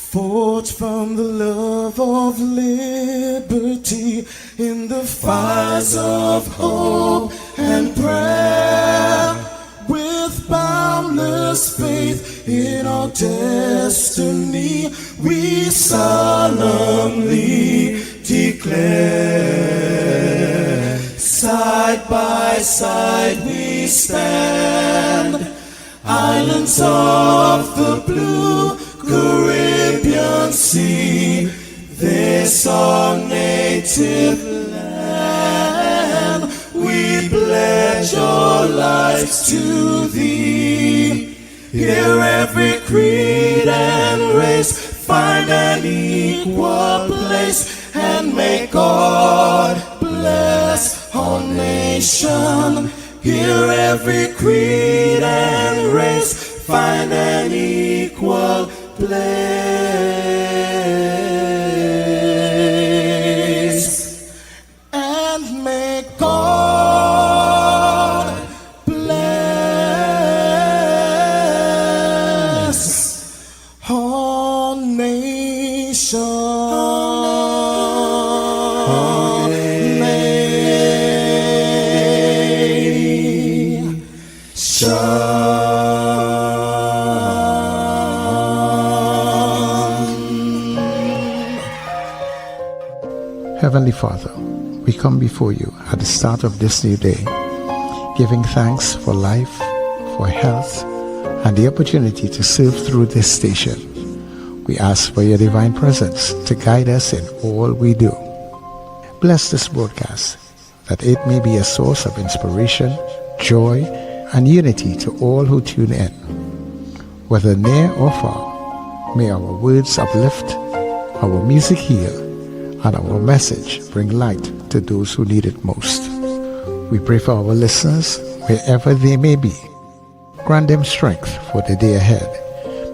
Forged from the love of liberty in the fires of hope and prayer, with boundless faith in our destiny, we solemnly declare. Side by side we stand, islands of the blue Caribbean Sea, this our native land. We pledge our lives to thee. Here every creed and race find an equal place, and may God bless our nation. Here every creed and race find an equal place, and may God bless our nation. Heavenly Father, we come before you at the start of this new day, giving thanks for life, for health, and the opportunity to serve through this station. We ask for your divine presence to guide us in all we do. Bless this broadcast, that it may be a source of inspiration, joy, and unity to all who tune in. Whether near or far, may our words uplift, our music heal, and our message bring light to those who need it most. We pray for our listeners wherever they may be. Grant them strength for the day ahead,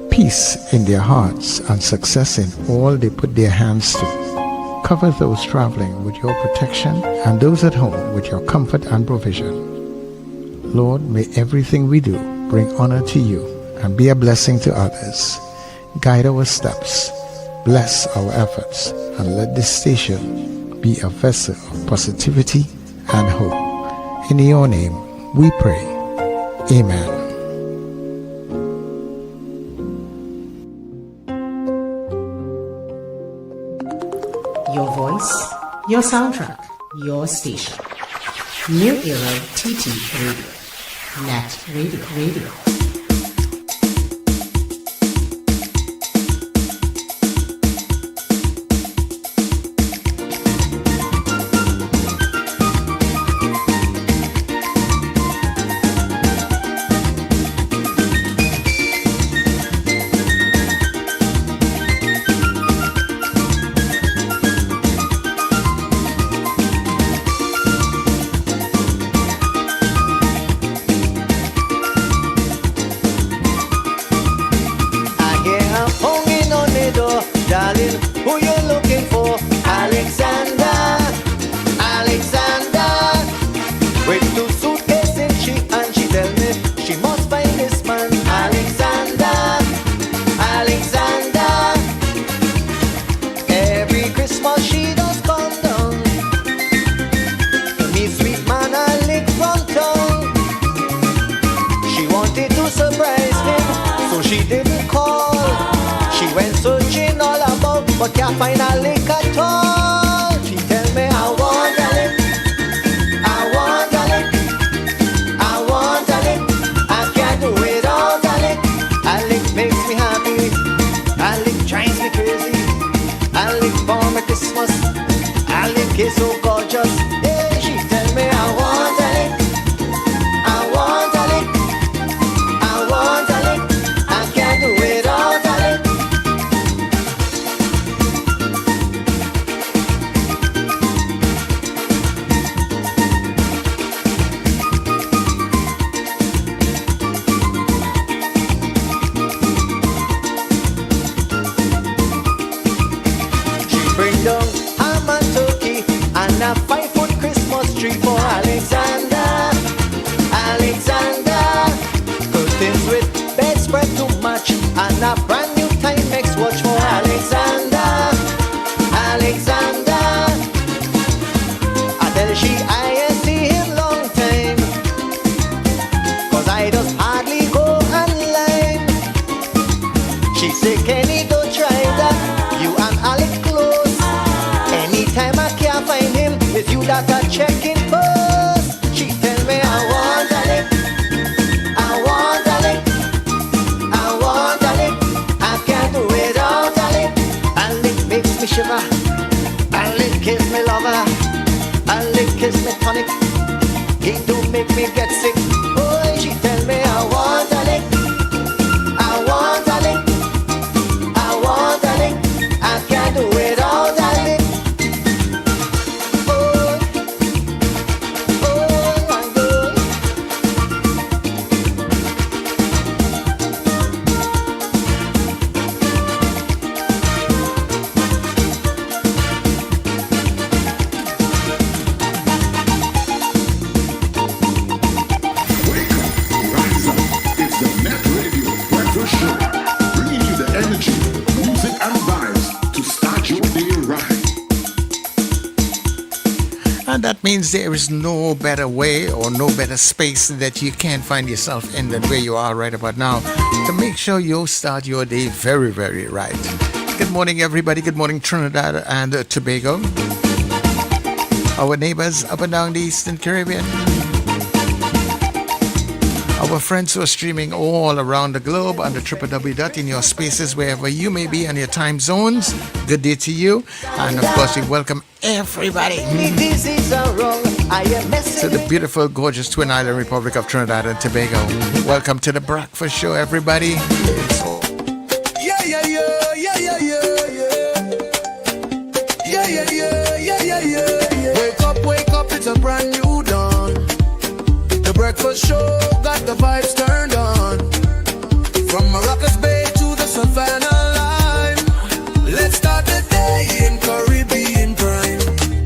peace in their hearts, and success in all they put their hands to. Cover those traveling with your protection and those at home with your comfort and provision. Lord, may everything we do bring honor to you and be a blessing to others. Guide our steps, bless our efforts, and let this station be a vessel of positivity and hope. In your name we pray. Amen. Your voice, your soundtrack, your station. New Era TT Radio. Net Radio. Darling, who you looking for? Alexander. With 2 suitcases and she tell me she must find this man. Alexander. Every Christmas she does come down. Me sweet man Alex from town. She wanted to surprise him, so she didn't call. She went searching all about, but can't find a lick at all. She tell me I want a lick, I can't do without a lick. A lick makes me happy, a lick drives me crazy. A lick for my Christmas, a lick is so gorgeous. Yeah, she tell me I want a lick, I can't do without a lick. Bring down ham and turkey and a 5-foot Christmas tree for Alexander. Curtains with bedspread to match and a brand new Timex watch for Alexander. She say, Kenny, don't try that. You and Alex close. Anytime I can't find him, it's you that are checking first. She tell me I want Alex, I want Alex, I want Alex. I can't do without Alex. Alex makes me shiver. Alex kiss me lover. Alex kiss me tonic. He do make me get sick. Oh, she tell me I want Alex, I want Alex, I want Alex. I can't do without Alex. Oh, oh my God. Wake up, rise up. It's the Net Radio Breakfast Show. Bringing you the energy, music, and vibes to start your day right. And that means there is no better way or no better space that you can find yourself in than where you are right about now to make sure you start your day very, very right. Good morning, everybody. Good morning, Trinidad and Tobago. Our neighbors up and down the Eastern Caribbean. Our friends who are streaming all around the globe on the www. In your spaces, wherever you may be and your time zones. Good day to you. And of course, we welcome everybody Any disease are wrong. I am to messing the beautiful, gorgeous Twin Island Republic of Trinidad and Tobago. Welcome to the Breakfast Show, everybody. So, Yeah, yeah, yeah, yeah, yeah, yeah, yeah. Yeah, yeah, yeah, yeah, yeah, yeah. Wake up, it's a brand new dawn. The breakfast show got the vibes turned on. From Maracas Bay to the Savannah line. Let's start the day in Caribbean prime.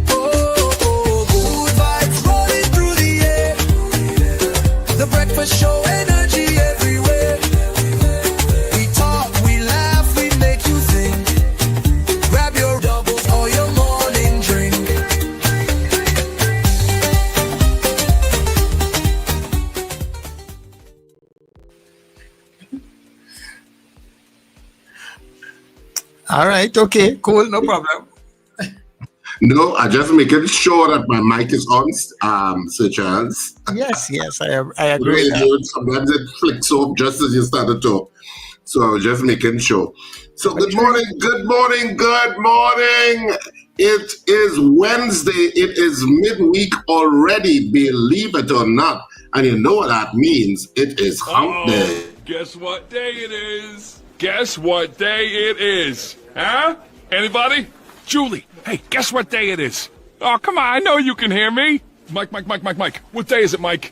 Oh, oh, good vibes rolling through the air. The breakfast show energy everywhere. We talk, we laugh, we make you think. Grab your doubles or your morning drink. all right, okay, cool, no problem. No, I just making sure that my mic is on, Sir Charles. Yes, I agree with that. Radio, sometimes it flicks off just as you start to talk. So I was just making sure. So good morning, good morning, good morning. It is Wednesday. It is midweek already, believe it or not. And you know what that means. It is hump day. Guess what day it is? Guess what day it is? Huh? Anybody? Julie, hey, guess what day it is? Oh, come on, I know you can hear me. Mike. What day is it, Mike?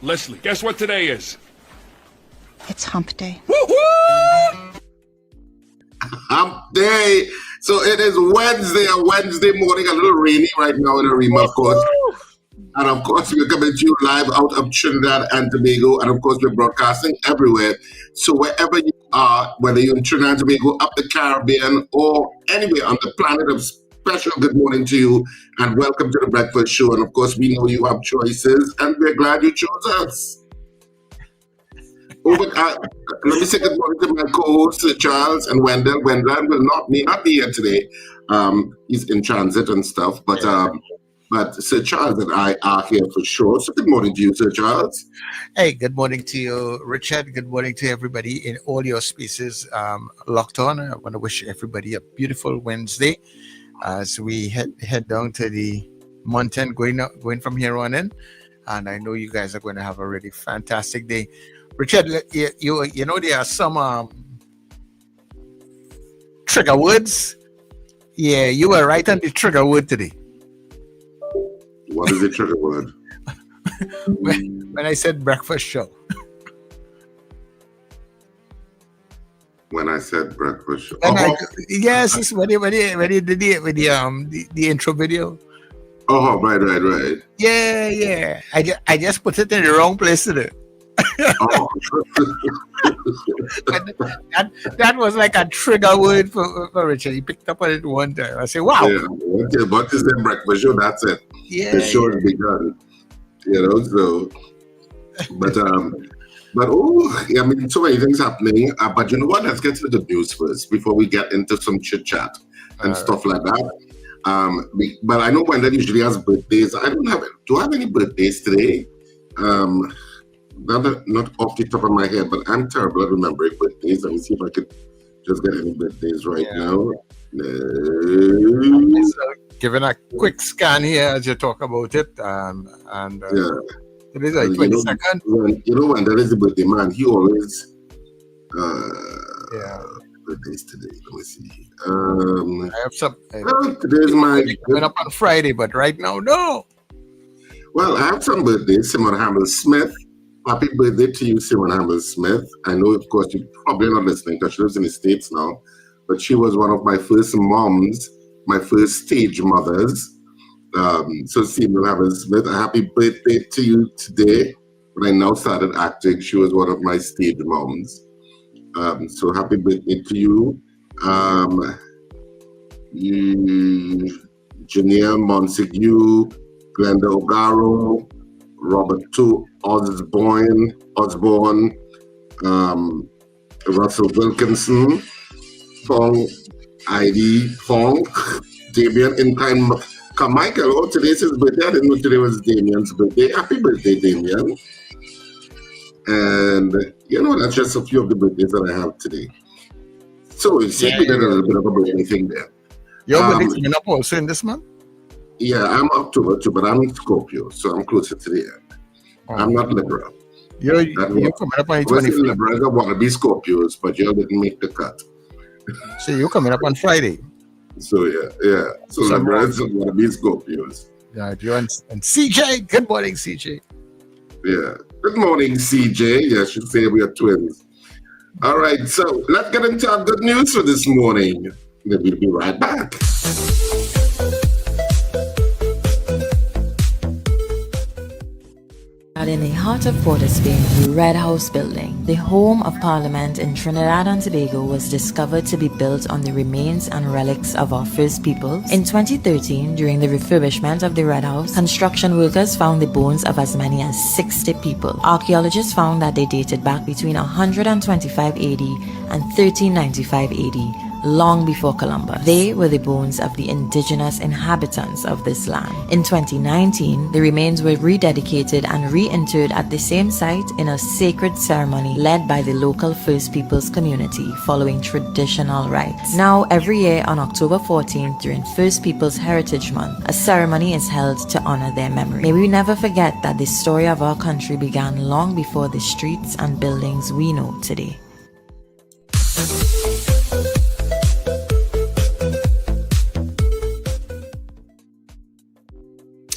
Leslie, guess what today is? It's hump day. Woo-hoo! Hump day. So it is Wednesday, a Wednesday morning, a little rainy right now in Arima, of course. And of course, we're coming to you live out of Trinidad and Tobago. And of course, we're broadcasting everywhere. So wherever you are, whether you're in Trinidad and Tobago, up the Caribbean, or anywhere on the planet, of special good morning to you. And welcome to the Breakfast Show. And of course, we know you have choices, and we're glad you chose us. Let me say good morning to my co-hosts, Charles and Wendell. Wendell may not be here today. He's in transit and stuff, but Sir Charles and I are here for sure. So good morning to you, Sir Charles. Hey, good morning to you, Richard. Good morning to everybody in all your spaces locked on. I want to wish everybody a beautiful Wednesday as we head down to the mountain, going from here on in. And I know you guys are going to have a really fantastic day. Richard, you know there are some trigger words. Yeah, you were right on the trigger word today. What is the trigger word? when I said breakfast show. When I said breakfast show. Yes, it's when you did the intro video. Oh, right. Yeah. I just put it in the wrong place today. Oh. that was like a trigger word for Richard. He picked up on it one time. I said, wow. Yeah, what is the breakfast show? That's it. Yeah. The show has begun. So, but But I mean, so many things happening. But you know what? Let's get to the news first before we get into some chit chat and stuff like that. But I know Wendell usually has birthdays. I don't have. Do I have any birthdays today? Not off the top of my head, but I'm terrible at remembering birthdays. Let me see if I could just get any birthdays right now. No. Giving a quick scan here as you talk about it, it is like 22nd. You know when there is a birthday man, he always birthdays today. Let me see. I have some. Today's my coming up on Friday, but right now, no. Well, I have some birthdays. Simon Hamel Smith. Happy birthday to you, Simon Hamel Smith. I know, of course, you're probably not listening because she lives in the States now, but she was one of my first moms, my first stage mothers. So Simon Hamel Smith, a happy birthday to you today. When I now started acting, she was one of my stage moms. So happy birthday to you. Janelle Montague, Glenda Ogaro, Robert Osborne, Russell Wilkinson, Fong, ID Fong, Damien Incline Carmichael. Oh, today's his birthday. I didn't know today was Damien's birthday. Happy birthday, Damien. And you know, that's just a few of the birthdays that I have today. So we did a little bit of a birthday thing there. Your birthday's coming up also in this month? Yeah, I'm October too, but I'm Scorpio, so I'm closer to the end. I'm not Libra. You're coming up on 25th. Liberals that want to be Scorpios, but you didn't make the cut. So you're coming up on Friday. So yeah. So Liberals want to be Scorpios. Yeah, you and CJ. Good morning, CJ. Yeah. Good morning, CJ. Yeah, I should say we are twins. All right, so let's get into our good news for this morning. Then we'll be right back. In the heart of Port of Spain, the Red House building, the home of Parliament in Trinidad and Tobago, was discovered to be built on the remains and relics of our first peoples. In 2013, during the refurbishment of the Red House, construction workers found the bones of as many as 60 people. Archaeologists found that they dated back between 125 AD and 1395 AD, long before Columbus. They were the bones of the indigenous inhabitants of this land. In 2019, the remains were rededicated and reinterred at the same site in a sacred ceremony led by the local First Peoples community following traditional rites. Now, every year on October 14th during First Peoples Heritage Month, a ceremony is held to honor their memory. May we never forget that the story of our country began long before the streets and buildings we know today.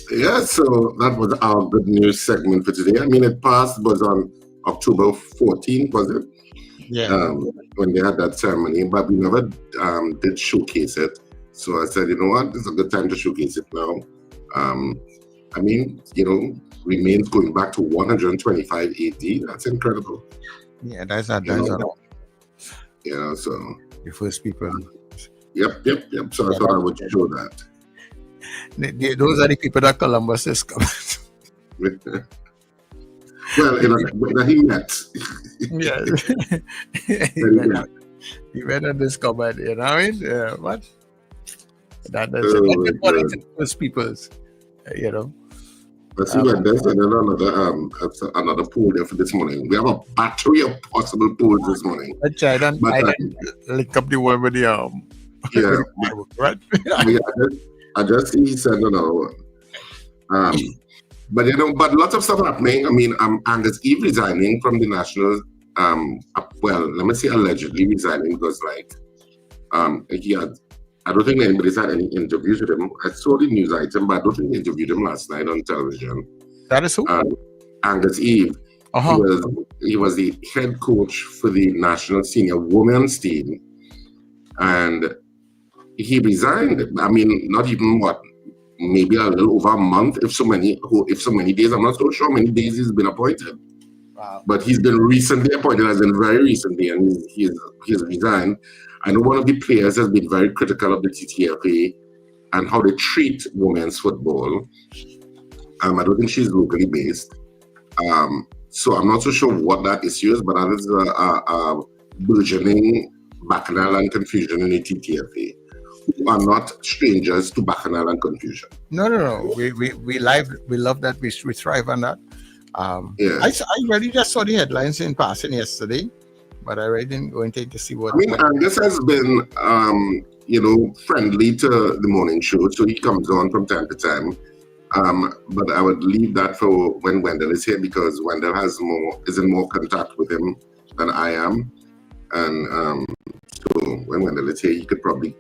Yeah, so that was our good news segment for today. I mean, it was on October 14th, was it? Yeah. When they had that ceremony, but we never did showcase it. So I said, you know what, this is a good time to showcase it now. I mean, you know, remains going back to 125 AD. That's incredible. Yeah, that's a Yeah, so the first people. Yep. So I thought I would show that. Those are the people that Columbus discovered. Well, that he met. Yeah. He went and discovered, you know what I mean? What? That's the first peoples, you know. Let's see what there's another poll there for this morning. We have a battery of possible polls this morning. I didn't link up the one with the yeah. Right? I just see he said no. But you know, but lots of stuff happening. I mean, Angus Eve resigning from the national. Well, let me say allegedly resigning because he had. I don't think anybody's had any interviews with him. I saw the news item, but I don't think they interviewed him last night on television. That is who? Angus Eve. He was the head coach for the national senior women's team, and he resigned. I mean, not even maybe a little over a month, if so many days. I'm not so sure how many days he's been appointed. Wow. But he's been recently appointed, as in very recently, and he's resigned. I know one of the players has been very critical of the TTFA and how they treat women's football. I don't think she's locally based. So I'm not so sure what that issue is, but that is a burgeoning bacchanal and confusion in the TTFA, who are not strangers to bacchanal and confusion. No. We love that. We thrive on that. Yeah. I really just saw the headlines in passing yesterday, but I really didn't go into it to see what. I mean, Angus has been, friendly to the morning show, so he comes on from time to time. But I would leave that for when Wendell is here, because Wendell is in more contact with him than I am, and so when Wendell is here, we could probably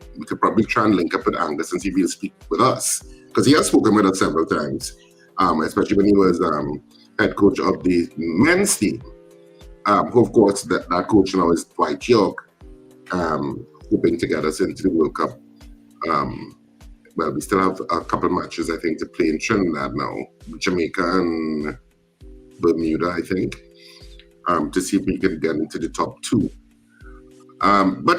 try and link up with Angus and see if he'll speak with us, because he has spoken with us several times, especially when he was head coach of the men's team. Who, of course, that coach now is Dwight York, hoping to get us into the World Cup. Well, we still have a couple of matches, I think, to play in Trinidad now, Jamaica and Bermuda, I think, to see if we can get into the top 2. But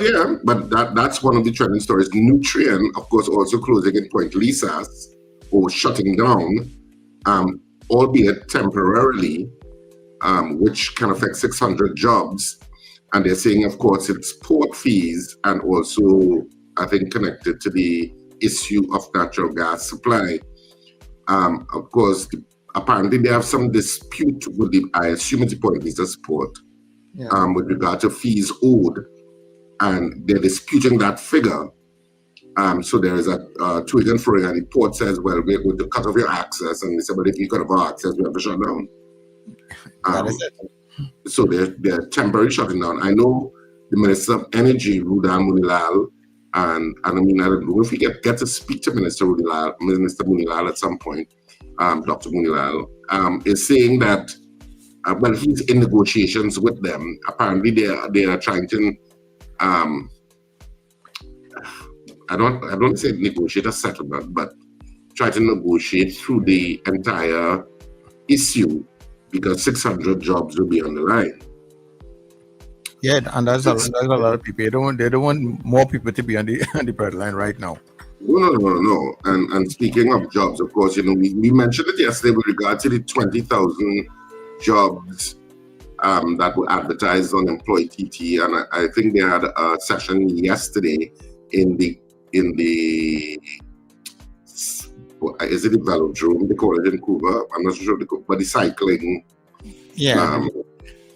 that's one of the trending stories. Nutrien, of course, also closing in Point Lisas, or shutting down, albeit temporarily, which can affect 600 jobs. And they're saying, of course, it's port fees and also, I think, connected to the issue of natural gas supply. Of course, apparently they have some dispute with I assume it's the Point Lisas port, with regard to fees owed. And they're disputing that figure. So there is a to and fro, and the port says, well, we're going to cut off your access. And they say, well, if you cut off our access, we have to shut down. So they're temporarily shutting down. I know the Minister of Energy, Rudan Munilal, and I mean, I don't know if we get to speak to Minister Munilal at some point, Dr. Munilal, is saying that, well, he's in negotiations with them. Apparently they are trying to, I don't say negotiate a settlement, but try to negotiate through the entire issue, because 600 jobs will be on the line. Yeah, and there's a lot of people. They don't want more people to be on the bread line right now. No. And speaking of jobs, of course, we mentioned it yesterday with regard to the 20,000 jobs that were advertised on Employ TT, and I think they had a session yesterday in the is it the velodrome? They call it in Cuba. I'm not sure, but the cycling. Yeah.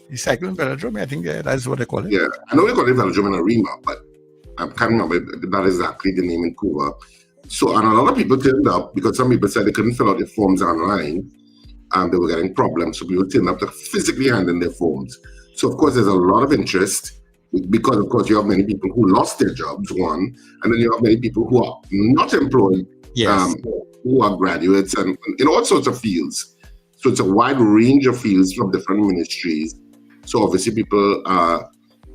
The cycling velodrome, I think that's what they call it. Yeah, I know they call it velodrome in Arima, but I can't remember that exactly the name in Cuba. So, and a lot of people turned up because some people said they couldn't fill out their forms online and they were getting problems. So people turned up to physically hand in their forms. So, of course, there's a lot of interest because, of course, you have many people who lost their jobs, one, and then you have many people who are not employed, yes, who are graduates and in all sorts of fields. So it's a wide range of fields from different ministries. So obviously people are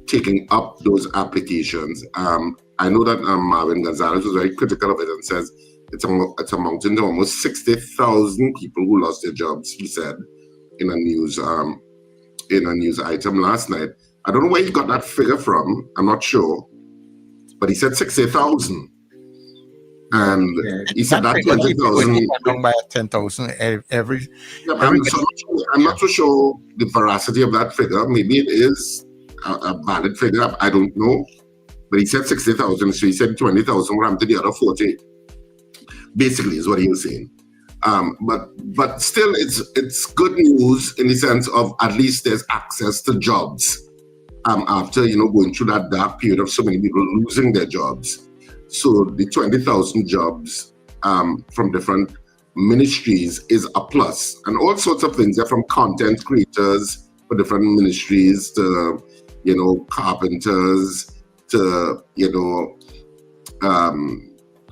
taking up those applications. I know that Marvin Gonzalez was very critical of it and says it's amounting to almost 60,000 people who lost their jobs, he said in a news item last night. I don't know where he got that figure from. I'm not sure. But he said 60,000. And he said that 20,000 by 10,000 every. Yeah, I'm not so sure the veracity of that figure. Maybe it is a valid figure. I don't know. But he said 60,000, so he said 20,000 ram to the other 40. Basically, is what he was saying. But still, it's good news in the sense of at least there's access to jobs. After going through that dark period of so many people losing their jobs. So the 20,000 jobs from different ministries is a plus, and all sorts of things. They're from content creators for different ministries to, carpenters to,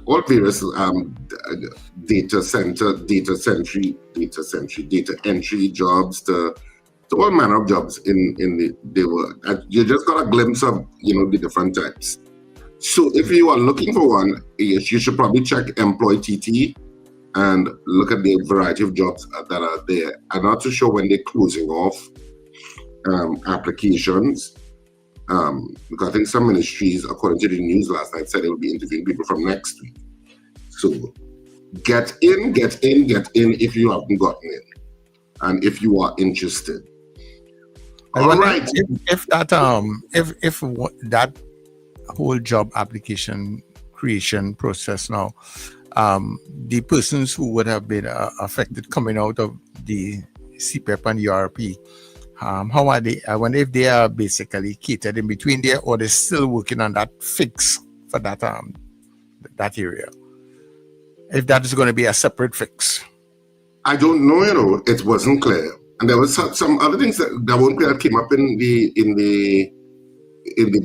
all various data entry jobs to all manner of jobs you just got a glimpse of, the different types. So if you are looking for one, you should probably check Employ TT and look at the variety of jobs that are there. I'm not too sure when they're closing off applications, because I think some ministries, according to the news last night, said they will be interviewing people from next week. So get in if you haven't gotten in, and if you are interested. All right. If that that whole job application creation process now, the persons who would have been affected coming out of the CPEP and URP, how are they? I wonder if they are basically catered in between there, or they're still working on that fix for that that area. If that is going to be a separate fix. I don't know, it wasn't clear. And there was some other things that weren't clear that came up in the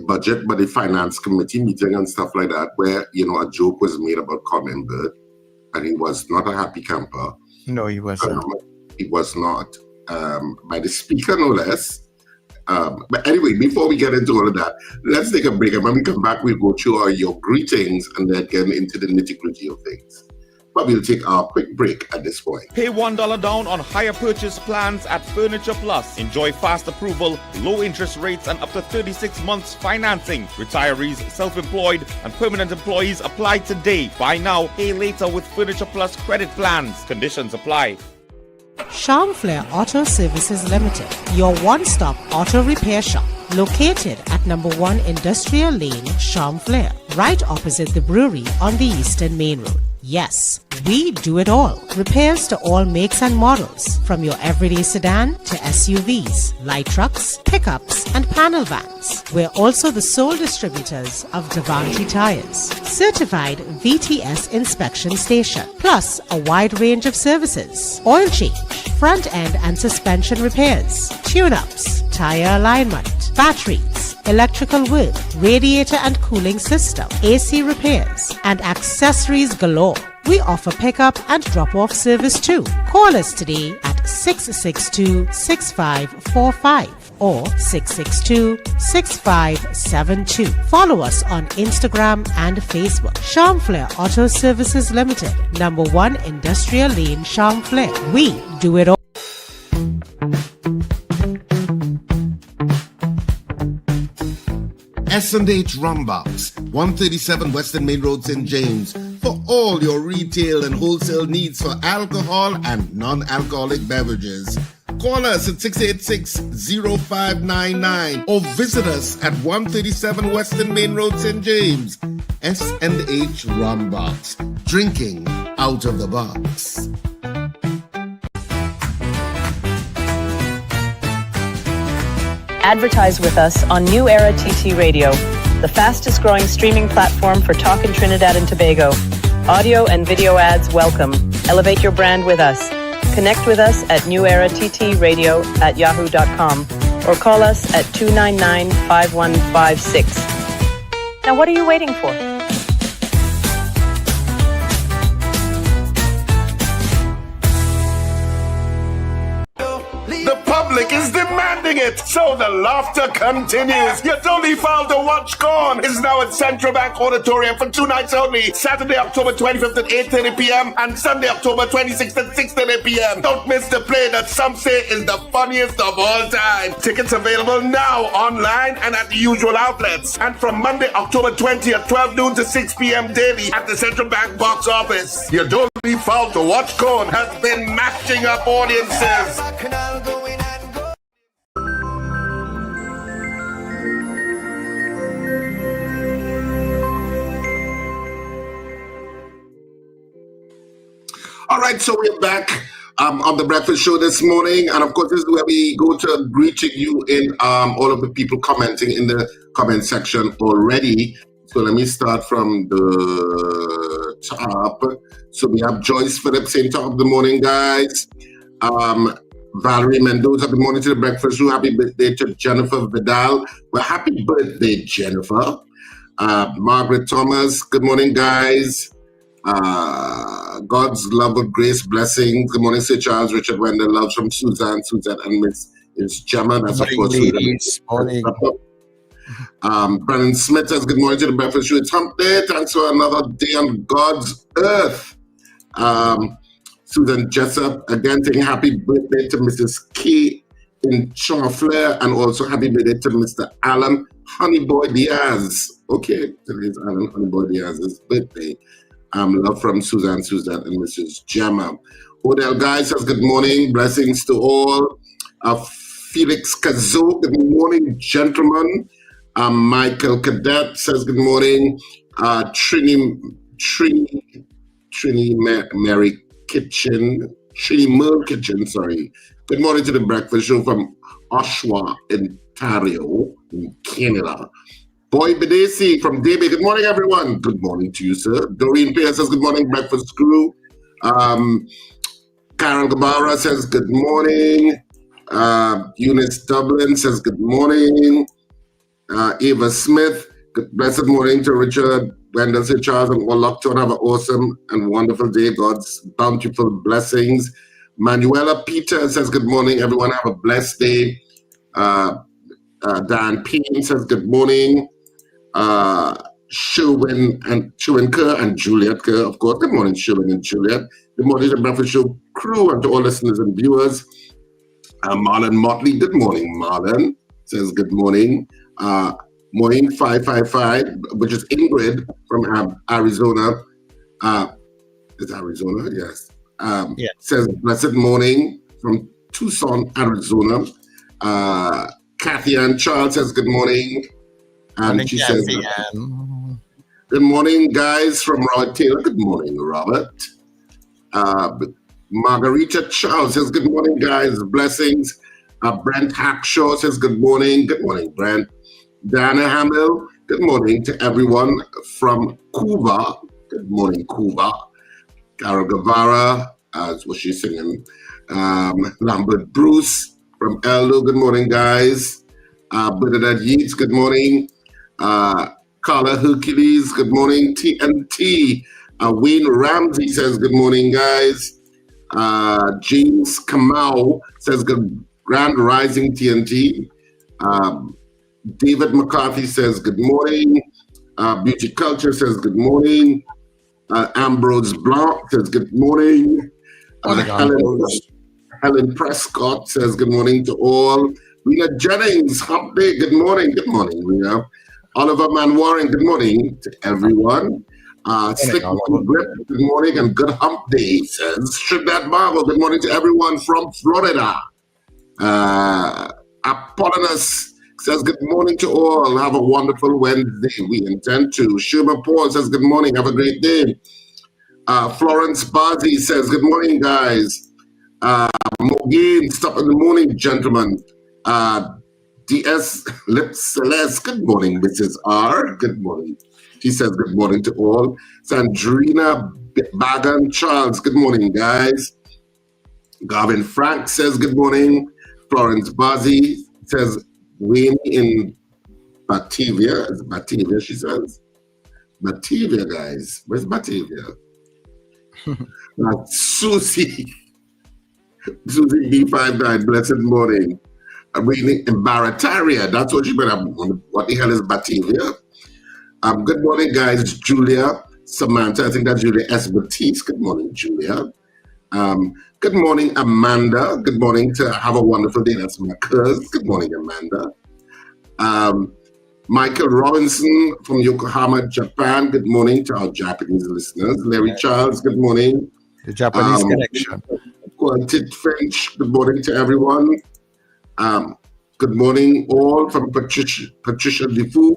budget, but the finance committee meeting and stuff like that, where, a joke was made about Colin Bird, and he was not a happy camper. No, he wasn't. He was not. By the speaker, no less. But anyway, before we get into all of that, let's take a break. And when we come back, we'll go through your greetings and then get into the nitty-gritty of things. But we'll take our quick break at this point. Pay $1 down on hire purchase plans at Furniture Plus. Enjoy fast approval, low interest rates, and up to 36 months financing. Retirees, self-employed, and permanent employees apply today. Buy now, pay later with Furniture Plus credit plans. Conditions apply. Charmflair Auto Services Limited, your one-stop auto repair shop, located at number 1 Industrial Lane, Charmflair, right opposite the brewery on the Eastern Main Road. Yes, we do it all. Repairs to all makes and models, from your everyday sedan to SUVs, light trucks, pickups, and panel vans. We're also the sole distributors of Davanti tires, certified VTS inspection station, plus a wide range of services: oil change, front end and suspension repairs, tune-ups, tire alignment, batteries, electrical work, radiator and cooling system, AC repairs, and accessories galore. We offer pickup and drop-off service too. Call us today at 662-6545 or 662-6572. Follow us on Instagram and Facebook. Charmflair Auto Services Limited, number 1 Industrial Lane, Charmflair. We do it all. S&H Rumbox, 137 Western Main Road, St. James, for all your retail and wholesale needs for alcohol and non-alcoholic beverages. Call us at 686-0599 or visit us at 137 Western Main Road, St. James. S&H Rumbox, drinking out of the box. Advertise with us on New Era TT Radio, the fastest growing streaming platform for talk in Trinidad and Tobago. Audio and video ads welcome. Elevate your brand with us. Connect with us at newerattradio@yahoo.com or call us at 299-5156. Now what are you waiting for? The public is demanding it, so the laughter continues. Your Dolly Faldo Watch Corn is now at Central Bank Auditorium for 2 nights only. Saturday, October 25th at 8:30 p.m. and Sunday, October 26th at 6:30 p.m. Don't miss the play that some say is the funniest of all time. Tickets available now, online, and at the usual outlets. And from Monday, October 20th, 12 noon to 6 p.m. daily at the Central Bank box office. Your Dolly Faldo Watch Corn has been matching up audiences. All right, so we're back on the breakfast show this morning, and of course, this is where we go to greeting you in all of the people commenting in the comment section already. So let me start from the top. So we have Joyce Phillips saying top of the morning, guys. Valerie Mendoza, good morning to the breakfast show. Happy birthday to Jennifer Vidal. Well, happy birthday, Jennifer. Margaret Thomas, good morning, guys. God's love of grace, blessings. Good morning, Sir Charles Richard Wendell. Loves from Suzanne, and Miss Gemma. That's of course ladies. Morning. Brennan Smith says, good morning to the breakfast show. It's hump day. Thanks for another day on God's earth. Susan Jessup again saying happy birthday to Mrs. K in Charmflair, and also happy birthday to Mr. Alan Honeyboy Diaz. Okay, today's Alan Honeyboy Diaz's birthday. Love from Suzanne, and Mrs. Gemma. Odell Guy says, good morning, blessings to all. Felix Kazo, good morning, gentlemen. Michael Cadet says good morning. Trini Mary Kitchen, Trini Merle Kitchen, sorry. Good morning to the breakfast show from Oshawa, Ontario, in Canada. Boy Bedesi from DB, good morning, everyone. Good morning to you, sir. Doreen Pierce says good morning, breakfast crew. Karen Gabara says good morning. Eunice Dublin says good morning. Eva Smith, good blessed morning to Richard, Wendell, St. Charles, and Wallachton. Have an awesome and wonderful day. God's bountiful blessings. Manuela Peter says good morning, everyone. Have a blessed day. Dan Payne says good morning. Sherwin Kerr and Juliet Kerr, of course. Good morning, Sherwin and Juliet. Good morning to the Breakfast Show crew and to all listeners and viewers. Marlon Motley, good morning, Marlon. Says good morning. Morning 555, which is Ingrid from Arizona. Is Arizona? Yes. Says blessed morning from Tucson, Arizona. Kathy Ann Charles says good morning. And she says, good morning, guys, from Robert Taylor. Good morning, Robert. Margarita Charles says, good morning, guys. Blessings. Brent Hackshaw says, good morning. Good morning, Brent. Diana Hamill, good morning to everyone from Cuba. Good morning, Cuba. Carol Guevara, that's what she's singing. Lambert Bruce from Eldo, good morning, guys. Bernadette Yeats, good morning. Carla Hercules, good morning. TNT. Wayne Ramsey says, good morning, guys. James Kamau says, Grand Rising TNT. David McCarthy says, good morning. Beauty Culture says, good morning. Ambrose Blanc says, good morning. Helen Prescott says, good morning to all. Rena Jennings, hump day, good morning. Good morning, Rena. Oliver Manwaring, good morning to everyone. Slick Grip, good morning and good hump day, says Trinidad and Tobago. Good morning to everyone from Florida. Apollonus says good morning to all. Have a wonderful Wednesday. We intend to. Sherman Paul says good morning. Have a great day. Florence Bazzi says good morning, guys. Mogin, stop in the morning, gentlemen. DS Lips Celeste, good morning, Mrs. R. Good morning. She says good morning to all. Sandrina Bagan Charles, good morning, guys. Garvin Frank says good morning. Florence Bazzi says Wayne in Batavia. It's Batavia, she says. Batavia, guys. Where's Batavia? Susie B59, blessed morning. I'm reading in Barataria. That's what she better. What the hell is Batavia? Good morning, guys. Julia Samantha. I think that's Julia S. Batiste. Good morning, Julia. Good morning, Amanda. Good morning to have a wonderful day. That's my cousin. Good morning, Amanda. Michael Robinson from Yokohama, Japan. Good morning to our Japanese listeners. Larry Charles, good morning. The Japanese connection. Quantit French, good morning to everyone. Good morning all from Patricia Defoe.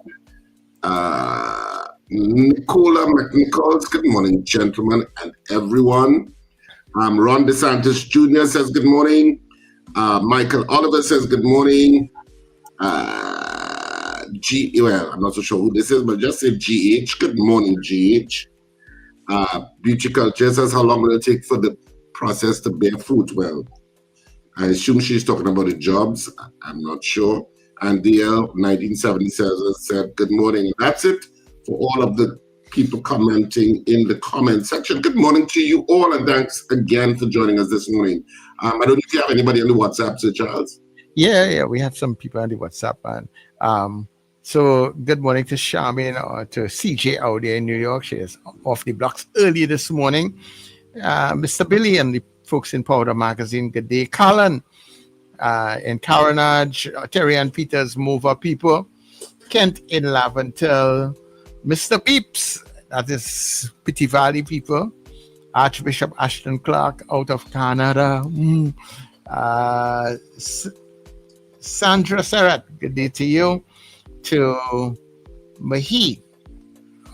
Nicola McNichols, good morning, gentlemen and everyone. Ron DeSantis Jr. says good morning. Michael Oliver says good morning. Well, I'm not so sure who this is, but just say GH. Good morning, GH. Beauty Culture says, how long will it take for the process to bear fruit? Well, I assume she's talking about the jobs. I'm not sure. And DL 1977 said, good morning. And that's it for all of the people commenting in the comment section. Good morning to you all, and thanks again for joining us this morning. I don't know if you have anybody on the WhatsApp, Sir Charles. Yeah, we have some people on the WhatsApp. And so good morning to Charmaine or to CJ out there in New York. She is off the blocks early this morning. Mr. Billy and the folks in Powder Magazine, good day. Colin in Carenage, Terry and Peters, Mover people. Kent in Laventel, Mr. Beeps, that is Pity Valley people. Archbishop Ashton Clark out of Canada. Sandra Serrat, good day to you. To Mahi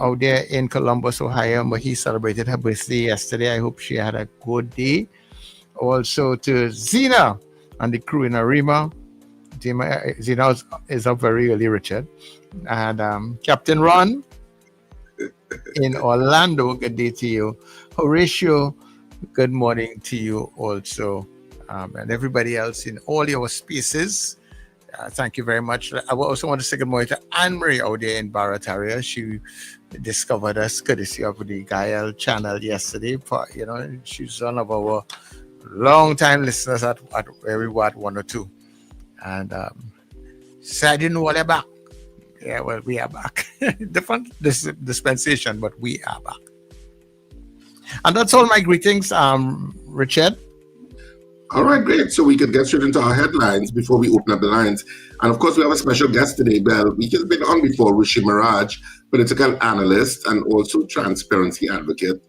out there in Columbus, Ohio. Mahi celebrated her birthday yesterday. I hope she had a good day. Also to Zena and the crew in Arima. Zena is up very early, Richard. And Captain Ron in Orlando, good day to you. Horatio, good morning to you also. And everybody else in all your spaces. Thank you very much. I also want to say good morning to Anne-Marie out there in Barataria. She discovered us courtesy of the Gael channel yesterday. She's one of our long-time listeners at where we were at 102. And said, I didn't know they're back. Yeah, well, we are back. Different dispensation, but we are back. And that's all my greetings, Richard. All right, great. So we could get straight into our headlines before we open up the lines. And of course, we have a special guest today, Belle. He's been on before, Rishi Maharaj, political analyst and also transparency advocate.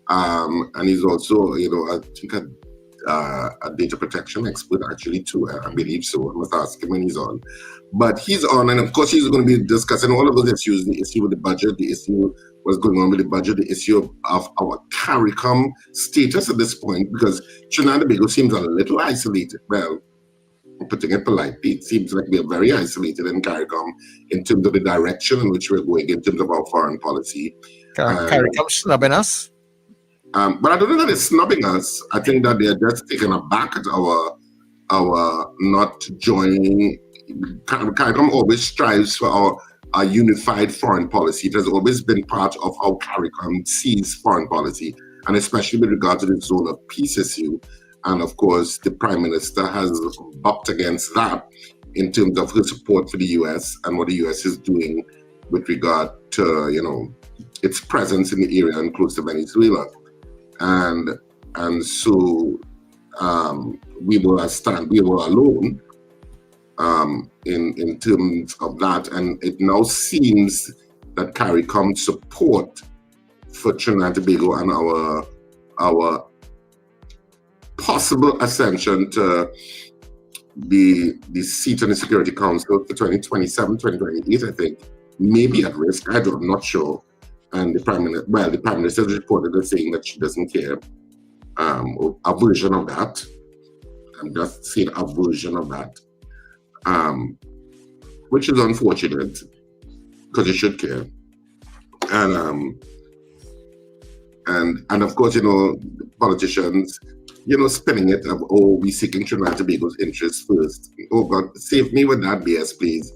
And he's also, I think a data protection expert actually too. I believe so. I must ask him when he's on. But he's on, and of course, he's going to be discussing all of those issues: the issue with the budget, the issue what's going on with the budget, the issue of our Caricom status at this point, because Trinidad and Tobago seems a little isolated. Well, putting it politely, it seems like we are very isolated in Caricom in terms of the direction in which we're going, in terms of our foreign policy. Caricom snubbing us? But I don't know that it's snubbing us. I think that they're just taken aback at our not joining. Caricom always strives for our unified foreign policy. It has always been part of how Caricom sees foreign policy, and especially with regard to the zone of peace issue. And of course, the Prime Minister has bucked against that in terms of her support for the US and what the US is doing with regard to, its presence in the area and close to Venezuela. And so we were alone in terms of that, and it now seems that Caricom support for Trinidad and Tobago and our possible ascension to the seat on the Security Council for 2027, 2028, I think, may be at risk. I'm not sure. And the Prime Minister reported as saying that she doesn't care. A version of that. I'm just saying a version of that. Which is unfortunate, because you should care. And of course, politicians, spinning it of, we seeking Trinidad and Tobago's interests first. Oh God, save me with that BS, please.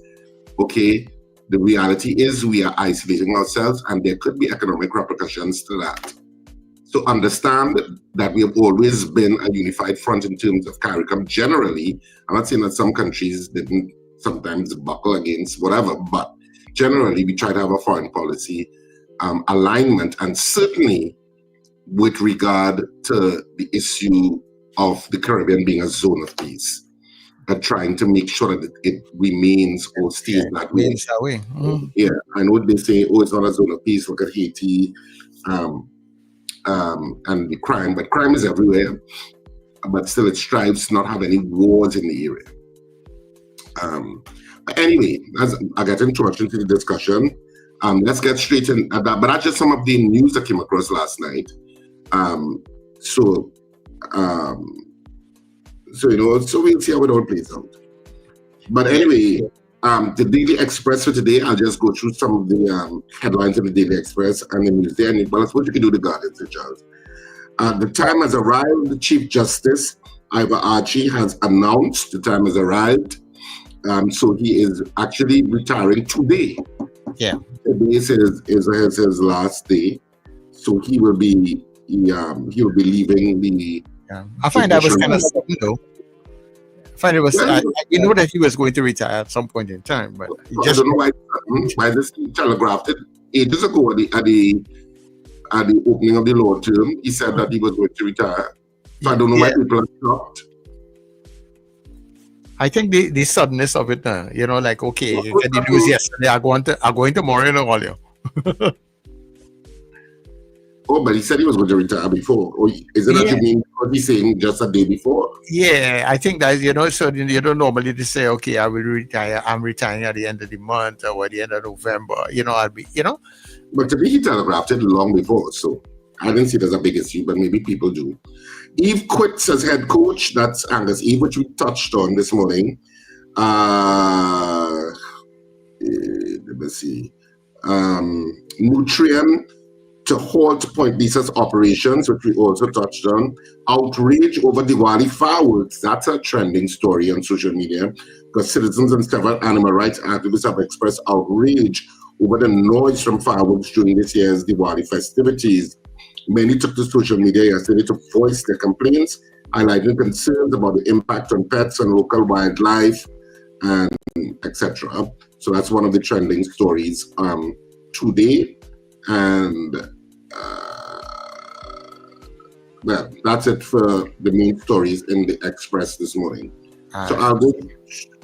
Okay, the reality is we are isolating ourselves, and there could be economic repercussions to that. So understand that we have always been a unified front in terms of Caricom generally. I'm not saying that some countries didn't sometimes buckle against whatever, but generally we try to have a foreign policy alignment, and certainly with regard to the issue of the Caribbean being a zone of peace, and trying to make sure that it remains or stays that way. Yeah, I know they say, it's not a zone of peace, look at Haiti, and the crime, but crime is everywhere, but still it strives to not have any wars in the area. But anyway, as I get introduced into the discussion, let's get straight in at that. But that's just some of the news that came across last night. So we'll see how it all plays out. But anyway, the Daily Express for today, I'll just go through some of the headlines of the Daily Express and the news there. And I suppose you can do the Guardian, Sir Charles. The time has arrived. The Chief Justice, Ivor Archie, has announced the time has arrived. So he is actually retiring today. Yeah. Today is his last day. So he will be leaving the. Yeah. I find that was kind of sudden, though. I find it was. You know that he was going to retire at some point in time, but I don't know why this telegraphed it ages ago at the opening of the law term. He said that he was going to retire. So I don't know why people are shocked. I think the suddenness of it, like, okay, the news yesterday, are going tomorrow, all you. Oh, but he said he was going to retire before. Or is it that you mean what he's saying just a day before? Yeah, I think that, so you don't normally just say, okay, I will retire. I'm retiring at the end of the month or at the end of November. I'll be, But to me, he telegraphed it long before. So I didn't see it as a big issue, but maybe people do. Eve quits as head coach. That's Angus Eve, which we touched on this morning. Let me see. Nutrien to halt Point Lisa's operations, which we also touched on. Outrage over Diwali fireworks. That's a trending story on social media because citizens and several animal rights activists have expressed outrage over the noise from fireworks during this year's Diwali festivities. Many took to social media yesterday to voice their complaints, highlighting concerns about the impact on pets and local wildlife, and etc. So that's one of the trending stories today. And well, that's it for the main stories in the Express this morning. So I'll go.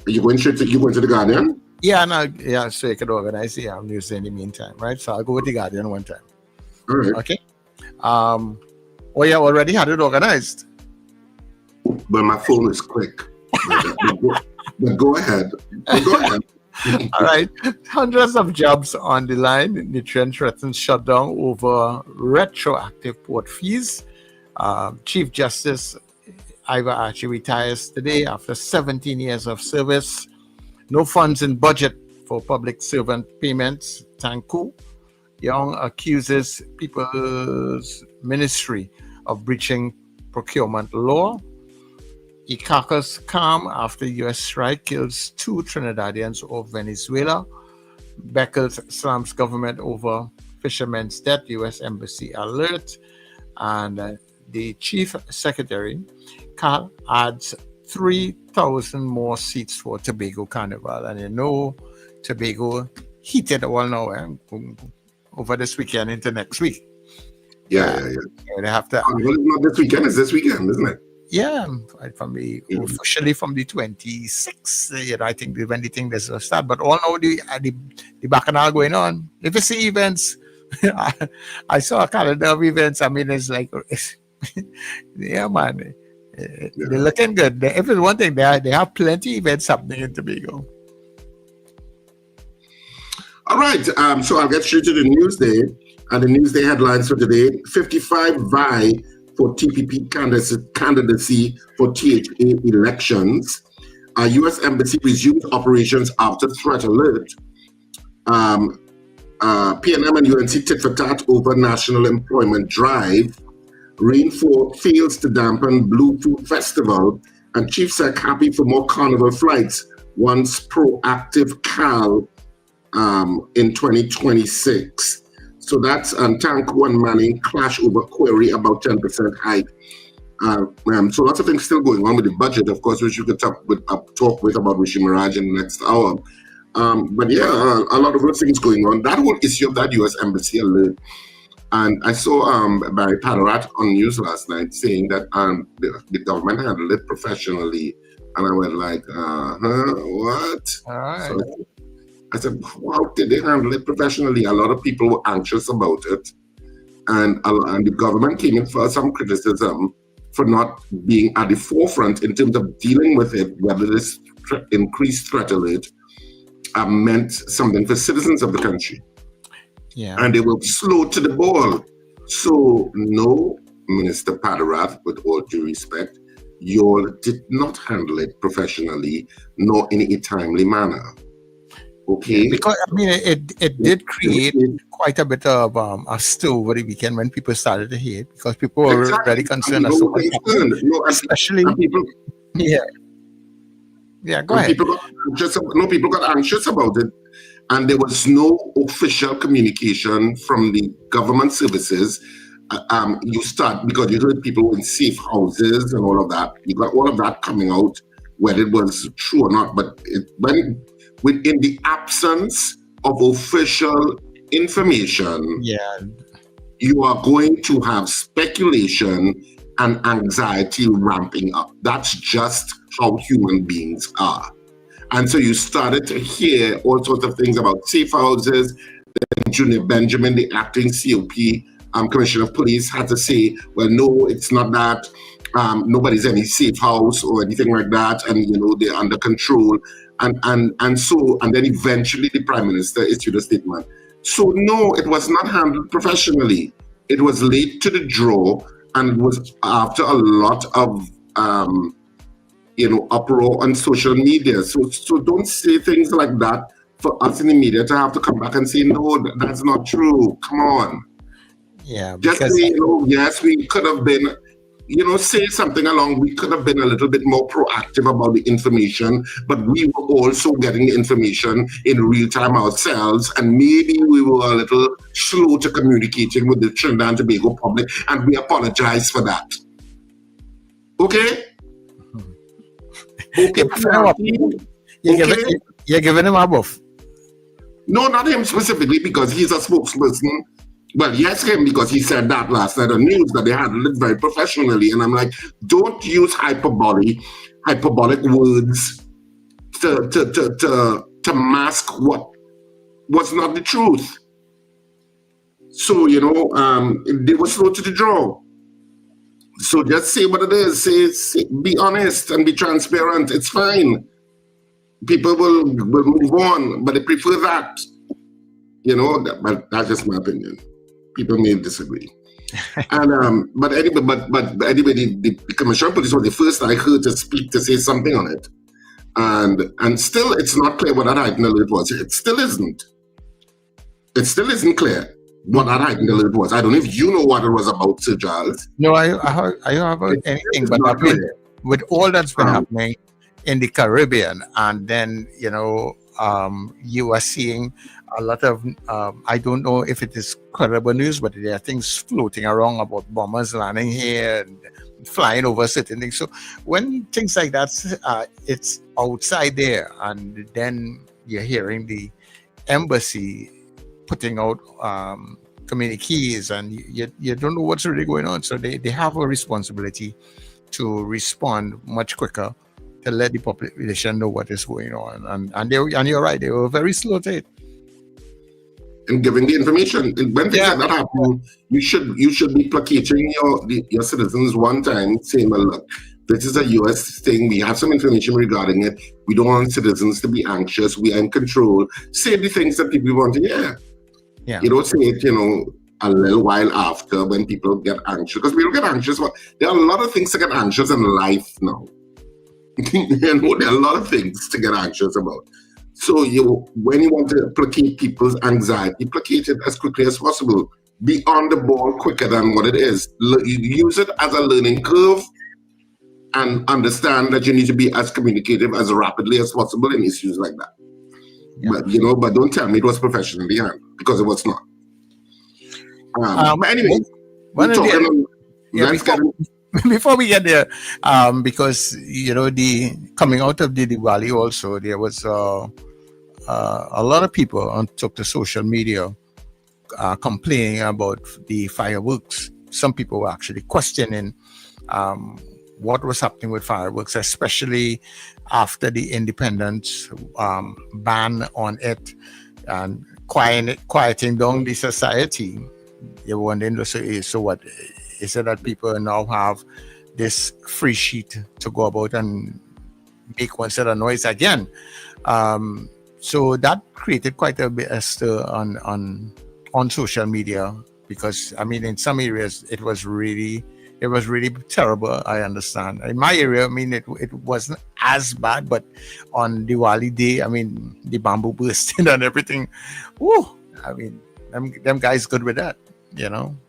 Are you going straight to the Guardian? Yeah, so you can organize the news in the meantime, right? So I'll go with the Guardian one time. All right. Okay. You already had it organized. But my phone is quick. But go ahead. All right. Hundreds of jobs on the line. Nutrien threatens shutdown over retroactive port fees. Chief Justice Ivor Archie retires today after 17 years of service. No funds in budget for public servant payments. Tanku Young accuses People's Ministry of breaching procurement law. Icaca's calm after U.S. strike kills 2 Trinidadians of Venezuela. Beckles slams government over fishermen's debt. U.S. Embassy alert. And the Chief Secretary, Carl, adds 3,000 more seats for Tobago Carnival. And Tobago heated all now over this weekend into next week. Yeah. They have to. Well, not this weekend. It's this weekend, isn't it? Yeah, officially from the 26th. I think when the thing does start. But all now the bacchanal going on. If you see events, I saw a calendar of events. I mean, it's like, yeah, man, they're looking good. If it's one thing, they have plenty of events happening in Tobago. All right, so I'll get straight to the Newsday. And the Newsday headlines for today: 55 vie for TPP candidacy for THA elections. U.S. Embassy resumes operations after threat alert. PNM and UNC tit for tat over national employment drive. Rainfall fails to dampen Blue Food Festival. And Chief Sec happy for more carnival flights once proactive CAL in 2026. So that's Tank One Manning clash over query about 10% hike. So lots of things still going on with the budget, of course, which you could talk with about Rishi Maharaj in the next hour. But yeah, a lot of those things going on. That whole issue of that U.S. Embassy alert. And I saw Barry Padarat on news last night saying that the government handled it professionally. And I went like, what? All right. So I said, how did they handle it professionally? A lot of people were anxious about it. And the government came in for some criticism for not being at the forefront in terms of dealing with it, whether this increased threat alert meant something for citizens of the country. Yeah. And they were slow to the ball. So no, Minister Padarath, with all due respect, you all did not handle it professionally, nor in a timely manner. Okay. Because I mean, it did create quite a bit of a stir over the weekend when people started to hear it, because people were very concerned as to what happened. Especially people. Yeah, go ahead. People got anxious about it, and there was no official communication from the government services. You start because you heard people in safe houses and all of that. You got all of that coming out, whether it was true or not. But within the absence of official information, you are going to have speculation and anxiety ramping up. That's just how human beings are. And so you started to hear all sorts of things about safe houses. Then Junior Benjamin, the acting COP, commissioner of police had to say, well, no, it's not that. Nobody's in any safe house or anything like that, and they're under control, and then eventually the prime minister issued a statement. So no, it was not handled professionally. It was late to the draw, and it was after a lot of uproar on social media. So don't say things like that for us in the media to have to come back and say, no, that's not true. Come on. Yeah, just say, yes, we could have been, say something along. We could have been a little bit more proactive about the information, but we were also getting the information in real time ourselves, and maybe we were a little slow to communicating with the Trinidad and Tobago public, and we apologize for that. Okay? Okay. You're giving him a buff. No, not him specifically, because he's a spokesperson. Well, yes, him, because he said that last night on news that they handled it very professionally. And I'm like, don't use hyperbolic words to mask what was not the truth. So, they were slow to the draw. So just say what it is. Say, be honest and be transparent. It's fine. People will move on, but they prefer that. But that's just my opinion. People may disagree. And but anyway, the commissioner of police was the first I heard to speak, to say something on it. And still it's not clear what that heightened alert was. It still isn't. It still isn't clear what that heightened alert was. I don't know if you know what it was about, Sir Giles. No, I don't have anything, but I mean, with all that's been happening in the Caribbean, and then you are seeing a lot of I don't know if it is credible news, but there are things floating around about bombers landing here and flying over certain things. So when things like that, it's outside there, and then you're hearing the embassy putting out communiques, and you don't know what's really going on. So they have a responsibility to respond much quicker, to let the population know what is going on. And you're right, they were very slow to it. And giving the information. And when things like that happen, you should be placating your citizens one time, saying, well, look, this is a US thing. We have some information regarding it. We don't want citizens to be anxious. We are in control. Say the things that people want to hear. Yeah. You don't say it, a little while after, when people get anxious. Because people get anxious. There are a lot of things to get anxious in life now. There are a lot of things to get anxious about. So when you want to placate people's anxiety, placate it as quickly as possible. Be on the ball quicker than what it is. Use it as a learning curve, and understand that you need to be as communicative as rapidly as possible in issues like that. Yeah. But don't tell me it was professionally handled, because it was not. But anyway, before we get there, because the coming out of the Diwali also, there was a lot of people took to social media complaining about the fireworks. Some people were actually questioning what was happening with fireworks, especially after the independence ban on it and quieting down the society. They were wondering, so what is it that people now have this free sheet to go about and make one set of noise again? So that created quite a bit of stir on social media, because I mean, in some areas it was really terrible. I understand. In my area, I mean, it wasn't as bad, but on Diwali day, I mean, the bamboo bursting and everything. Woo! I mean, them guys good with that,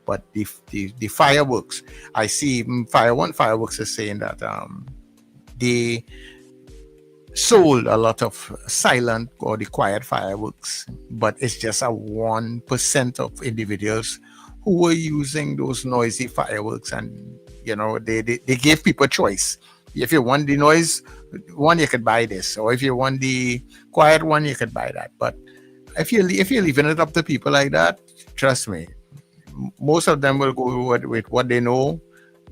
But the fireworks, I see even Fireworks is saying that they sold a lot of silent or the quiet fireworks, but it's just a 1% of individuals who were using those noisy fireworks, and they gave people choice. If you want the noise one, you could buy this, or if you want the quiet one, you could buy that. But if you're leaving it up to people like that, trust me, most of them will go with what they know,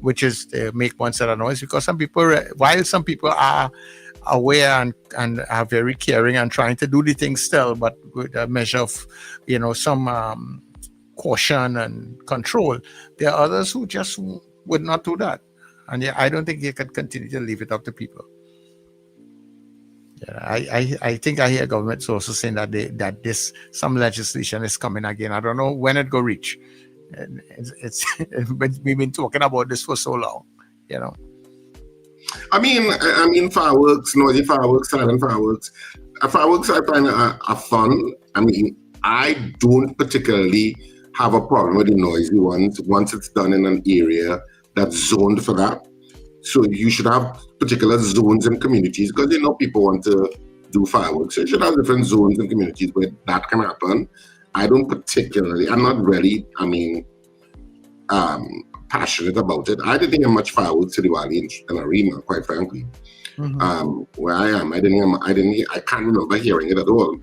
which is to make one set of noise. Because while some people are aware and are very caring and trying to do the thing still, but with a measure of some caution and control. There are others who just would not do that. And I don't think you can continue to leave it up to people. Yeah, I think I hear government sources saying that some legislation is coming again. I don't know when it go reach. And we've been talking about this for so long, you know. I mean, fireworks, noisy fireworks, silent fireworks. Fireworks I find are fun. I mean, I don't particularly have a problem with the noisy ones once it's done in an area that's zoned for that. So you should have particular zones and communities because people want to do fireworks. So you should have different zones and communities where that can happen. I'm not really, passionate about it. I didn't hear much fireworks to Diwali in Arima, quite frankly. Where I am, I can't remember hearing it at all.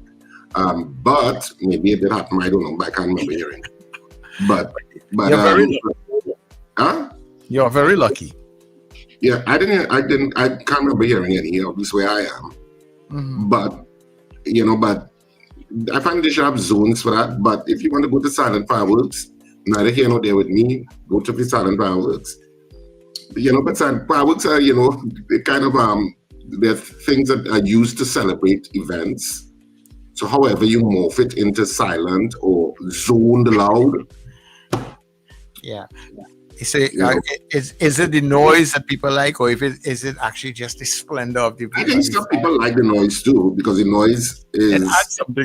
But maybe it did happen. I don't know, but I can't remember hearing it. But you're very lucky. Huh? You're very lucky. Yeah, I can't remember hearing any of this where I am. But I find they should have zones for that. But if you want to go to silent fireworks, neither here nor there with me, go to the silent fireworks. But silent fireworks are, they kind of they're things that are used to celebrate events. So however you morph it into silent or zoned loud. Yeah. Is it the noise that people like, or is it actually just the splendor of the? I think some people like the noise too, because the noise is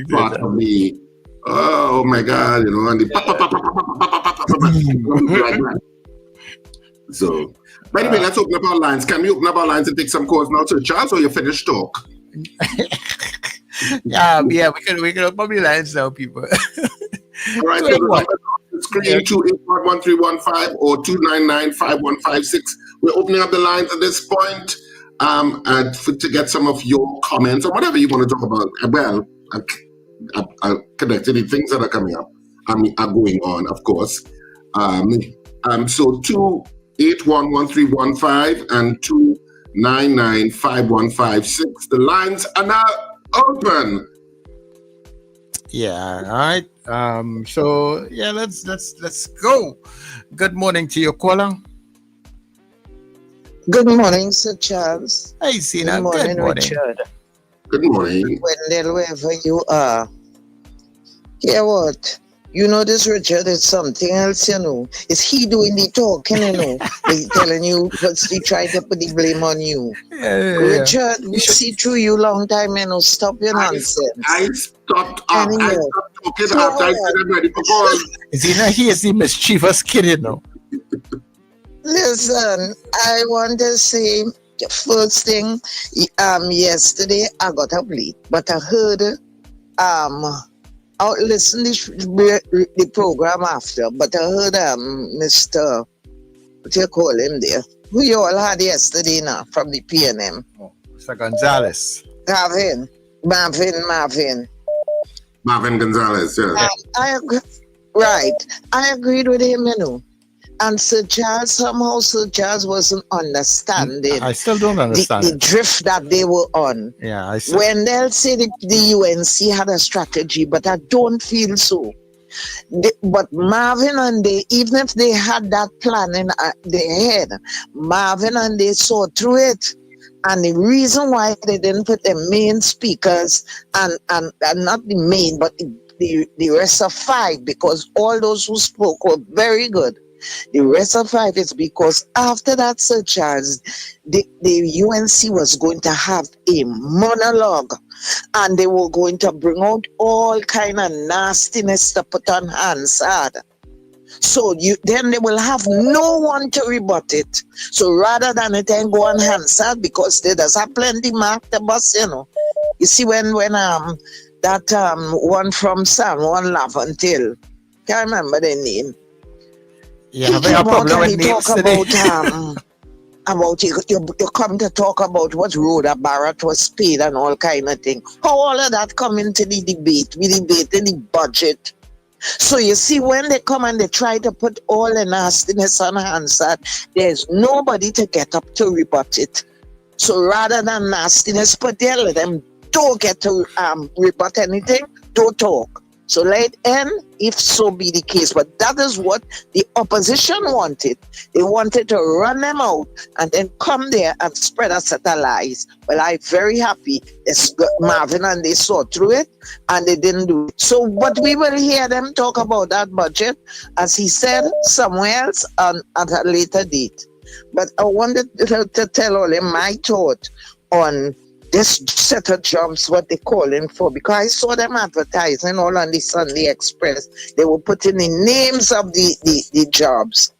part of the. Oh my God! And the So, but anyway, let's open up our lines. Can we open up our lines and take some calls now, Sir Charles, or you finished talk? yeah, we can open up the lines now, people. All right, so the number on the screen 2811315 or 2995156. We're opening up the lines at this point to get some of your comments or whatever you want to talk about. Well, connected the things that are coming up, are going on, of course. So 2811315 and 2995156. The lines are now open. Yeah, all right. So yeah, let's go. Good morning to your caller. Good morning, Sir Charles. Hey, Sina. Good morning, Richard. Good morning. Wendell, wherever you are. Hear what? This Richard is something else, Is he doing the talking, He's telling you, but he trying to put the blame on you. Yeah. Richard, we see through you long time, Stop your nonsense. I stopped talking after I said I'm ready for calls. He is the mischievous kid, Listen, I want to say, first thing, yesterday I got up late, but I heard, I listened to the program after, but I heard Mr. What you call him there? Who you all had yesterday now from the PNM? Mr. Gonzalez. Marvin. Marvin Gonzalez, yeah. I agreed with him, And Sir Charles wasn't understanding. I still don't understand the drift that they were on. Yeah, when they'll say the UNC had a strategy, but I don't feel so. But Marvin and they, even if they had that plan in their head, Marvin and they saw through it. And the reason why they didn't put the main speakers and not the main, but the rest of 5, because all those who spoke were very good. The rest of 5 is because after that Sir Charles, the UNC was going to have a monologue and they were going to bring out all kind of nastiness to put on Hansard. So then they will have no one to rebut it. So rather than it ain't go on Hansard, because they does have plenty mark the bus, You see when that one from San Juan Laventille, can't remember the name. Yeah, having a problem with names today. About you come to talk about what road a Barrett was paid and all kind of thing. How all of that come into the debate? We debated the budget. So you see, when they come and they try to put all the nastiness on Hansard, there's nobody to get up to rebut it. So rather than nastiness, but let them don't get to rebut anything, don't talk. So let it end, if so be the case. But that is what the opposition wanted. They wanted to run them out and then come there and spread a set of lies. Well, I'm very happy Marvin and they saw through it and they didn't do it. So, but we will hear them talk about that budget, as he said, somewhere else at a later date. But I wanted to tell all them my thought on this set of jobs, what they're calling for, because I saw them advertising all on the Sunday Express. They were putting the names of the jobs.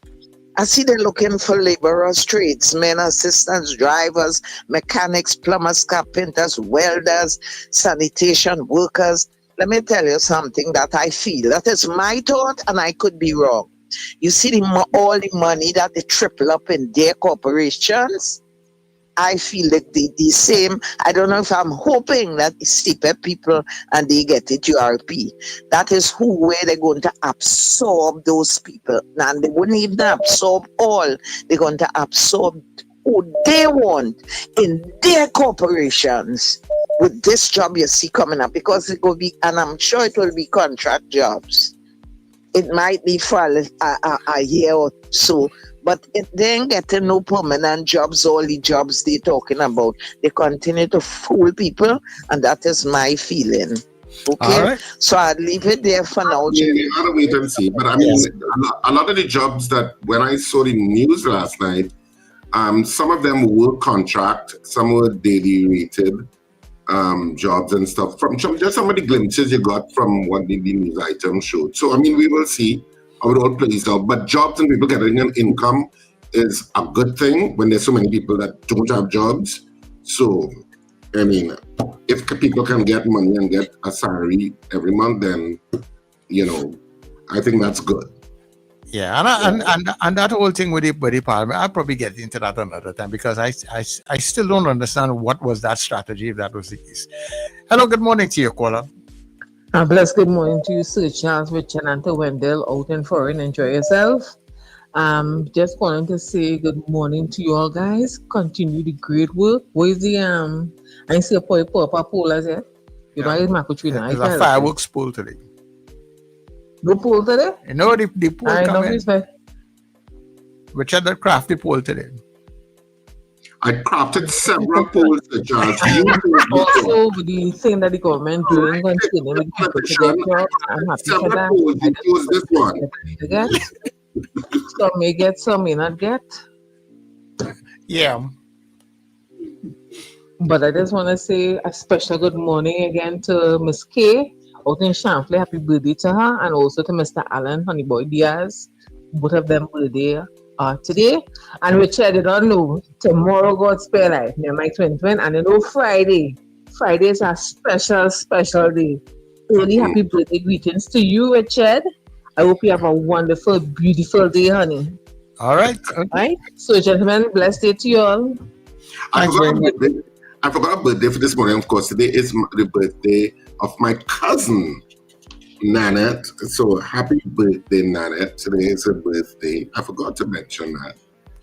I see they're looking for laborers, tradesmen, assistants, drivers, mechanics, plumbers, carpenters, welders, sanitation workers. Let me tell you something that I feel. That is my thought, and I could be wrong. You see all the money that they triple up in their corporations. I feel like the same. I don't know if I'm hoping that the CPEP people and they get it URP. That is where they're going to absorb those people. And they wouldn't even absorb all. They're going to absorb who they want in their corporations with this job you see coming up, because it will be, and I'm sure it will be contract jobs. It might be for a year or so, but they ain't getting no permanent jobs. All the jobs they're talking about, they continue to fool people, and that is my feeling. Okay, right. So I'll leave it there for now. Yeah, you gotta wait and see. But I mean, a lot of the jobs that when I saw the news last night, some of them were contract, some were daily rated jobs and stuff. From just some of the glimpses you got from what the news items showed. So I mean, we will see how it all plays out. But jobs and people getting an income is a good thing when there's so many people that don't have jobs. So I mean, if people can get money and get a salary every month, then I think that's good. Yeah, and that whole thing with the parliament, I'll probably get into that another time, because I still don't understand what was that strategy, if that was the case. Hello, good morning to you, caller. A blessed good morning to you, Sir Charles, Richard, and to Wendell out in foreign. Enjoy yourself. Just wanting to say good morning to you all, guys. Continue the great work. Where's the I see a pop pole as it. You know, it's my Katrina. There's a fireworks pole today. No pole today? You know the pole coming. Which are the crafty pole today? I crafted several poles, Charles. Also, the thing that the government doing, continue with people to get jobs. I'm happy for that. Poles, includes this one. Some may get, some may not get. Yeah. But I just want to say a special good morning again to Miss K out in Champlain. Happy birthday to her, and also to Mr. Allen Honeyboy Diaz. Both of them birthday today. And Richard, I don't know, tomorrow God spare life, near my twin, and you know Friday is a special day. Early happy birthday greetings to you, Richard. I hope you have a wonderful, beautiful day, honey. All right. All right. So, gentlemen, blessed day to you all. I forgot a birthday for this morning. Of course, today is the birthday of my cousin, Nanette. So, happy birthday, Nanette. Today is her birthday. I forgot to mention that.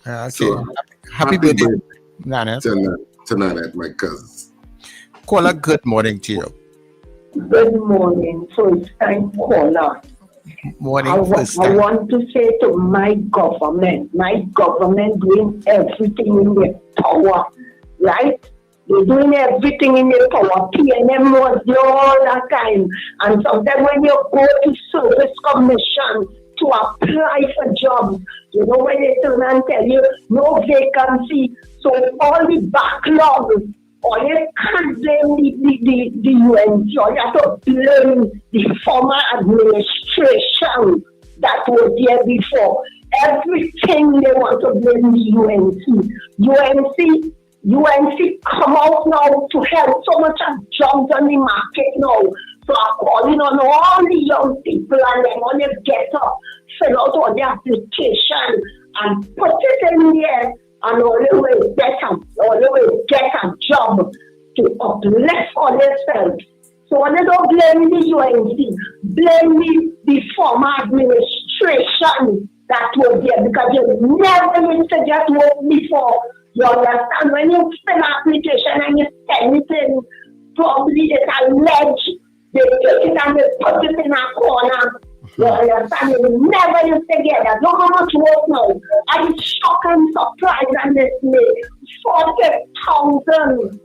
Okay. So, happy birthday, Nanette. To Nanette, my cousin. Caller, good morning to you. Good morning. First time caller. Morning. I want to say to my government doing everything in their power, right? They're doing everything in their power. PNM was there all that time. And sometimes when you go to service commission to apply for jobs, you know, when they turn and tell you no vacancy, so all the backlog, or you can't blame the UNC, or you have to blame the former administration that was there before. Everything they want to blame the UNC. UNC come out now to help so much of jobs on the market now. So I'm calling on all the young people, and they want to get up, fill out all the application and put it in there, and always get a job to uplift for themselves. So when they don't blame the UNC, blame the former administration that was there, because you never used to get work before. You understand? When you fill an application and you send it in, probably it's alleged They take it and they put it in a corner. You understand? You never used to get that. Look how much work now. I'm shocked and surprised and dismayed. 40,000.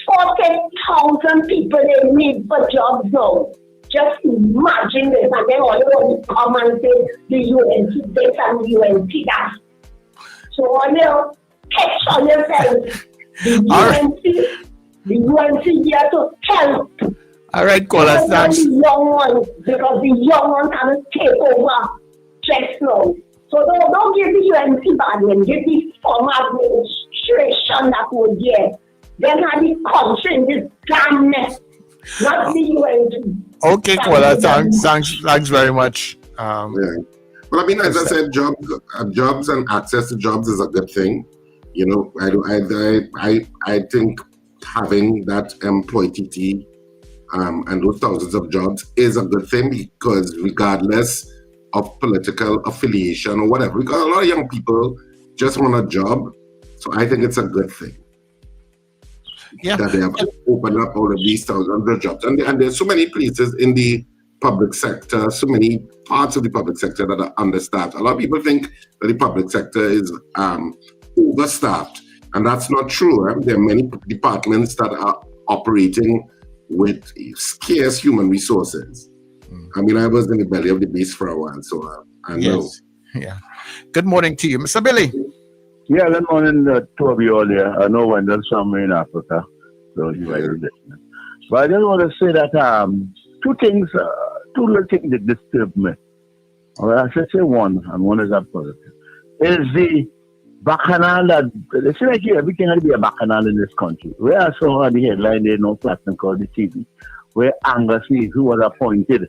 40,000 people they need for jobs now. Just imagine this, and then all you come and say the UNC this and the UNC that. So all you catch on yourself. The UNC here to help. All right, caller, thanks. The young ones, because the young ones have to take over just now. So don't give the UNC bad name, give the former administration that would get. Then have the country in this damn mess, not the UNC. Okay, caller, thanks very much. Yeah. Well, I mean, as I said, jobs and access to jobs is a good thing. You know, I think having that employee and those thousands of jobs is a good thing, because regardless of political affiliation or whatever, because a lot of young people just want a job. So I think it's a good thing. Yeah. That they have opened up all of these thousands of jobs. And there's so many places in the public sector, so many parts of the public sector that are understaffed. A lot of people think that the public sector is overstaffed, and that's not true. There are many departments that are operating with scarce human resources. I mean, I was in the belly of the beast for a while, so I know. Yes. Yeah. Good morning to you, Mr. Billy. Yeah, good morning to of you all there. I know Wendell's somewhere in Africa, so you might be listening. But I just want to say that two little things that disturb me. Well, I should say one, and one is a positive. Is the bacchanal that they say like everything had to be a bacchanal in this country. Where I saw the headline, there no platform called the TV, where Angus, who was appointed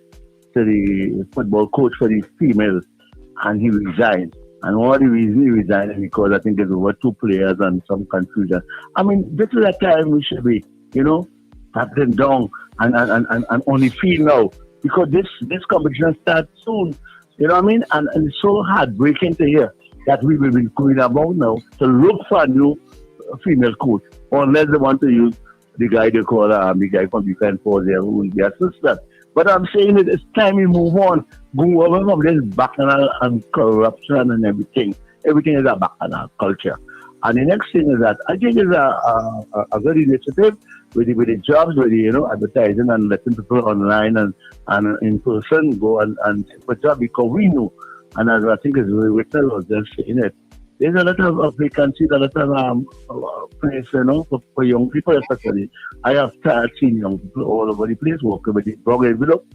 to the football coach for the females, and he resigned. And one of the reasons he resigned is because I think there's over 2 players and some confusion. I mean, this is the time we should be, battling down and only feel now. Because this competition starts soon. You know what I mean? And it's so heartbreaking to hear that we will be going about now to look for a new female coach. Unless they want to use the guy they call the guy from Defense Force there who will be assistant. But I'm saying it's time we move on. Go over from this bacchanal and corruption and everything. Everything is a bacchanal culture. And the next thing is that I think it's a good initiative with the jobs, with the advertising and letting people online and in person go and for job, because we know, and as I think as Whitnell was just saying it, there's a lot of vacancies, a lot of place, for young people especially. I have seen young people all over the place working with the broad envelope,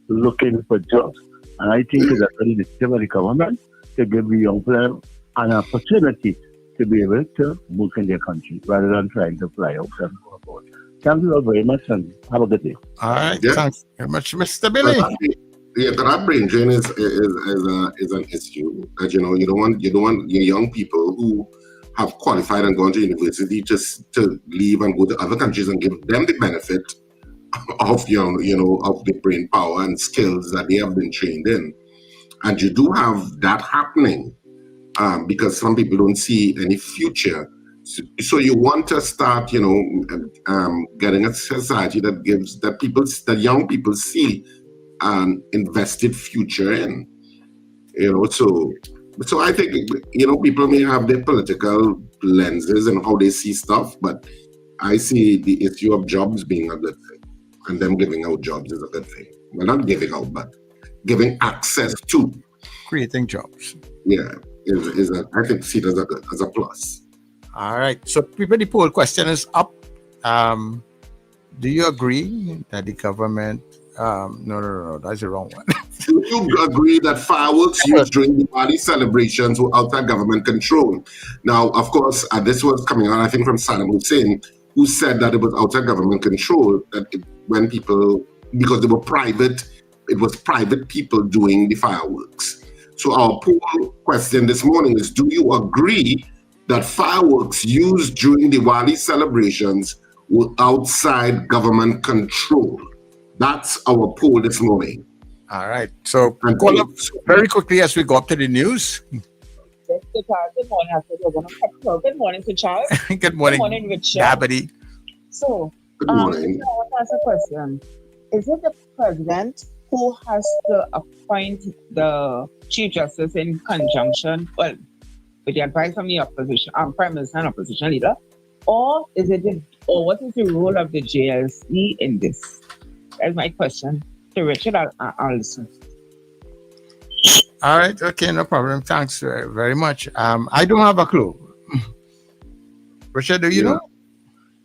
looking for jobs. And I think it's a very initiative of the government to give the young people an opportunity to be able to work in their country rather than trying to fly out and go abroad. Thank you all very much and have a good day. All right. Yeah. Thanks very much, Mr. Billy. That brain drain is an issue. That you don't want your young people who have qualified and gone to university just to leave and go to other countries and give them the benefit of of the brain power and skills that they have been trained in. And you do have that happening because some people don't see any future. So you want to start, getting a society that young people see an invested future in. So I think people may have their political lenses and how they see stuff, but I see the issue of jobs being a good thing, and them giving out jobs is a good thing. Well, not giving out, but giving access to creating jobs. Yeah, I think see it as a plus. All right. So, people, the poll question is up. Do you agree that the government? No, that's the wrong one. Do you agree that fireworks used during Diwali celebrations were outside government control? Now, of course, this was coming out, I think, from Saddam Hussein, who said that it was outside government control, that because they were private, it was private people doing the fireworks. So our poll question this morning is, do you agree that fireworks used during Diwali celebrations were outside government control? That's our poll this morning. All right. So call up very quickly as we go up to the news. Good morning. Good morning to Charles. Good morning, Good morning, Richard. Dabity. So, good morning. I want to ask a question. is it the president who has to appoint the Chief Justice in conjunction, well, with the advice from the opposition, Prime Minister and opposition leader, or what is the role of the JLC in this? That's my question to Richard. I'll listen. All right, okay, no problem. Thanks very much. I don't have a clue. Richard, do you know?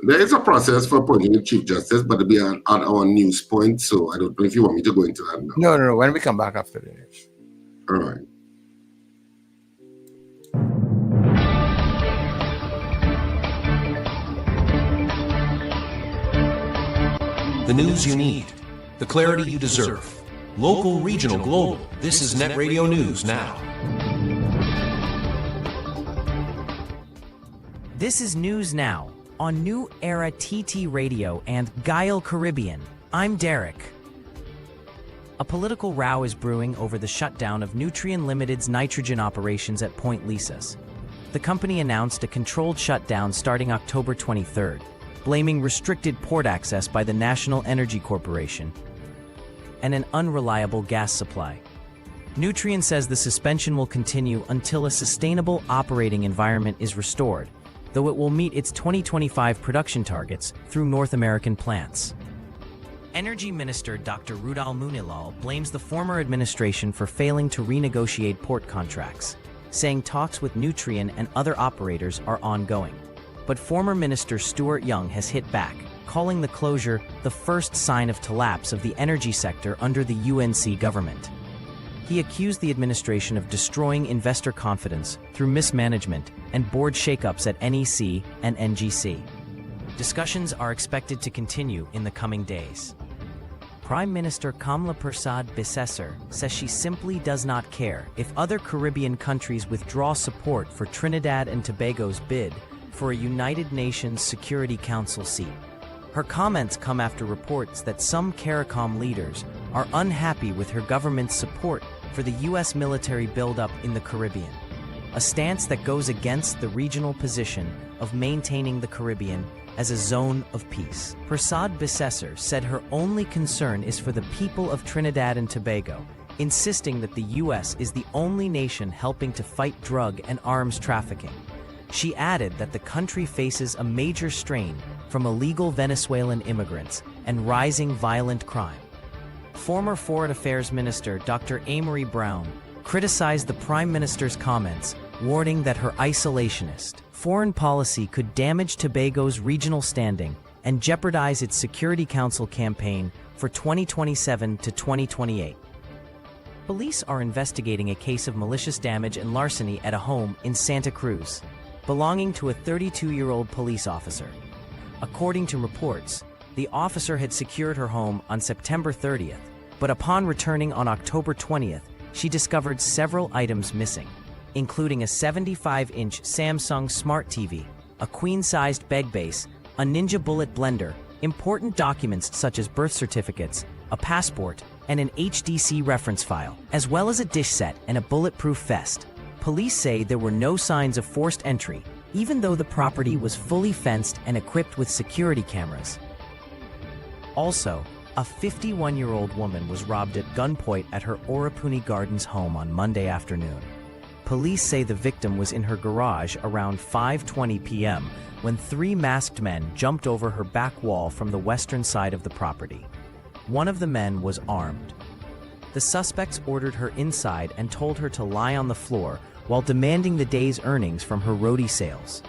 There is a process for appointing the Chief Justice, but it'll be on our news point, so I don't know if you want me to go into that now. No, when we come back after the news. All right. The news you need, the clarity you deserve. Local, regional, global. This is Net Radio News Now. This is News Now on New Era TT Radio and Guile Caribbean. I'm Derek. A political row is brewing over the shutdown of Nutrien Limited's nitrogen operations at Point Lisas. The company announced a controlled shutdown starting October 23rd, blaming restricted port access by the National Energy Corporation and an unreliable gas supply. Nutrien says the suspension will continue until a sustainable operating environment is restored, though it will meet its 2025 production targets through North American plants. Energy Minister Dr. Rudal Munilal blames the former administration for failing to renegotiate port contracts, saying talks with Nutrien and other operators are ongoing. But former Minister Stuart Young has hit back, calling the closure the first sign of collapse of the energy sector under the UNC government. He accused the administration of destroying investor confidence through mismanagement and board shakeups at NEC and NGC. Discussions are expected to continue in the coming days. Prime Minister Kamla Persad Bissessar says she simply does not care if other Caribbean countries withdraw support for Trinidad and Tobago's bid for a United Nations Security Council seat. Her comments come after reports that some Caricom leaders are unhappy with her government's support for the U.S. military buildup in the Caribbean, a stance that goes against the regional position of maintaining the Caribbean as a zone of peace. Persad Bissessar said her only concern is for the people of Trinidad and Tobago, insisting that the U.S. is the only nation helping to fight drug and arms trafficking. She added that the country faces a major strain from illegal Venezuelan immigrants and rising violent crime. Former Foreign Affairs Minister Dr. Amory Brown criticized the Prime Minister's comments, warning that her isolationist foreign policy could damage Tobago's regional standing and jeopardize its Security Council campaign for 2027 to 2028. Police are investigating a case of malicious damage and larceny at a home in Santa Cruz, belonging to a 32-year-old police officer. According to reports, the officer had secured her home on September 30th, but upon returning on October 20th, she discovered several items missing, including a 75-inch Samsung Smart TV, a queen-sized bed base, a Ninja Bullet blender, important documents such as birth certificates, a passport, and an HDC reference file, as well as a dish set and a bulletproof vest. Police say there were no signs of forced entry, even though the property was fully fenced and equipped with security cameras. Also, a 51-year-old woman was robbed at gunpoint at her Orapuni Gardens home on Monday afternoon. Police say the victim was in her garage around 5:20 p.m. when three masked men jumped over her back wall from the western side of the property. One of the men was armed. The suspects ordered her inside and told her to lie on the floor while demanding the day's earnings from her roadie sales.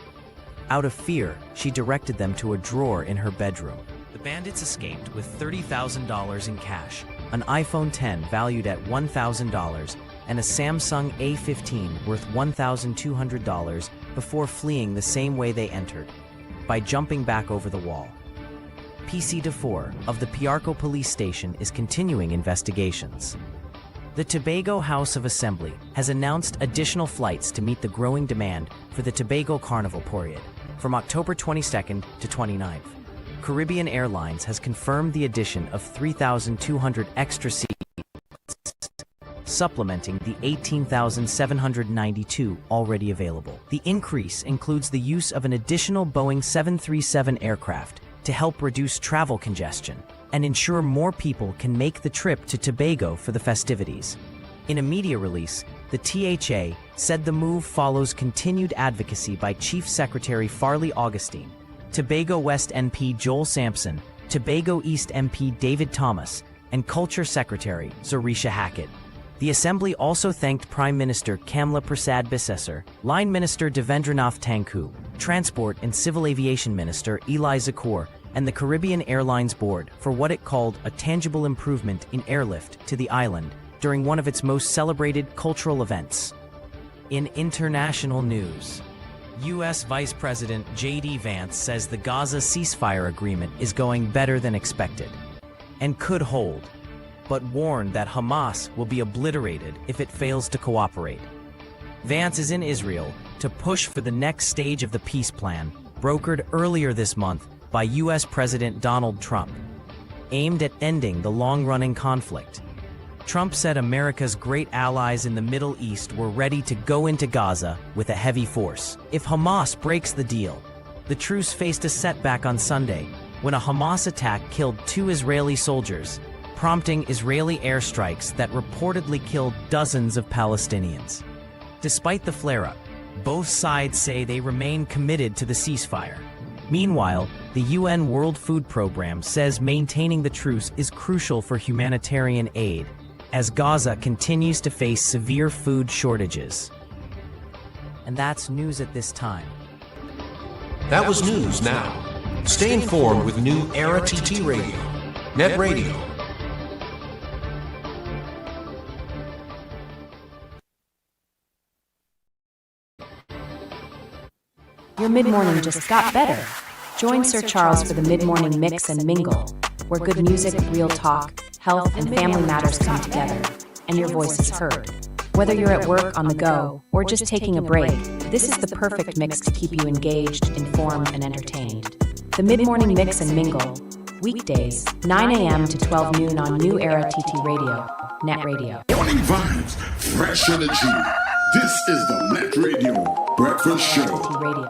Out of fear, she directed them to a drawer in her bedroom. The bandits escaped with $30,000 in cash, an iPhone 10 valued at $1,000, and a Samsung A15 worth $1,200 before fleeing the same way they entered, by jumping back over the wall. PC DeFore of the Piarco Police Station is continuing investigations. The Tobago House of Assembly has announced additional flights to meet the growing demand for the Tobago Carnival period from October 22nd to 29th. Caribbean Airlines has confirmed the addition of 3,200 extra seats, supplementing the 18,792 already available. The increase includes the use of an additional Boeing 737 aircraft to help reduce travel congestion. and ensure more people can make the trip to Tobago for the festivities. In a media release, the THA said the move follows continued advocacy by Chief Secretary Farley Augustine, Tobago West MP Joel Sampson, Tobago East MP David Thomas, and Culture Secretary Zorisha Hackett. The Assembly also thanked Prime Minister Kamla Prasad Bisesar, Line Minister Devendranath Tangku, Transport and Civil Aviation Minister Eli Zakur, and the Caribbean Airlines Board for what it called a tangible improvement in airlift to the island during one of its most celebrated cultural events. In international news, U.S. Vice President J.D. Vance says the Gaza ceasefire agreement is going better than expected and could hold, but warned that Hamas will be obliterated if it fails to cooperate. Vance is in Israel to push for the next stage of the peace plan, brokered earlier this month by U.S. President Donald Trump, aimed at ending the long-running conflict. Trump said America's great allies in the Middle East were ready to go into Gaza with a heavy force if Hamas breaks the deal. The truce faced a setback on Sunday when a Hamas attack killed 2 Israeli soldiers, prompting Israeli airstrikes that reportedly killed dozens of Palestinians. Despite the flare-up, both sides say they remain committed to the ceasefire. Meanwhile, the UN World Food Program says maintaining the truce is crucial for humanitarian aid, as Gaza continues to face severe food shortages. And that's news at this time. That was News Now. Stay informed with New Era TT Radio, Net Radio. Your mid-morning just got better. Join Sir Charles for the mid-morning mix and mingle, where good music, real talk, health, and family matters come together, and your voice is heard. Whether you're at work, on the go, or just taking a break, this is the perfect mix to keep you engaged, informed, and entertained. The mid-morning mix and mingle, weekdays, 9 a.m. to 12 noon on New Era TT Radio, Net Radio. Morning vibes, fresh energy. This is the Net Radio Breakfast Show. TT Radio.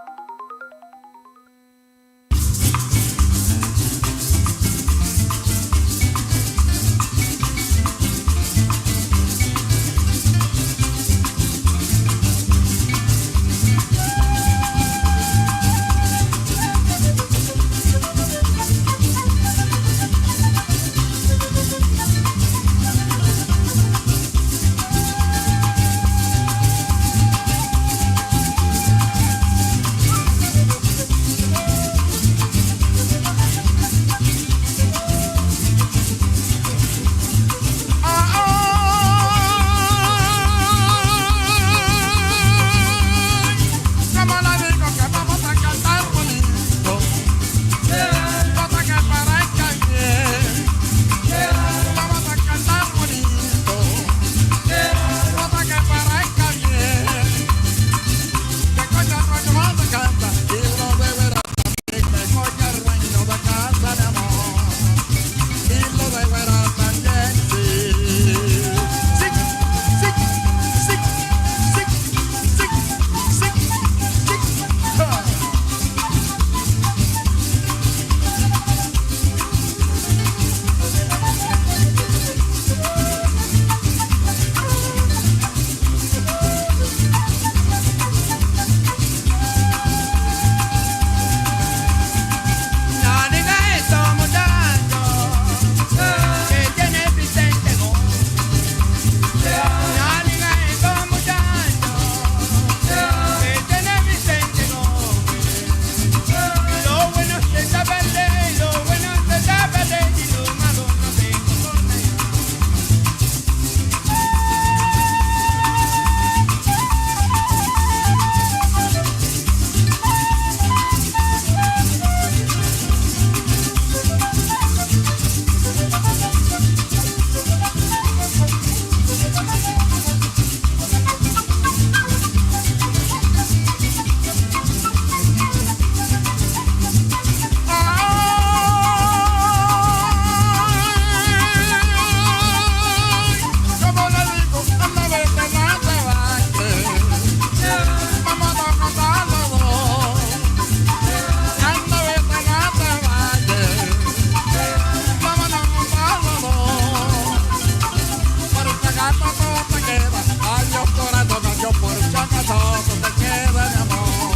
casa todo te queda, adiós corazón, adiós por chaca todo te queda mi amor.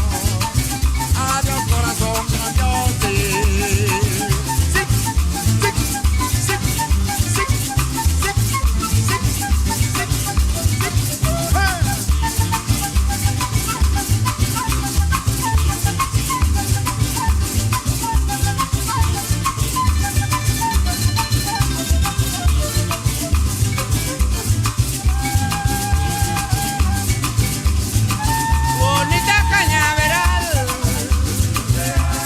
Adiós corazón, adiós sí. Bonita cañaveral,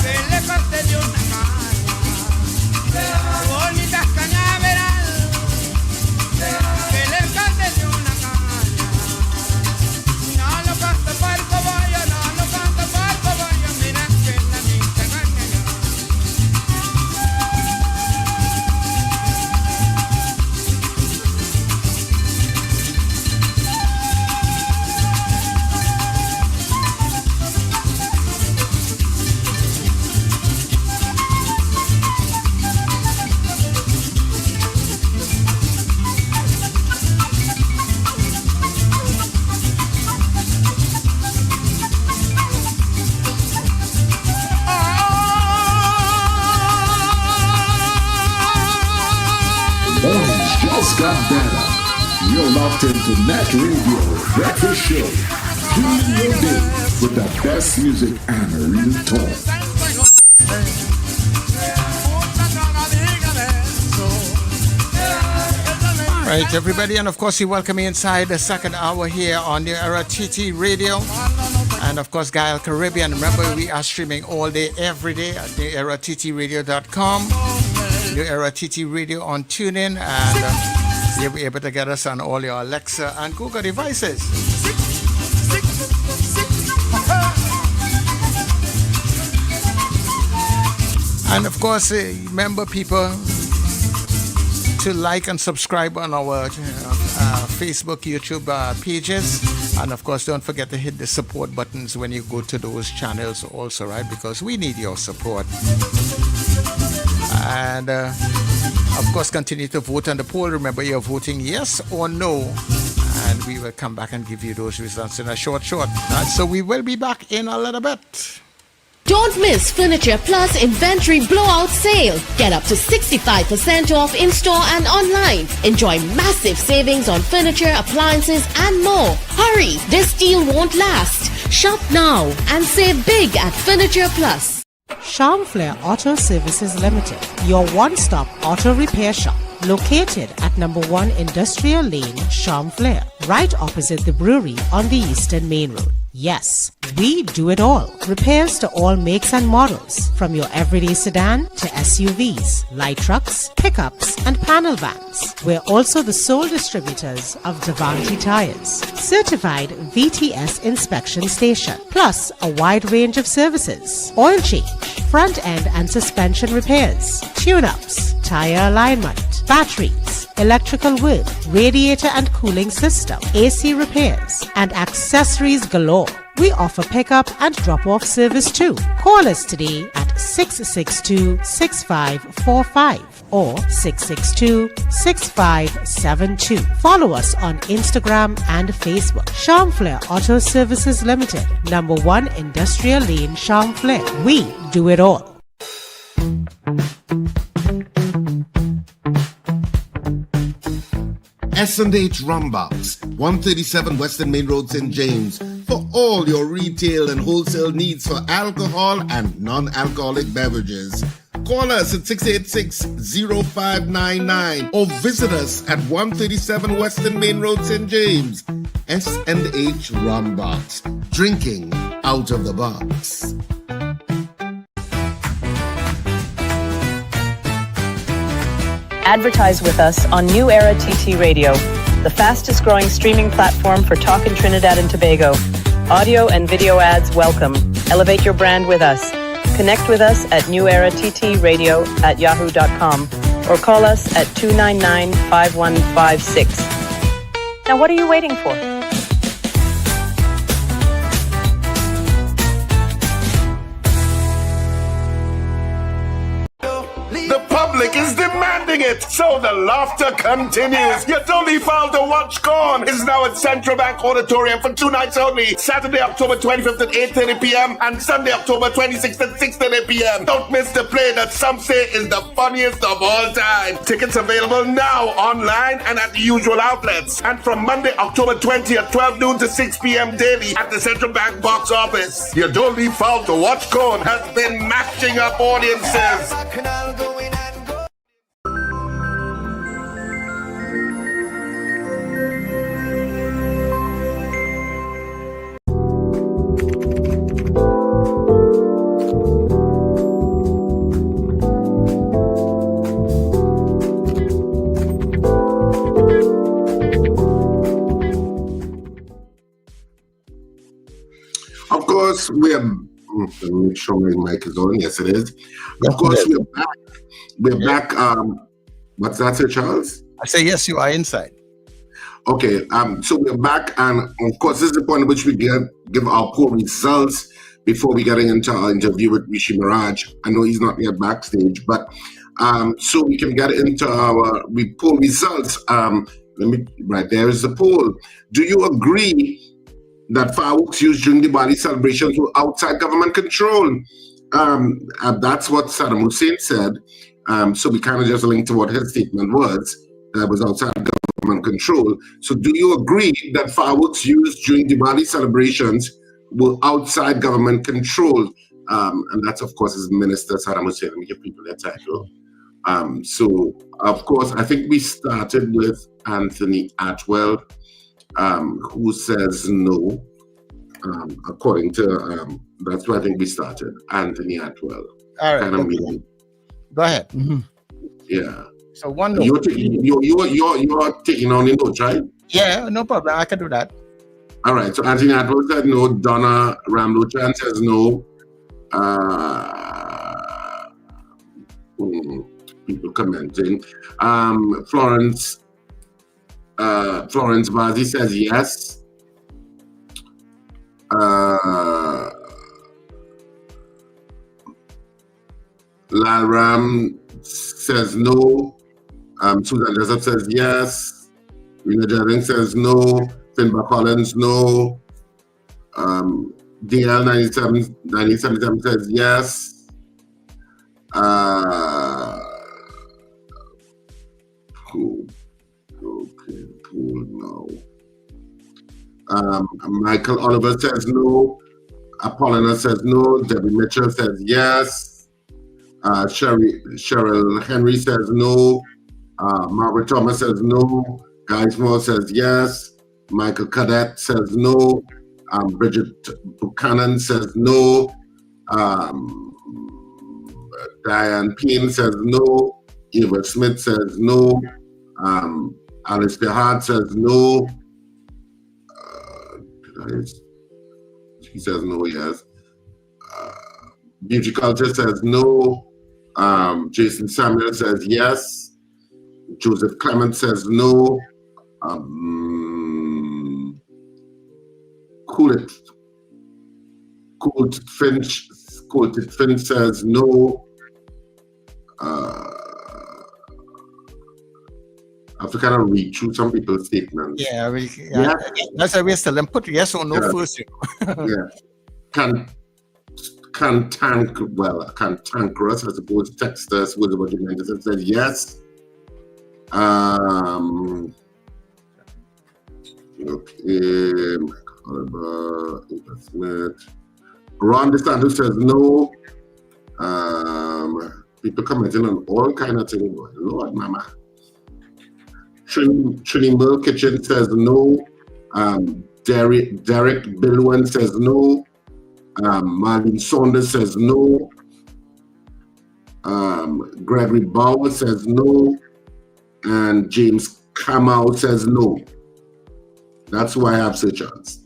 que le corté de una caña. Bonita cañaveral, que le corté de una caña. No lo corto por el cobollo, no lo corto por el cobollo, mira que la minta caña. Mornings just got better. You're locked into Net Radio Breakfast Show. Fueling your day with the best music and real talk. Right, everybody, and of course, we welcome you inside the second hour here on New Era TT Radio. And of course, Guile Caribbean. Remember, we are streaming all day, every day at newerattradio.com. New Era TT Radio on TuneIn, and you'll be able to get us on all your Alexa and Google devices. And of course, remember, people, to like and subscribe on our Facebook, YouTube pages. And of course, don't forget to hit the support buttons when you go to those channels also, right? Because we need your support. And of course, continue to vote on the poll. Remember, you're voting yes or no. And we will come back and give you those results in a short. Right? So we will be back in a little bit. Don't miss Furniture Plus Inventory Blowout Sale. Get up to 65% off in-store and online. Enjoy massive savings on furniture, appliances, and more. Hurry, this deal won't last. Shop now and save big at Furniture Plus. Charmflair Auto Services Limited, your one-stop auto repair shop. Located at number 1 Industrial Lane, Charmflair, right opposite the brewery on the Eastern Main Road. Yes, we do it all. Repairs to all makes and models, from your everyday sedan to SUVs, light trucks, pickups, and panel vans. We're also the sole distributors of Davanti tires, certified VTS inspection station, plus a wide range of services: oil change, front end and suspension repairs, tune-ups, tire alignment, batteries, electrical work, radiator and cooling system, AC repairs, and accessories galore. We offer pickup and drop-off service too. Call us today at 662-6545 or 662-6572. Follow us on Instagram and Facebook. Charmflair Auto Services Limited, number 1 Industrial Lane, Charmflair. We do it all. S&H Rumbox, 137 Western Main Road, St. James, for all your retail and wholesale needs for alcohol and non-alcoholic beverages. Call us at 686-0599 or visit us at 137 Western Main Road, St. James. S&H Rumbox, drinking out of the box. Advertise with us on New Era TT Radio, the fastest growing streaming platform for talk in Trinidad and Tobago. Audio and video ads welcome. Elevate your brand with us. Connect with us at newerattradio@yahoo.com or call us at 299-5156. Now what are you waiting for? The public public is demanding it, so the laughter continues. You don't leave out to watch Corn is now at Central Bank Auditorium for 2 nights only. Saturday, October 25th at 8:30 p.m. and Sunday, October 26th at 6:30 p.m. Don't miss the play that some say is the funniest of all time. Tickets available now online and at the usual outlets. And from Monday, October 20th, 12 noon to 6 p.m. daily at the Central Bank box office. You don't leave foul to watch Corn has been matching up audiences. Of course, we are. Let me make sure my mic is on. Yes, it is. Of course, we're back. We're back. What's that, Sir Charles? I say yes, you are inside. Okay. So we're back, and of course, this is the point at which we give our poll results before we get into our interview with Rishi Maharaj. I know he's not yet backstage, but so we can get into our poll results. Right there is the poll. Do you agree that fireworks used during Diwali celebrations were outside government control? That's what Saddam Hussein said. So we kind of just linked to what his statement was, that was outside government control. So do you agree that fireworks used during Diwali celebrations were outside government control? And that's, of course, his minister, Saddam Hussein. Let me give people their title. So, of course, I think we started with Anthony Atwell, who says no. According to that's where I think we started. Anthony Atwell. All right. Okay. Go ahead. Mm-hmm. Yeah. So one note. You're taking on the notes, right? Yeah, no problem. I can do that. All right. So Anthony Atwell said no. Donna Ramlochan says no. People commenting. Florence Vazi says yes. Lalram says no. Susan Jessup says yes. Rena Jennings says no. Finbar Collins, no. DL 977 says yes. Cool. Okay, cool now. Michael Oliver says no. Apollina says no. Debbie Mitchell says yes. Cheryl Henry says no. Margaret Thomas says no. Guy Small says yes. Michael Cadet says no. Bridget Buchanan says no. Diane Payne says no. Eva Smith says no. Alice DeHart says no. She says no, yes. Beauty Culture says no. Jason Samuel says yes. Joseph Clement says no. Cooled Finch says no. I have to kind of read through some people's statements. Yeah. That's why we're still them put yes or no first. Yeah. Cantankerous, I suppose, text us with what you meant. It says yes. Okay. Michael Eva Smith. Ron DeSantis says no. People commenting on all kind of things. Lord, mama. Trini Mill Kitchen says no. Derek Bilwan says no. Marlene Saunders says no. Gregory Bauer says no. And James Kamau says no. That's who I have, Sir Charles.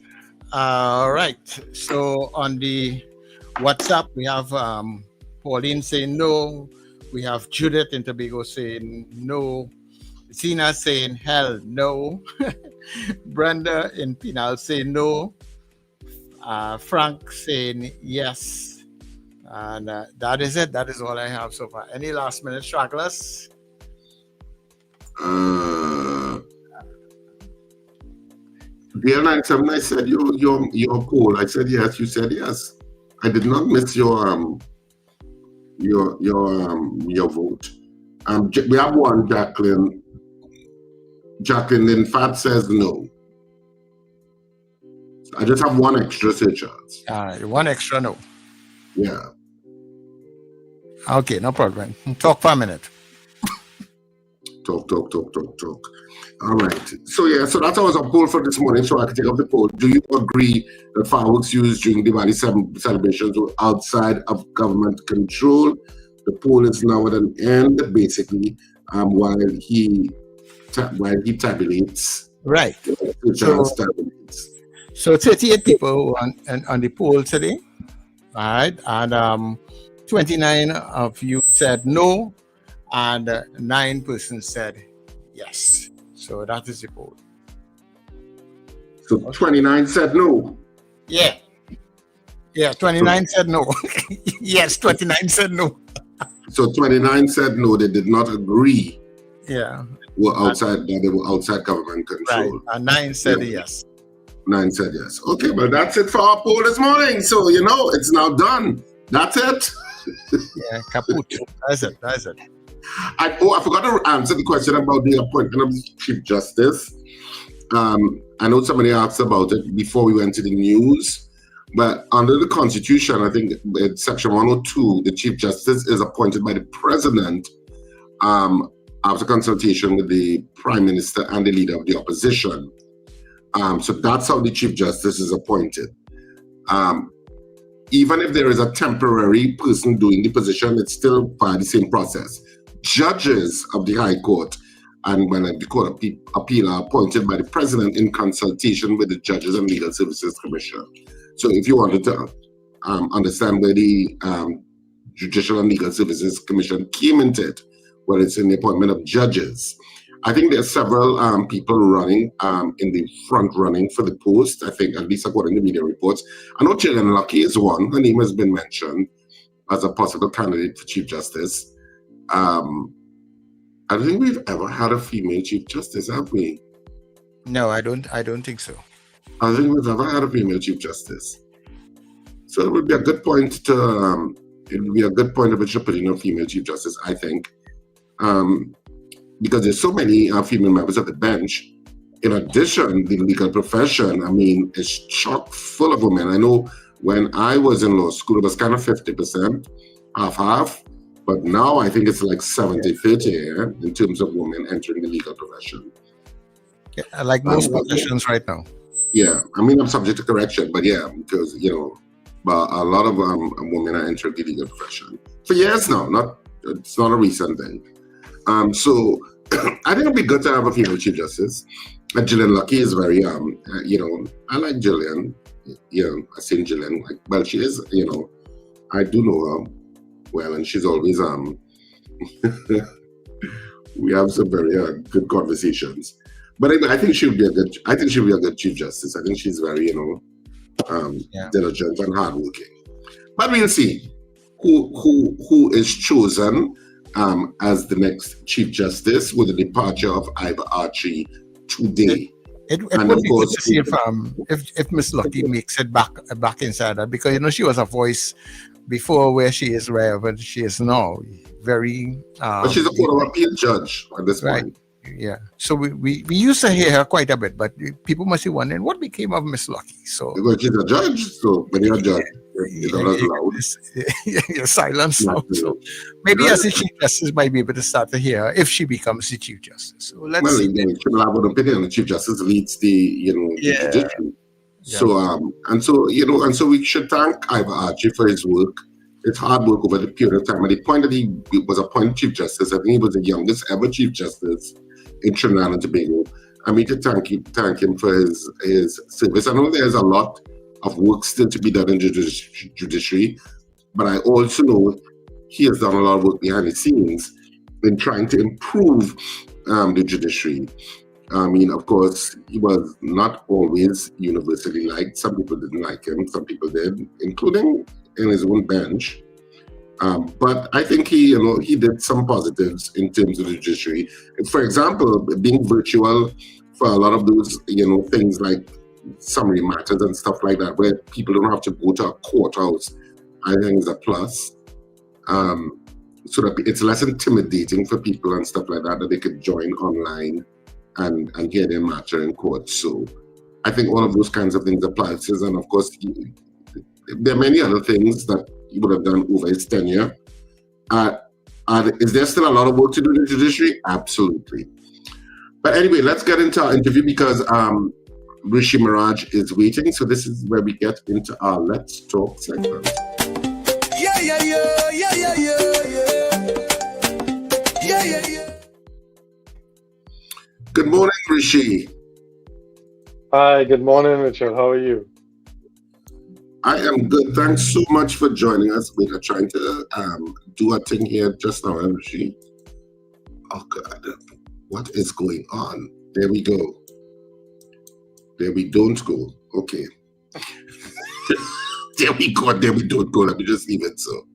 All right. So on the WhatsApp, we have Pauline saying no. We have Judith in Tobago saying no. Zena saying hell no. Brenda in Pinal saying no. Frank saying yes. And that is it. That is all I have so far. Any last minute stragglers? Dear 97, I said your poll. I said yes. You said yes. I did not miss your vote. We have one, Jacqueline. Jacqueline, in fact, says no. So I just have one extra, Sir Charles. One extra no. Yeah. Okay, no problem. Talk for a minute. Talk. All right. So that's how I was a poll for this morning. So I can take up the poll. Do you agree that fireworks used during Diwali celebrations were outside of government control? The poll is now at an end, basically, while he tabulates. Right. So 38 people on the poll today. All right. And 29 of you said no, and 9 persons said yes. So that is the poll. So 29 said no. Yeah. 29 said no. Yes, 29 said no. So 29 said no, they did not agree. Yeah. They were outside government control. Right. And 9 said yes. 9 said yes. Okay, well, that's it for our poll this morning. So, it's now done. That's it. Yeah, kaput. That's it. I forgot to answer the question about the appointment of the Chief Justice. I know somebody asked about it before we went to the news, but under the Constitution, I think in Section 102, the Chief Justice is appointed by the President after consultation with the Prime Minister and the Leader of the Opposition. So that's how the Chief Justice is appointed. Even if there is a temporary person doing the position, it's still by the same process. Judges of the High Court and the Court of Appeal are appointed by the President in consultation with the Judges and Legal Services Commission. So if you wanted to understand where the Judicial and Legal Services Commission came into it, well, it's in the appointment of judges. I think there are several people running in the front running for the post, I think, at least according to media reports. I know Gillian Lucky is one. Her name has been mentioned as a possible candidate for Chief Justice. I don't think we've ever had a female Chief Justice, have we? No, I don't think so. I don't think we've ever had a female Chief Justice. So it would be a good point to at which to put in a female Chief Justice, I think. Because there's so many female members of the bench. In addition, the legal profession, is chock full of women. I know when I was in law school, it was kind of 50%, half. But now I think it's like 70-30 in terms of women entering the legal profession. Yeah, like most professions right now. Yeah, I'm subject to correction, but yeah, because, but a lot of women are entering the legal profession. For years now, it's not a recent thing. So I think it'd be good to have a female Chief Justice. Gillian Lucky is very, I like Gillian. I've seen Gillian. She is, I do know her well, and she's always, we have some very good conversations. But I think she'll be a good Chief Justice. I think she's very, diligent and hardworking. But we'll see who is chosen as the next Chief Justice with the departure of Ivor Archie today. It would be good to see if Miss Lucky makes it back inside her, because she was a voice before where she is, wherever she is now. Very. But she's a Court of Appeal judge at this point. Yeah. So we used to hear her quite a bit, but people must be wondering what became of Miss Lucky. So because she's a judge, so when you're a judge, you're silenced now. So maybe as a Chief Justice might be able to start to hear her if she becomes the Chief Justice. So let's see. She will have an opinion. The Chief Justice leads the judiciary. Yeah. So we should thank Ivor Archie for his work. It's hard work over the period of time. At the point that he was appointed Chief Justice, I think he was the youngest ever Chief Justice in Trinidad and Tobago. I mean, to thank him for his service. I know there's a lot of work still to be done in judiciary, but I also know he has done a lot of work behind the scenes in trying to improve the judiciary. I mean, of course, he was not always universally liked. Some people didn't like him, some people did, including in his own bench. But I think he did some positives in terms of the judiciary. For example, being virtual for a lot of those, things like summary matters and stuff like that, where people don't have to go to a courthouse, I think is a plus. So that it's less intimidating for people and stuff like that they could join online and hear their matter in court. So I think all of those kinds of things apply. And of course, there are many other things that he would have done over his tenure. Is there still a lot of work to do in the judiciary? Absolutely. But anyway, let's get into our interview because Rishi Maharaj is waiting. So this is where we get into our Let's Talk segment. Yeah, yeah, yeah, yeah, yeah, yeah, yeah. Yeah, yeah, yeah. Good morning, Rishi. Hi, good morning, Richard. How are you? I am good. Thanks so much for joining us. We are trying to do a thing here just now, Rishi. Oh, God. What is going on? There we go. There we don't go. Okay. There we go. There we don't go. Let me just leave it so.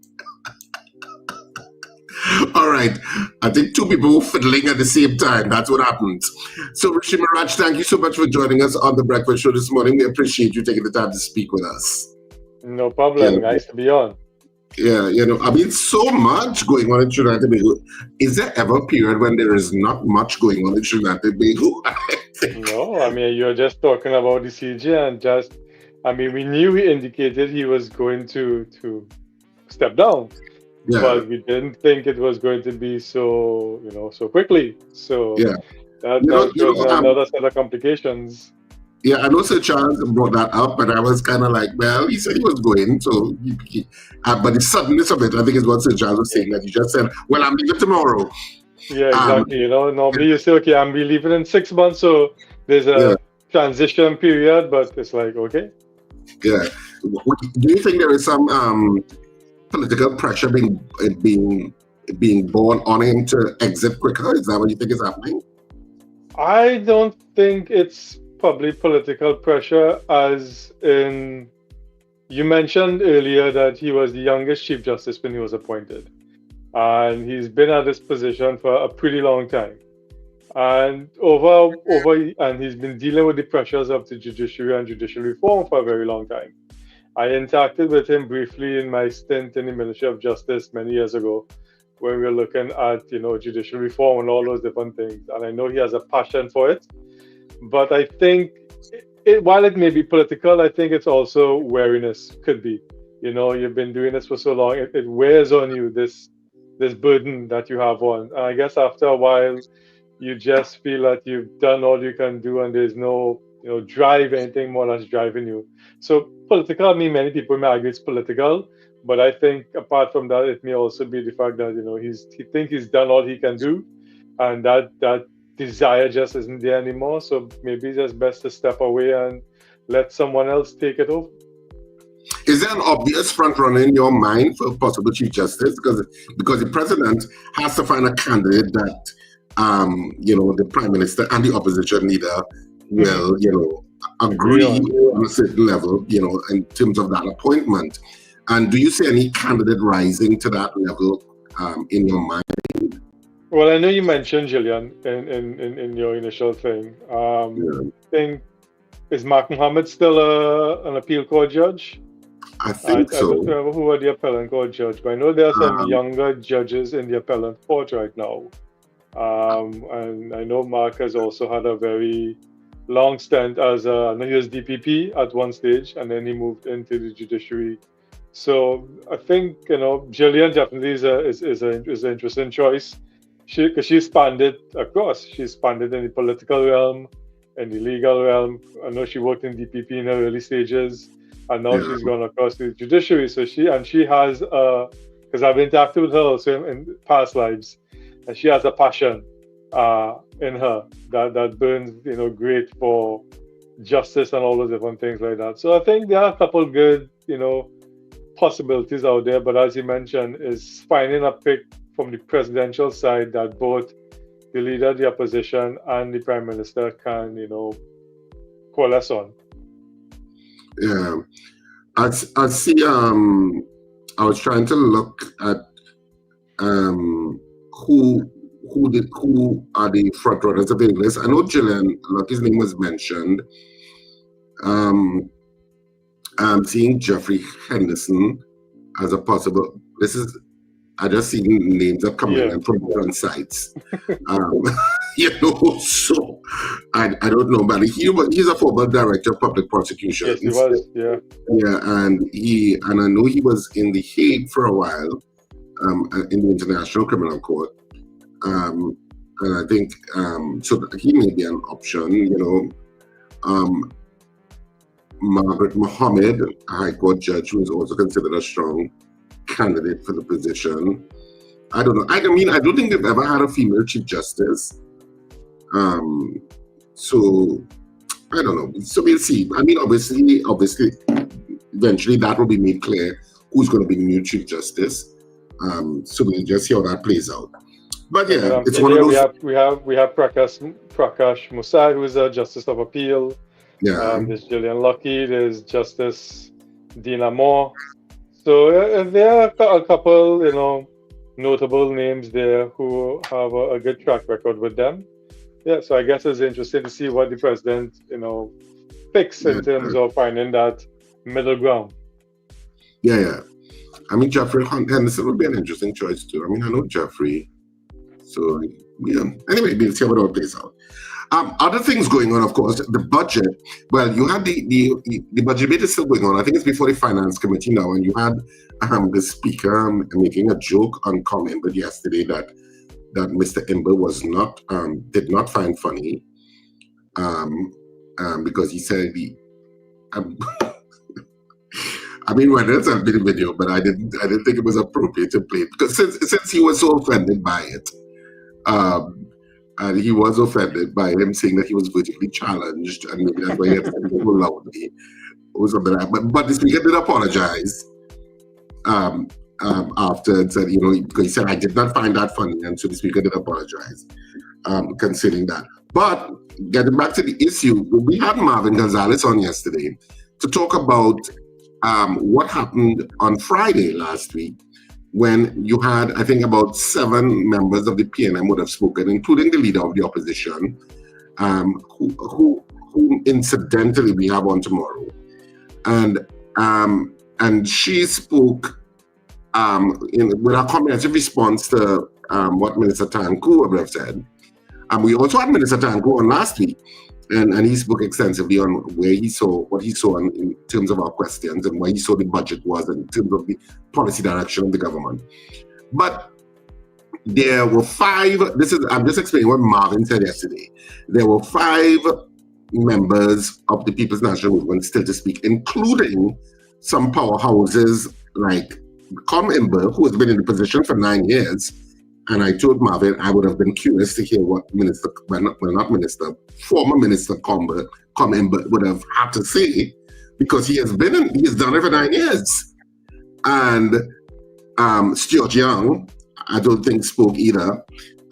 All right. I think two people were fiddling at the same time. That's what happened. So, Rishi Maharaj, thank you so much for joining us on the breakfast show this morning. We appreciate you taking the time to speak with us. No problem. Nice to be on. Yeah, so much going on in Trinidad and Tobago. Is there ever a period when there is not much going on in Trinidad and Tobago? No, you're just talking about the CJ and we knew he indicated he was going to step down. Yeah. But we didn't think it was going to be so quickly. So that was another set of complications. Yeah, I know Sir Charles brought that up, but I was kind of like, well, he said he was going, so but the suddenness of it, I think is what Sir Charles was saying, that he just said, well, I'm leaving tomorrow. Yeah, exactly. Normally you say, okay, I'm leaving in 6 months, so there's a transition period, but it's like, okay. Yeah. Do you think there is some political pressure being born on him to exit quicker? Is that what you think is happening? I don't think it's probably political pressure, as in you mentioned earlier that he was the youngest Chief Justice when he was appointed. And he's been at this position for a pretty long time. And and he's been dealing with the pressures of the judiciary and judicial reform for a very long time. I interacted with him briefly in my stint in the Ministry of Justice many years ago when we were looking at, judicial reform and all those different things. And I know he has a passion for it. But I think, while it may be political, I think it's also wariness, could be. You've been doing this for so long, it wears on you, this burden that you have on. And I guess after a while, you just feel that you've done all you can do and there's no drive, anything more that's driving you. So political, many people may argue it's political, but I think apart from that, it may also be the fact that, he thinks he's done all he can do, and that desire just isn't there anymore. So maybe it's just best to step away and let someone else take it over. Is there an obvious front runner in your mind for possible Chief Justice? Because the president has to find a candidate that the Prime Minister and the opposition leader will, agree on a certain level, in terms of that appointment. And do you see any candidate rising to that level in your mind? Well, I know you mentioned Gillian in your initial thing. I think, is Mark Mohammed still an appeal court judge? I think so. I don't remember who are the appellant court judge, but I know there are some younger judges in the appellant court right now. And I know Mark has also had a very long stint as I know he was DPP at one stage, and then he moved into the judiciary. So I think Gillian definitely is an interesting choice. Because she spanned it across. She spanned it in the political realm, in the legal realm. I know she worked in DPP in her early stages, and now she's gone across to the judiciary. So she has, because I've interacted with her also in past lives, and she has a passion in her that burns, great for justice and all those different things like that. So I think there are a couple good, possibilities out there. But as you mentioned, is finding a pick from the presidential side that both the leader of the opposition and the Prime Minister can, coalesce on. Yeah. I see trying to look at who are the front runners of the list. I know Gillian, Lucky's name was mentioned. I'm seeing Jeffrey Henderson as a possible. I just see names are coming in from different sites. So I don't know, but he's a former director of public prosecution. Yes, he was, yeah. Yeah, and I know he was in The Hague for a while, in the International Criminal Court. And I think so he may be an option, Margaret Mohammed, a High Court judge who is also considered a strong candidate for the position. I don't know. I don't think they've ever had a female Chief Justice. So I don't know. So we'll see. I mean, obviously, eventually that will be made clear who's going to be the new Chief Justice. So we'll just see how that plays out. But yeah, it's one of those. We have Prakash Musad, who is a Justice of Appeal. Yeah. There's Gillian Lucky. There's Justice Dina Moore. So there are a couple, notable names there who have a good track record with them. Yeah, so I guess it's interesting to see what the president, picks in terms of finding that middle ground. Yeah. I mean, Jeffrey Henderson would be an interesting choice too. I mean, I know Jeffrey. So, yeah. Anyway, we'll see how it all plays out. Other things going on, of course, the budget. Well, you had the budget debate is still going on. I think it's before the Finance Committee now, and you had the Speaker making a joke on comment yesterday that Mr. Imber did not find funny, because he said I mean, well, that's a bit video, but I didn't think it was appropriate to play it because since he was so offended by it, and he was offended by him saying that he was vertically challenged, and maybe that's why he had to say so loudly or something like that. But the Speaker did apologize after and said, because he said, I did not find that funny, and so the Speaker did apologize, considering that. But getting back to the issue, we had Marvin Gonzalez on yesterday to talk about what happened on Friday last week, when you had, I think, about 7 members of the PNM would have spoken, including the leader of the opposition, who incidentally we have on tomorrow, and she spoke with a comprehensive response to what Minister Tanku would have said. And we also had Minister Tanku on last week, and he spoke extensively on what he saw in terms of our questions and where he saw the budget was in terms of the policy direction of the government. But there were 5, I'm just explaining what Marvin said yesterday. There were 5 members of the People's National Movement still to speak, including some powerhouses like Com Imber, who has been in the position for 9 years. And I told Marvin I would have been curious to hear what former Minister Com Imber would have had to say, because he's done it for 9 years. And Stuart Young, I don't think spoke either.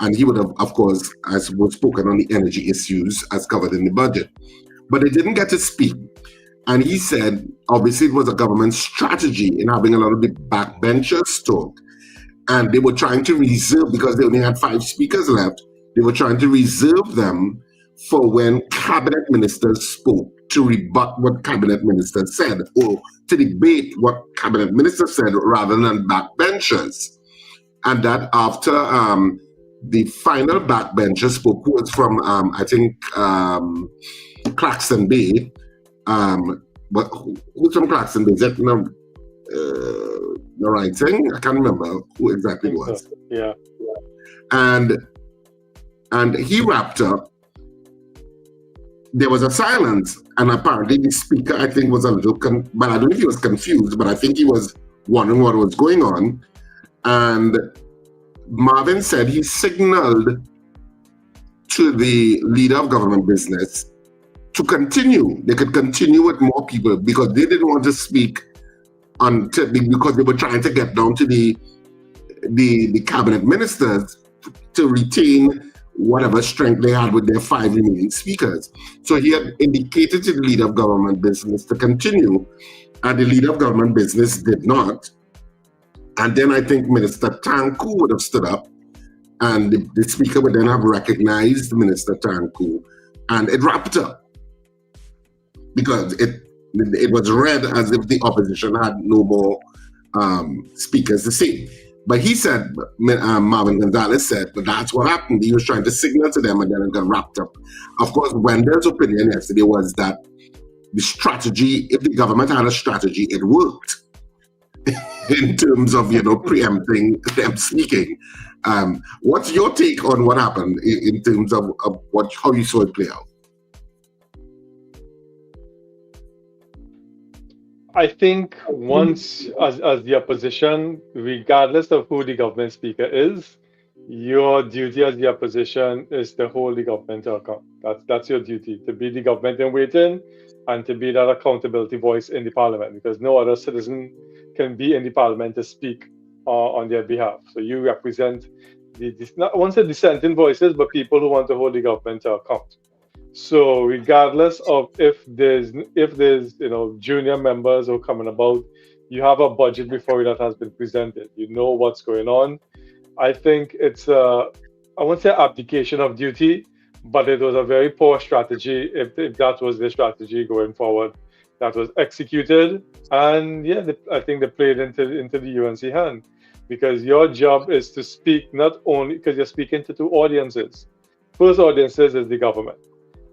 And he would have, of course, I suppose, spoken on the energy issues as covered in the budget. But they didn't get to speak. And he said, obviously, it was a government strategy in having a lot of the backbenchers talk. And they were trying to reserve, because they only had 5 speakers left, they were trying to reserve them for when cabinet ministers spoke, to rebut what cabinet ministers said, or to debate what cabinet ministers said, rather than backbenchers. And that after the final backbencher spoke, who was from, I think, Claxton Bay. But who's from Claxton Bay? Is that the right thing? I can't remember who exactly it was. Yeah. And he wrapped up. There was a silence, and apparently the speaker, I think, was a little, but I don't know if he was confused, but I think he was wondering what was going on. And Marvin said he signaled to the leader of government business to continue. They could continue with more people, because they didn't want to speak because they were trying to get down to the cabinet ministers to retain whatever strength they had with their 5 remaining speakers. So he had indicated to the leader of government business to continue, and the leader of government business did not. And then I think Minister Tanku would have stood up, and the speaker would then have recognized Minister Tanku, and it wrapped up. Because it was read as if the opposition had no more speakers to say. But he said, Marvin Gonzalez said, but that's what happened. He was trying to signal to them, and then it got wrapped up. Of course, Wendell's opinion yesterday was that the strategy, if the government had a strategy, it worked in terms of, preempting them speaking. What's your take on what happened in terms of how you saw it play out? I think once, as the opposition, regardless of who the government speaker is, your duty as the opposition is to hold the government to account. That's your duty, to be the government in waiting and to be that accountability voice in the parliament, because no other citizen can be in the parliament to speak on their behalf. So you represent not once the dissenting voices, but people who want to hold the government to account. So regardless of if there's junior members who are coming about, you have a budget before you that has been presented. You know what's going on. I think it's I won't say abdication of duty, but it was a very poor strategy if that was the strategy going forward. That was executed, and I think they played into the UNC hand, because your job is to speak not only because you're speaking to two audiences. First audiences is the government,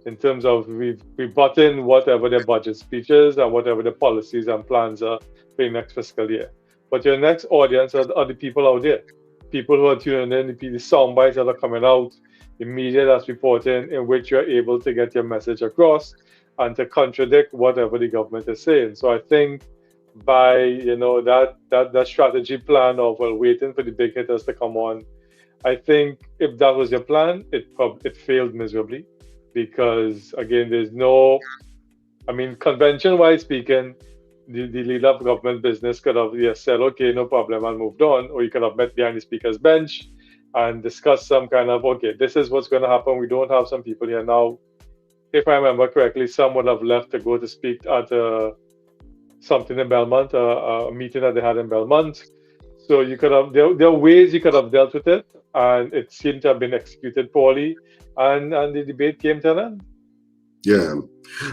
in terms of rebutting whatever their budget speeches and whatever the policies and plans are for the next fiscal year. But your next audience are the people out there, people who are tuning in, the sound bites that are coming out, the media that's reporting, in which you're able to get your message across and to contradict whatever the government is saying. So I think by that strategy plan of waiting for the big hitters to come on, I think if that was your plan, it failed miserably. Because again, there's convention-wise speaking, the leader of government business could have said, okay, no problem, and moved on. Or you could have met behind the speaker's bench and discussed some kind of, okay, this is what's going to happen. We don't have some people here now. If I remember correctly, some would have left to go to speak at something in Belmont, a meeting that they had in Belmont. So you could have, there are ways you could have dealt with it, and it seemed to have been executed poorly. And the debate came to an end. Yeah,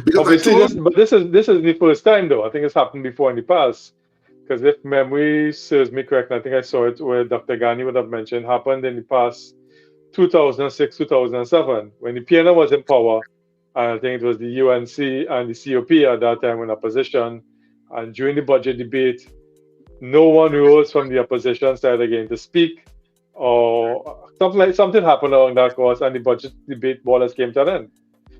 because this is the first time, though. I think it's happened before in the past. Because if memory serves me correct, I think I saw it where Dr. Ghani would have mentioned happened in the past 2006, 2007, when the PNM was in power. And I think it was the UNC and the COP at that time in opposition. And during the budget debate, no one rose from the opposition side again to speak, or something happened along that course, and the budget debate more or less came to an end.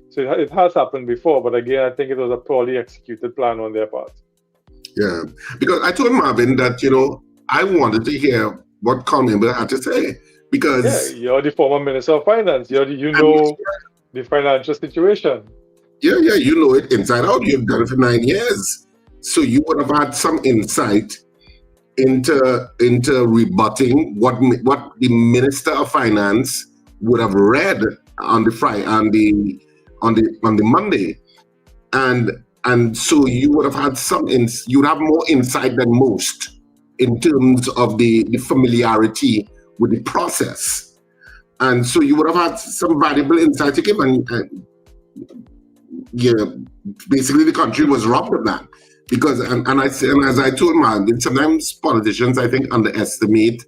So it has happened before, but again, I think it was a poorly executed plan on their part. Yeah, because I told Marvin that I wanted to hear what Colmember had to say, because you're the former Minister of Finance. You know the financial situation. Yeah, you know it inside out. You've done it for 9 years, so you would have had some insight into rebutting what the Minister of Finance would have read on the Friday, on the Monday, and so you would have had you'd have more insight than most in terms of the familiarity with the process, and so you would have had some valuable insight to give, and basically the country was robbed of that. Because and as I told Marvin, sometimes politicians, I think, underestimate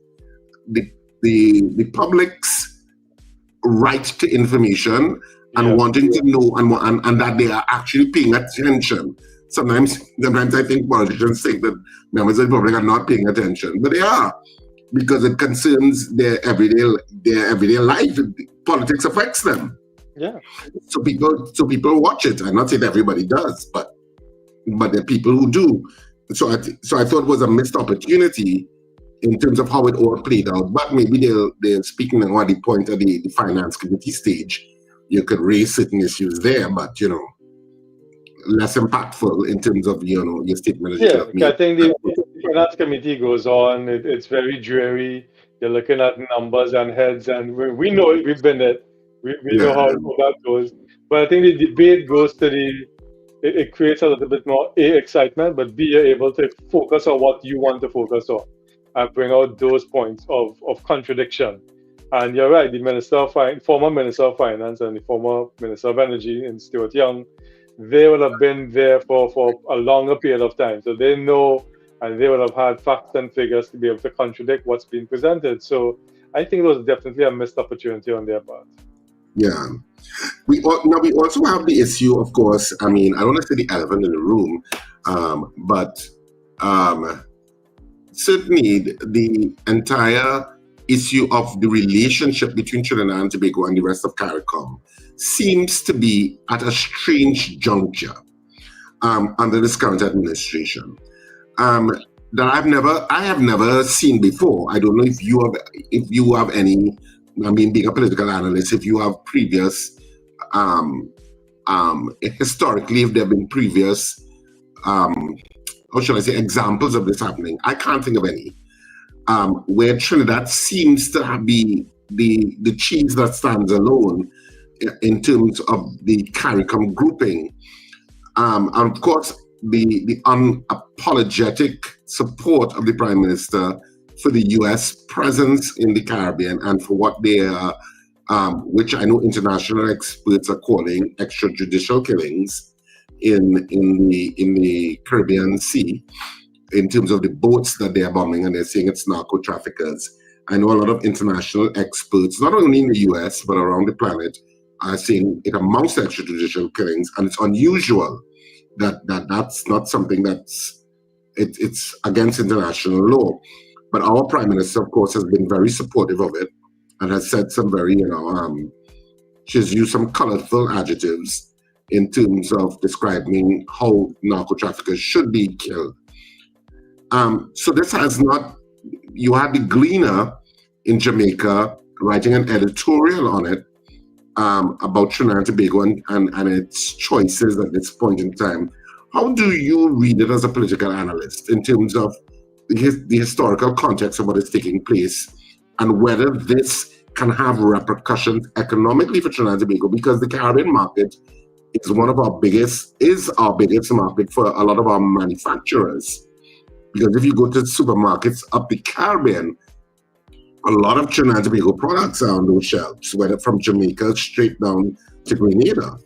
the public's right to information and wanting to know and that they are actually paying attention. Sometimes I think politicians think that members of the public are not paying attention, but they are, because it concerns their everyday life. Politics affects them. Yeah. So people watch it. I'm not saying everybody does, but there are people who do. So I thought it was a missed opportunity in terms of how it all played out. But maybe they're speaking on the point of the finance committee stage. You could raise certain issues there, but less impactful in terms of your statement. I think the finance committee goes on. It's very dreary. You're looking at numbers and heads, and we know it. We've been it. We know how that goes. But I think the debate goes to it creates a little bit more excitement, but B, you're able to focus on what you want to focus on. and bring out those points of contradiction. And you're right, the former Minister of Finance and the former Minister of Energy in Stuart Young, they would have been there for a longer period of time. So they know, and they would have had facts and figures to be able to contradict what's being presented. So I think it was definitely a missed opportunity on their part. Yeah. We also have the issue, of course. I mean, I don't want to say the elephant in the room, but certainly the entire issue of the relationship between Trinidad and Tobago and the rest of Caricom seems to be at a strange juncture under this current administration that I have never seen before. I don't know if you have any. I mean, being a political analyst, if you have previous, historically, if there have been previous, how shall I say, examples of this happening. I can't think of any. Where Trinidad seems to have the cheese that stands alone in terms of the CARICOM grouping. And of course, the unapologetic support of the Prime Minister for the U.S. presence in the Caribbean and for what they are, which I know international experts are calling extrajudicial killings in the Caribbean Sea, in terms of the boats that they are bombing, and they're saying it's narco traffickers. I know a lot of international experts, not only in the US, but around the planet, are saying it amounts to extrajudicial killings, and it's unusual that's not something it's against international law. But our Prime Minister, of course, has been very supportive of it and has said some very, she's used some colorful adjectives in terms of describing how narco traffickers should be killed. So this has not, you had the Gleaner in Jamaica writing an editorial on it about Trinidad and Tobago and its choices at this point in time. How do you read it as a political analyst in terms of the historical context of what is taking place and whether this can have repercussions economically for Trinidad and Tobago? Because the Caribbean market is our biggest market for a lot of our manufacturers. Because if you go to supermarkets up the Caribbean, a lot of Trinidad and Tobago products are on those shelves, whether from Jamaica straight down to Grenada.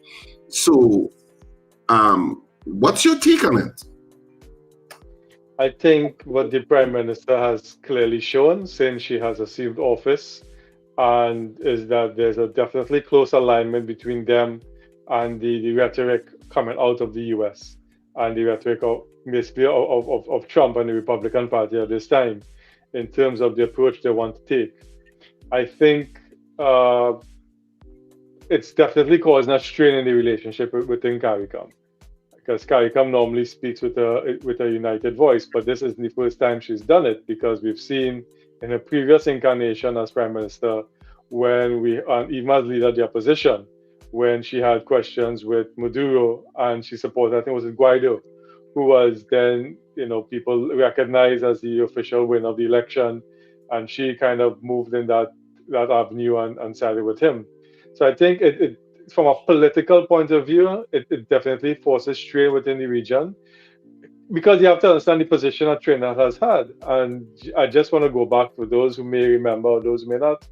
So, what's your take on it? I think what the Prime Minister has clearly shown since she has assumed office, and is that there's a definitely close alignment between them and the rhetoric coming out of the US and the rhetoric of basically of Trump and the Republican Party at this time in terms of the approach they want to take. I think it's definitely causing a strain in the relationship within CARICOM, because CARICOM normally speaks with a united voice, but this isn't the first time she's done it, because we've seen in a previous incarnation as Prime Minister, when even as leader of the opposition, when she had questions with Maduro and she supported, I think it was Guaido, who was then, people recognized as the official winner of the election, and she kind of moved in that avenue and sided with him. So I think it from a political point of view, it definitely forces strain within the region, because you have to understand the position that Trinidad has had. And I just want to go back for those who may remember, or those who may not,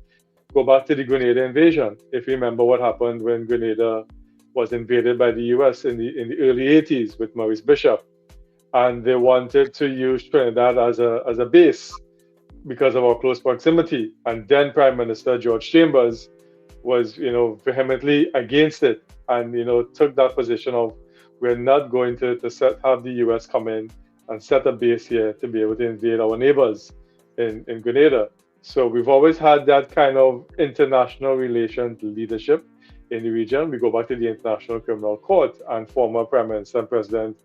go back to the Grenada invasion. If you remember what happened when Grenada was invaded by the US in the early 80s with Maurice Bishop. And they wanted to use Trinidad as a base because of our close proximity. And then Prime Minister George Chambers was, vehemently against it, and, took that position of, we're not going to have the US come in and set a base here to be able to invade our neighbors in Grenada. So we've always had that kind of international relations leadership in the region. We go back to the International Criminal Court and former Prime Minister and President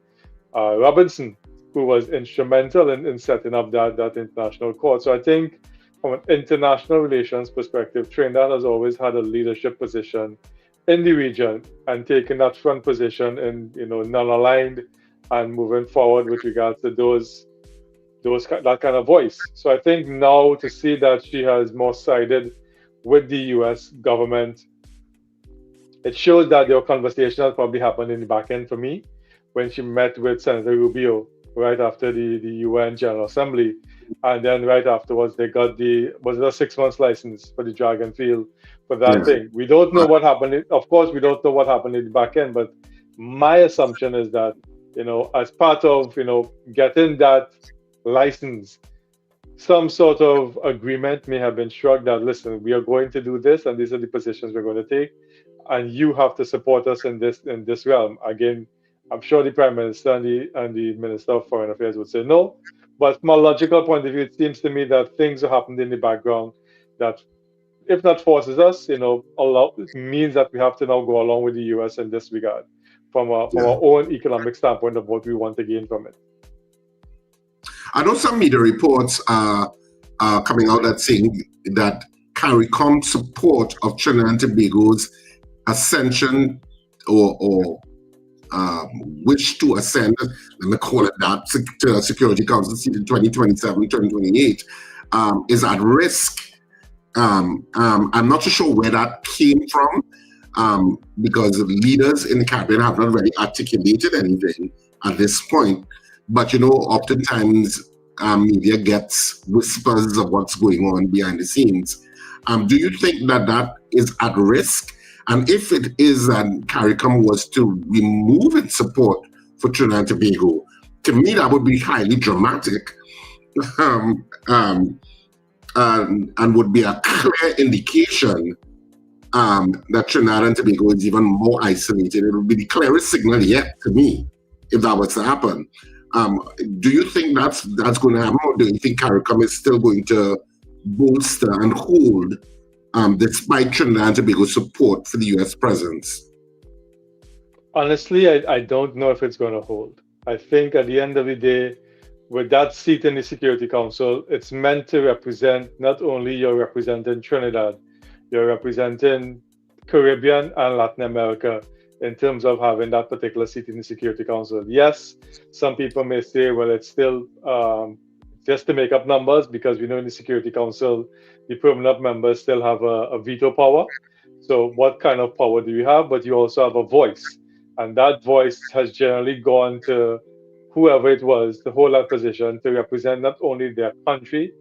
Robinson, who was instrumental in setting up that international court. So I think from an international relations perspective, Trinidad has always had a leadership position in the region and taken that front position in, non-aligned and moving forward with regards to that kind of voice. So I think now to see that she has more sided with the US government, it shows that their conversation has probably happened in the back end for me when she met with Senator Rubio right after the UN General Assembly. And then right afterwards, they got was it a 6 months license for the Dragon Field for that Yeah. thing. We don't know what happened. Of course, we don't know what happened in the back end, but my assumption is that, as part of, getting that license, some sort of agreement may have been struck that, listen, we are going to do this, and these are the positions we're going to take, and you have to support us in this realm. Again, I'm sure the Prime Minister and the Minister of Foreign Affairs would say no, but from a logical point of view, it seems to me that things are happening in the background that, if not forces us, means that we have to now go along with the US in this regard, from our own economic standpoint of what we want to gain from it. I know some media reports are coming out that saying that Caricom support of Trinidad and Tobago's ascension or wish to ascend, let me call it that, to Security Council seat in 2027, 2028, is at risk. I'm not too sure where that came from, because leaders in the Caribbean have not really articulated anything at this point. But oftentimes media gets whispers of what's going on behind the scenes. Do you think that is at risk? And if it is, and Caricom was to remove its support for Trinidad and Tobago, to me that would be highly dramatic, and would be a clear indication that Trinidad and Tobago is even more isolated. It would be the clearest signal yet to me if that was to happen. Do you think that's going to happen, or do you think Caricom is still going to bolster and hold, despite Trinidad and Tobago's support for the U.S. presence? Honestly, I don't know if it's going to hold. I think at the end of the day, with that seat in the Security Council, it's meant to represent not only you're representing Trinidad, you're representing Caribbean and Latin America in terms of having that particular seat in the Security Council. Yes, some people may say, well, it's still just to make up numbers, because we know in the Security Council, the permanent members still have a veto power. So what kind of power do you have? But you also have a voice. And that voice has generally gone to whoever it was to hold that position to represent not only their country,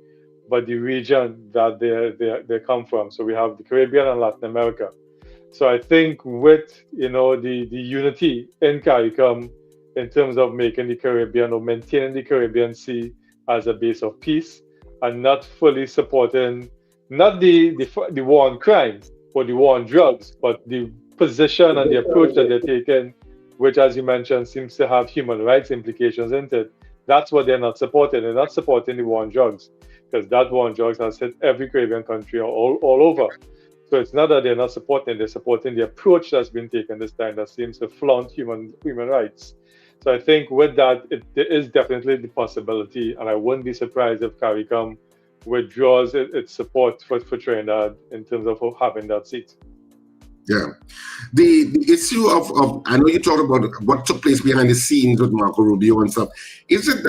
but the region that they come from. So we have the Caribbean and Latin America. So I think with the unity in Caricom in terms of making the Caribbean or maintaining the Caribbean Sea as a base of peace, and not fully supporting not the war on crime or the war on drugs, but the position and the approach that they're taking, which, as you mentioned, seems to have human rights implications in it. That's what they're not supporting. They're not supporting the war on drugs, because that war on drugs has hit every Caribbean country all over. So it's not that they're not supporting, they're supporting the approach that's been taken this time that seems to flaunt human rights. So I think with that, there is definitely the possibility, and I wouldn't be surprised if Caricom withdraws its support for Trinidad in terms of having that seat. Yeah. The issue of I know you talked about what took place behind the scenes with Marco Rubio and stuff. Is it,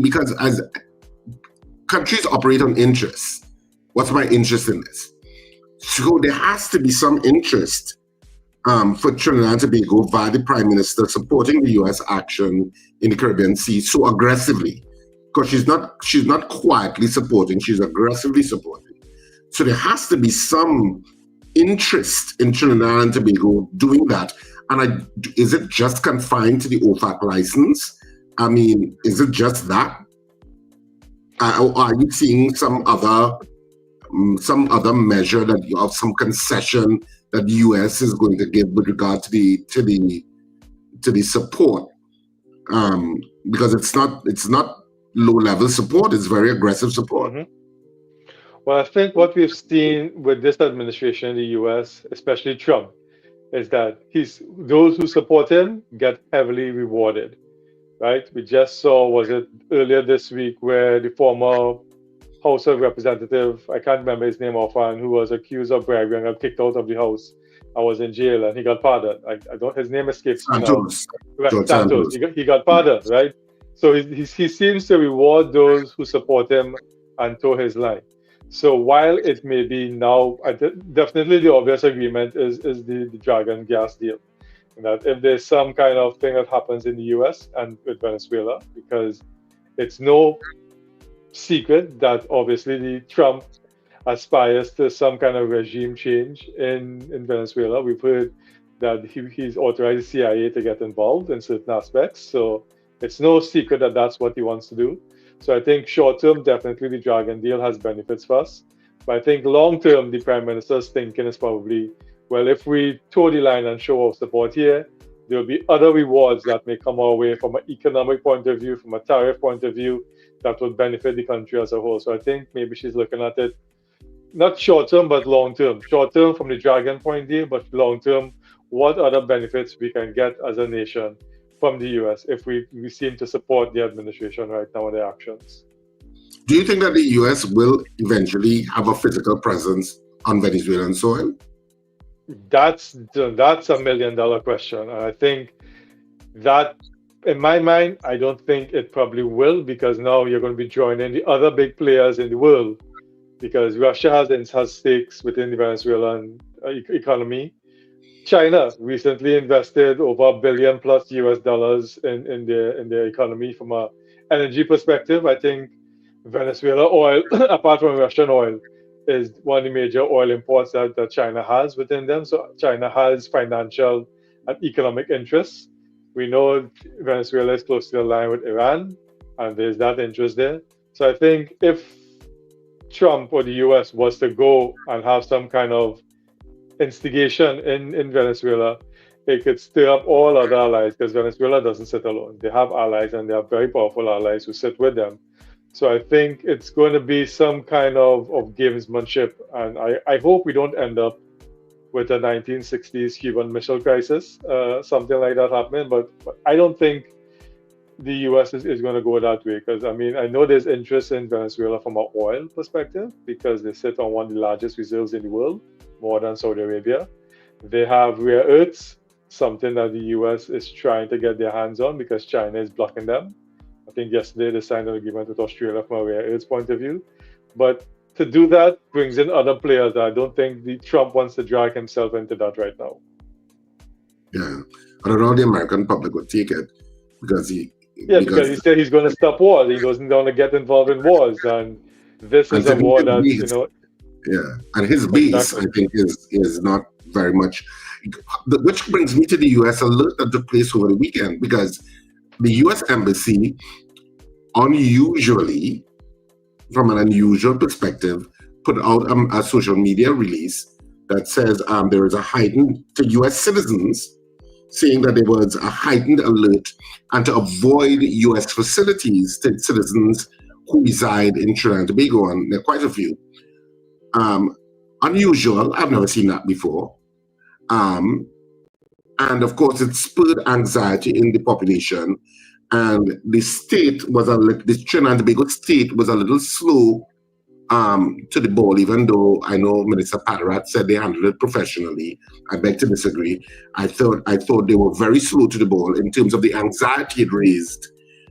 because as countries operate on interest, what's my interest in this? So there has to be some interest for Trinidad and Tobago via the Prime Minister supporting the U.S. action in the Caribbean Sea so aggressively, because she's not quietly supporting, she's aggressively supporting. So there has to be some interest in Trinidad and Tobago doing that. And is it just confined to the OFAC license? Is it just that? Are you seeing some other measure that of some concession that the U.S. is going to give with regard to the support? Because it's not low-level support; it's very aggressive support. Mm-hmm. Well, I think what we've seen with this administration in the U.S., especially Trump, is that those who support him get heavily rewarded, right? We just saw, was it earlier this week, where the former House of Representative, I can't remember his name offhand, who was accused of bribery and got kicked out of the House. I was in jail and he got pardoned. His name escapes me now. Santos. He got pardoned, right? So he seems to reward those who support him and toe his line. So while it may be now, definitely the obvious agreement is the Dragon gas deal, that if there's some kind of thing that happens in the US and with Venezuela, because it's no secret that obviously the Trump aspires to some kind of regime change in Venezuela. We've heard that he's authorized the CIA to get involved in certain aspects. So it's no secret that that's what he wants to do. So I think short term, definitely the Dragon deal has benefits for us. But I think long term, the Prime Minister's thinking is probably, well, if we toe the line and show our support here, there will be other rewards that may come our way from an economic point of view, from a tariff point of view, that would benefit the country as a whole. So I think maybe she's looking at it not short term, but long term. Short term from the Dragon point of view, but long term, what other benefits we can get as a nation from the US if we seem to support the administration right now in their actions. Do you think that the US will eventually have a physical presence on Venezuelan soil? That's $1 million question. And I think that, in my mind, I don't think it probably will, because now you're going to be joining the other big players in the world, because Russia has stakes within the Venezuelan economy. China recently invested over $1 billion plus US dollars in their economy from an energy perspective. I think Venezuela oil, apart from Russian oil, is one of the major oil imports that China has within them. So China has financial and economic interests. We know Venezuela is closely aligned with Iran, and there's that interest there. So I think if Trump or the US was to go and have some kind of instigation in Venezuela, it could stir up all other allies, because Venezuela doesn't sit alone. They have allies, and they have very powerful allies who sit with them. So I think it's going to be some kind of gamesmanship, and I hope we don't end up with a 1960s Cuban Missile Crisis, something like that happening. But I don't think the US is going to go that way, because I mean, I know there's interest in Venezuela from an oil perspective, because they sit on one of the largest reserves in the world, more than Saudi Arabia. They have rare earths, something that the US is trying to get their hands on, because China is blocking them. I think yesterday they signed an agreement with Australia from a rare earths point of view. But to do that brings in other players that I don't think Trump wants to drag himself into that right now. Yeah, I don't know the American public would take it, because he said he's going to stop wars. He doesn't want to get involved in wars, and this is a war that, you know. Yeah, and his base, I think, is not very much. Which brings me to the US alert that took place over the weekend, because the US Embassy, unusually, from an unusual perspective, put out a social media release that says there is a heightened, to US citizens, saying that there was a heightened alert, and to avoid US facilities to citizens who reside in Trinidad and Tobago, and there are quite a few. Unusual, I've never seen that before. And of course, it spurred anxiety in the population. And the state was the Trinidad and Tobago state was a little slow to the ball, even though I know Minister Padarat said they handled it professionally. I beg to disagree. I thought they were very slow to the ball in terms of the anxiety it raised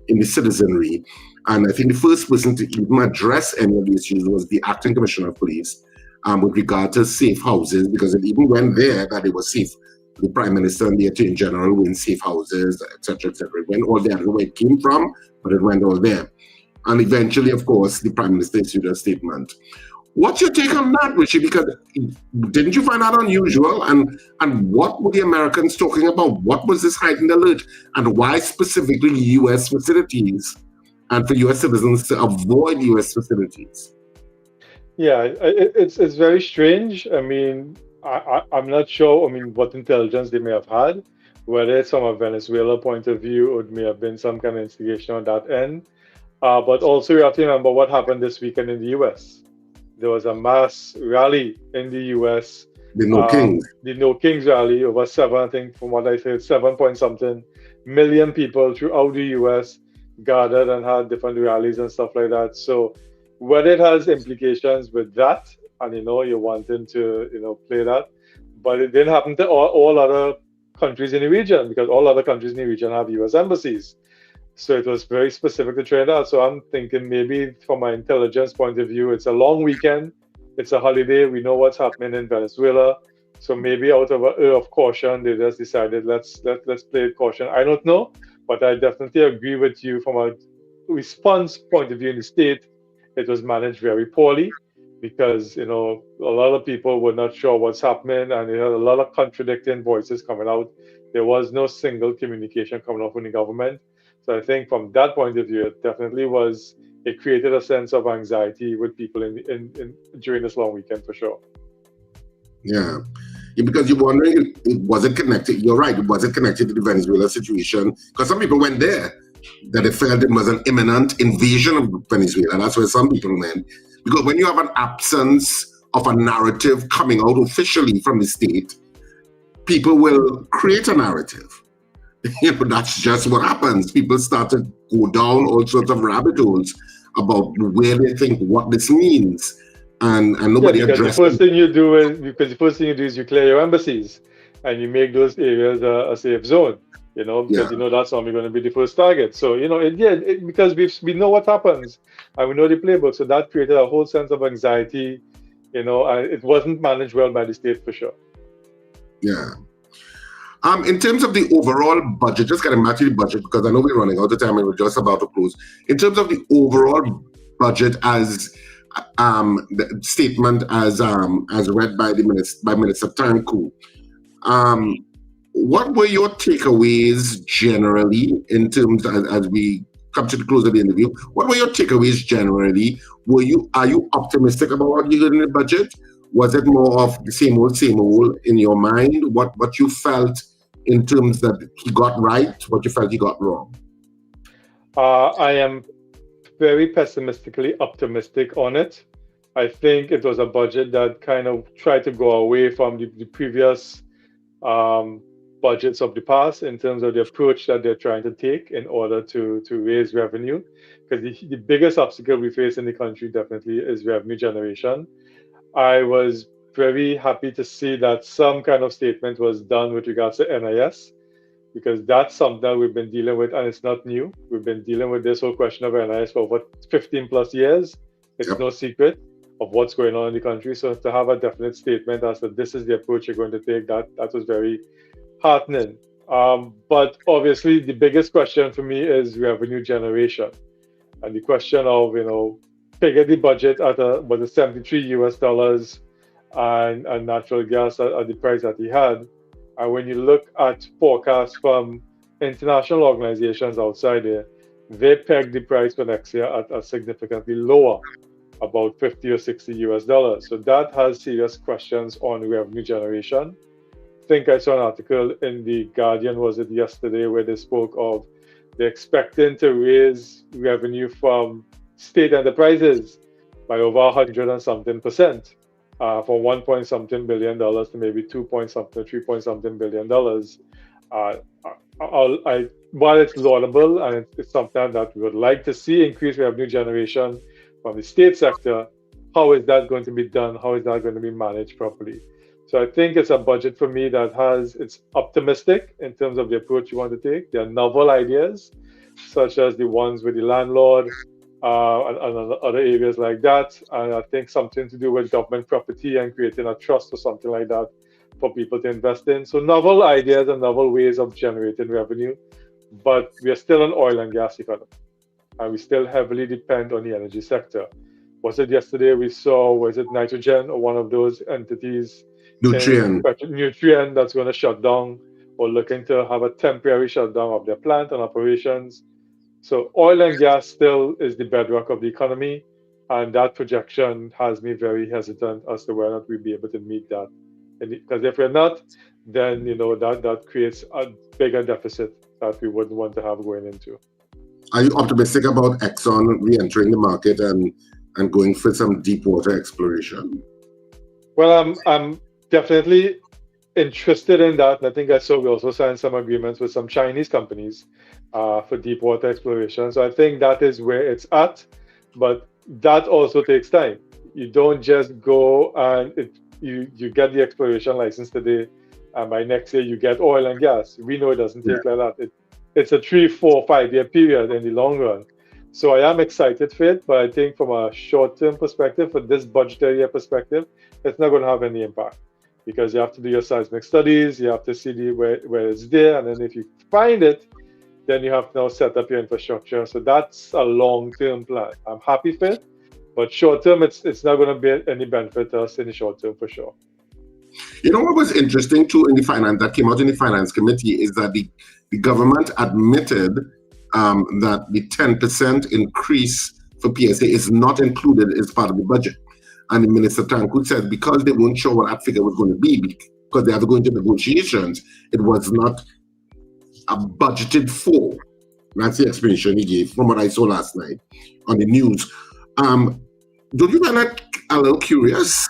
in the citizenry. And I think the first person to even address any of these issues was the acting commissioner of police with regard to safe houses, because it even went there that they were safe. The Prime Minister and the Attorney General were in safe houses, etc., etc. It went all there. I don't know where it came from, but it went all there. And eventually, of course, the Prime Minister issued a statement. What's your take on that, Rishi? Because didn't you find that unusual? And what were the Americans talking about? What was this heightened alert? And why specifically U.S. facilities, and for U.S. citizens to avoid U.S. facilities? Yeah, it's very strange. I mean, I'm not sure, what intelligence they may have had, whether it's from a Venezuela point of view, or it may have been some kind of instigation on that end. But also you have to remember what happened this weekend in the US. There was a mass rally in the US. The No Kings. The No Kings rally, over I think from what I said, 7 point something million people throughout the US gathered and had different rallies and stuff like that. So whether it has implications with that, and you're wanting to play that, but it didn't happen to all other countries in the region, because all other countries in the region have US embassies. So it was very specific to Trinidad. So I'm thinking maybe from an intelligence point of view, it's a long weekend, it's a holiday, we know what's happening in Venezuela, So maybe out of of caution, they just decided let's play it caution. I don't know, but I definitely agree with you from a response point of view in the state. It was managed very poorly because a lot of people were not sure what's happening, and there had a lot of contradicting voices coming out. There was no single communication coming out from the government. So I think from that point of view, it definitely was. It created a sense of anxiety with people in during this long weekend for sure. Yeah. Because you're wondering, was it connected? You're right, was it connected to the Venezuela situation? Because some people went there, that they felt it was an imminent invasion of Venezuela. That's where some people went. Because when you have an absence of a narrative coming out officially from the state, people will create a narrative. That's just what happens. People start to go down all sorts of rabbit holes about where they think what this means. And nobody addressed the first thing you do is you clear your embassies and you make those areas a safe zone, because that's only going to be the first target. So because we know what happens and we know the playbook, so that created a whole sense of anxiety, and it wasn't managed well by the state for sure. Yeah. In terms of the overall budget, just getting back to the budget, because I know we're running out of time and we're just about to close. In terms of the overall budget as the statement as read by Minister Tanku, what were your takeaways generally in terms as we come to the close of the interview? What were your takeaways generally? Are you optimistic about what you did in the budget? Was it more of the same old in your mind? What you felt in terms that he got right, what you felt he got wrong? I am very pessimistically optimistic on it. I think it was a budget that kind of tried to go away from the previous budgets of the past in terms of the approach that they're trying to take in order to raise revenue. Because the biggest obstacle we face in the country definitely is revenue generation. I was very happy to see that some kind of statement was done with regards to NIS, because that's something that we've been dealing with, and it's not new. We've been dealing with this whole question of NIS for over 15 plus years. It's no secret of what's going on in the country. So to have a definite statement as to this is the approach you're going to take, that was very heartening. But obviously the biggest question for me is revenue generation. And the question of, figure the budget at $73 and natural gas at the price that he had. And when you look at forecasts from international organizations outside there, they pegged the price for next year at a significantly lower, about $50 or $60. So that has serious questions on revenue generation. I think I saw an article in the Guardian, was it yesterday, where they spoke of they're expecting to raise revenue from state enterprises by over 100 and something percent. From $1 billion to maybe $3 billion. While it's laudable and it's something that we would like to see increased revenue generation from the state sector, how is that going to be done? How is that going to be managed properly? So I think it's a budget for me that it's optimistic in terms of the approach you want to take. There are novel ideas, such as the ones with the landlord, and other areas like that. And I think something to do with government property and creating a trust or something like that for people to invest in. So novel ideas and novel ways of generating revenue. But we are still an oil and gas economy, and we still heavily depend on the energy sector. Was it yesterday we saw, was it Nitrogen or one of those entities? Nutrien that's going to shut down or looking to have a temporary shutdown of their plant and operations. So oil and gas still is the bedrock of the economy, and that projection has me very hesitant as to whether or not we'll be able to meet that. Because if we're not, then that creates a bigger deficit that we wouldn't want to have going into. Are you optimistic about Exxon re-entering the market and going for some deep water exploration? Well, I'm definitely interested in that, and I think I saw we also signed some agreements with some Chinese companies for deep water exploration. So I think that is where it's at, but that also takes time. You don't just go and you get the exploration license today, and by next year you get oil and gas. We know it doesn't take like that. It's a 3, 4, 5 year period in the long run. So I am excited for it, but I think from a short-term perspective, for this budgetary year perspective, it's not going to have any impact. because you have to do your seismic studies, you have to see where it's there, and then if you find it, then you have to now set up your infrastructure. So that's a long-term plan. I'm happy for it, but short-term, it's not going to be any benefit to us in the short term for sure. You know what was interesting too in the finance that came out in the finance committee is that the government admitted that the 10% increase for PSA is not included as part of the budget. And the Minister Tanku said because they weren't sure what that figure was going to be, because they had to go into negotiations, it was not budgeted for. That's the explanation he gave from what I saw last night on the news. Don't you find that a little curious?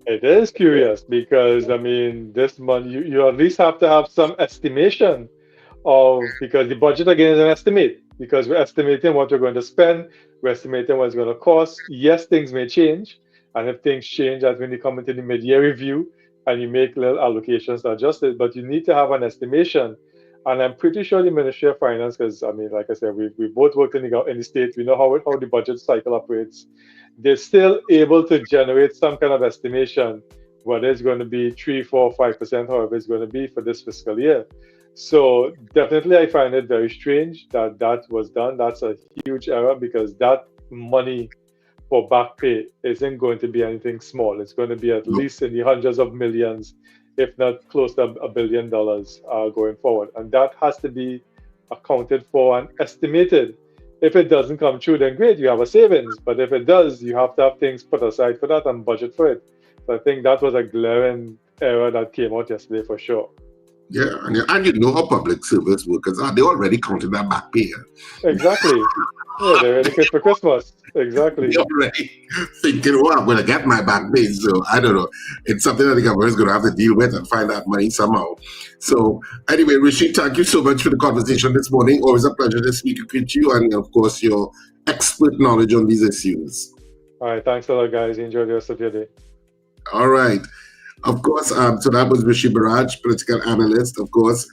It is curious because, I mean, this money, you at least have to have some estimation of, because the budget again is an estimate, because we're estimating what we're going to spend, we're estimating what it's going to cost. Yes, things may change, and if things change, that's when you come into the mid-year review and you make little allocations to adjust it, but you need to have an estimation. And I'm pretty sure the Ministry of Finance, because, I mean, like I said, we both worked in the state, we know how the budget cycle operates. They're still able to generate some kind of estimation, whether it's going to be 3, 4, 5%, however it's going to be for this fiscal year. So definitely I find it very strange that was done. That's a huge error because that money for back pay isn't going to be anything small. It's going to be at least in the hundreds of millions, if not close to $1 billion going forward. And that has to be accounted for and estimated. If it doesn't come true, then great, you have a savings. But if it does, you have to have things put aside for that and budget for it. So I think that was a glaring error that came out yesterday for sure. Yeah, and you know how public service workers are. They already counted that back pay. Exactly. Yeah, they're ready for Christmas. Exactly. They're already thinking, oh, I'm going to get my back pay. So I don't know. It's something that the government is going to have to deal with and find that money somehow. So anyway, Rishi, thank you so much for the conversation this morning. Always a pleasure to speak with you and, of course, your expert knowledge on these issues. All right. Thanks a lot, guys. Enjoy the rest of your day. All right. Of course, so that was Rishi Maharaj, political analyst, of course,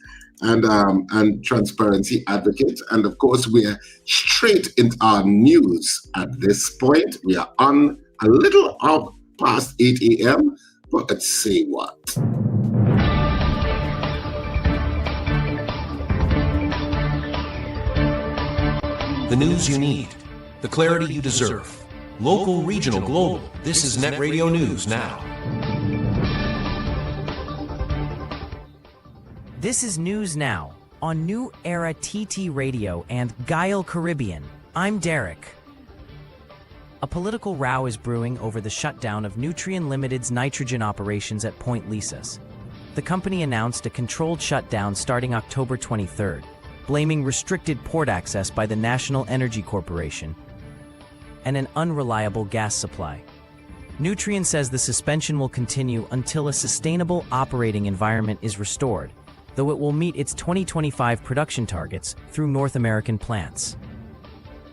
and transparency advocate. And of course, we are straight into our news at this point. We are on a little past 8 a.m., but let's say what? The news you need, the clarity you deserve. Local, regional, global. This is Net Radio News Now. This is News Now on New Era TT Radio and Guile Caribbean. I'm Derek. A political row is brewing over the shutdown of Nutrien Limited's nitrogen operations at Point Lisas. The company announced a controlled shutdown starting October 23rd, blaming restricted port access by the National Energy Corporation and an unreliable gas supply. Nutrien says the suspension will continue until a sustainable operating environment is restored, though it will meet its 2025 production targets through North American plants.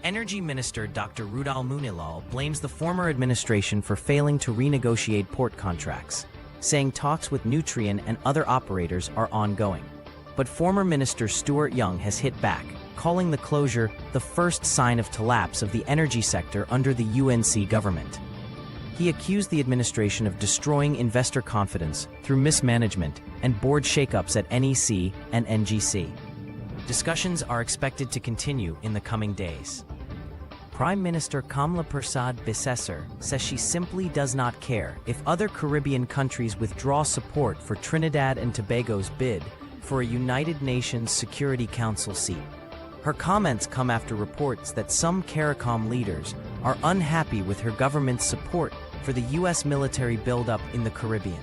Energy Minister Dr. Rudal Munilal blames the former administration for failing to renegotiate port contracts, saying talks with Nutrien and other operators are ongoing. But former Minister Stuart Young has hit back, calling the closure the first sign of collapse of the energy sector under the UNC government. He accused the administration of destroying investor confidence through mismanagement and board shakeups at NEC and NGC. Discussions are expected to continue in the coming days. Prime Minister Kamla Persad Bissessar says she simply does not care if other Caribbean countries withdraw support for Trinidad and Tobago's bid for a United Nations Security Council seat. Her comments come after reports that some Caricom leaders are unhappy with her government's support for the U.S. military buildup in the Caribbean,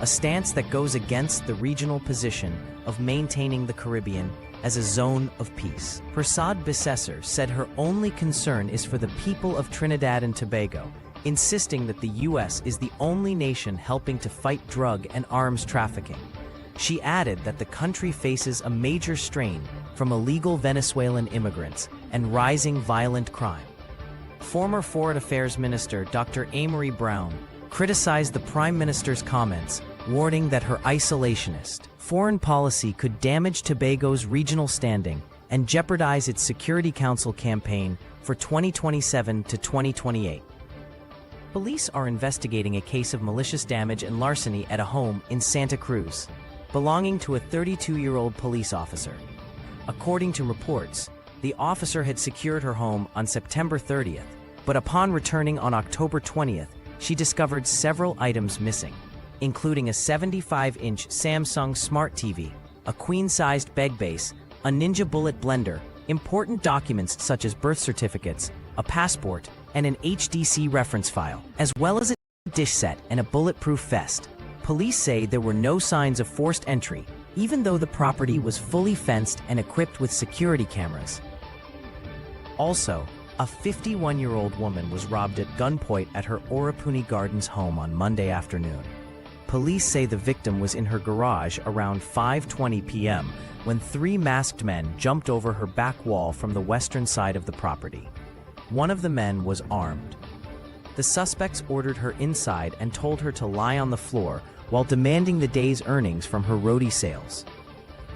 a stance that goes against the regional position of maintaining the Caribbean as a zone of peace. Persad Bissessar said her only concern is for the people of Trinidad and Tobago, insisting that the U.S. is the only nation helping to fight drug and arms trafficking. She added that the country faces a major strain from illegal Venezuelan immigrants and rising violent crime. Former Foreign Affairs Minister Dr. Amory Brown criticized the Prime Minister's comments, warning that her isolationist foreign policy could damage Tobago's regional standing and jeopardize its Security Council campaign for 2027 to 2028. Police are investigating a case of malicious damage and larceny at a home in Santa Cruz, belonging to a 32-year-old police officer. According to reports, the officer had secured her home on September 30th, but upon returning on October 20th, she discovered several items missing, including a 75-inch Samsung Smart TV, a queen-sized bed base, a Ninja Bullet blender, important documents such as birth certificates, a passport, and an HDC reference file, as well as a dish set and a bulletproof vest. Police say there were no signs of forced entry, even though the property was fully fenced and equipped with security cameras. Also, a 51-year-old woman was robbed at gunpoint at her Orapuni Gardens home on Monday afternoon. Police say the victim was in her garage around 5:20 p.m. when 3 masked men jumped over her back wall from the western side of the property. One of the men was armed. The suspects ordered her inside and told her to lie on the floor while demanding the day's earnings from her roadie sales.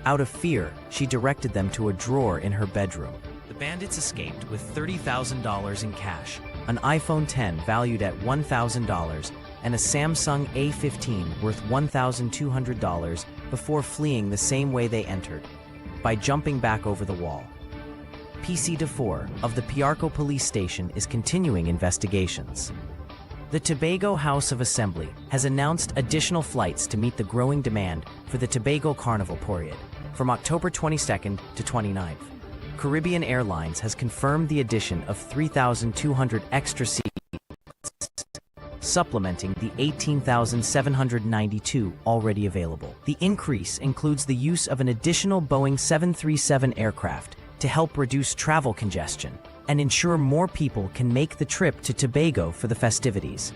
Out of fear, she directed them to a drawer in her bedroom. The bandits escaped with $30,000 in cash, an iPhone X valued at $1,000, and a Samsung A15 worth $1,200 before fleeing the same way they entered, by jumping back over the wall. PC-4 of the Piarco Police Station is continuing investigations. The Tobago House of Assembly has announced additional flights to meet the growing demand for the Tobago Carnival period from October 22nd to 29th. Caribbean Airlines has confirmed the addition of 3,200 extra seats, supplementing the 18,792 already available. The increase includes the use of an additional Boeing 737 aircraft to help reduce travel congestion and ensure more people can make the trip to Tobago for the festivities.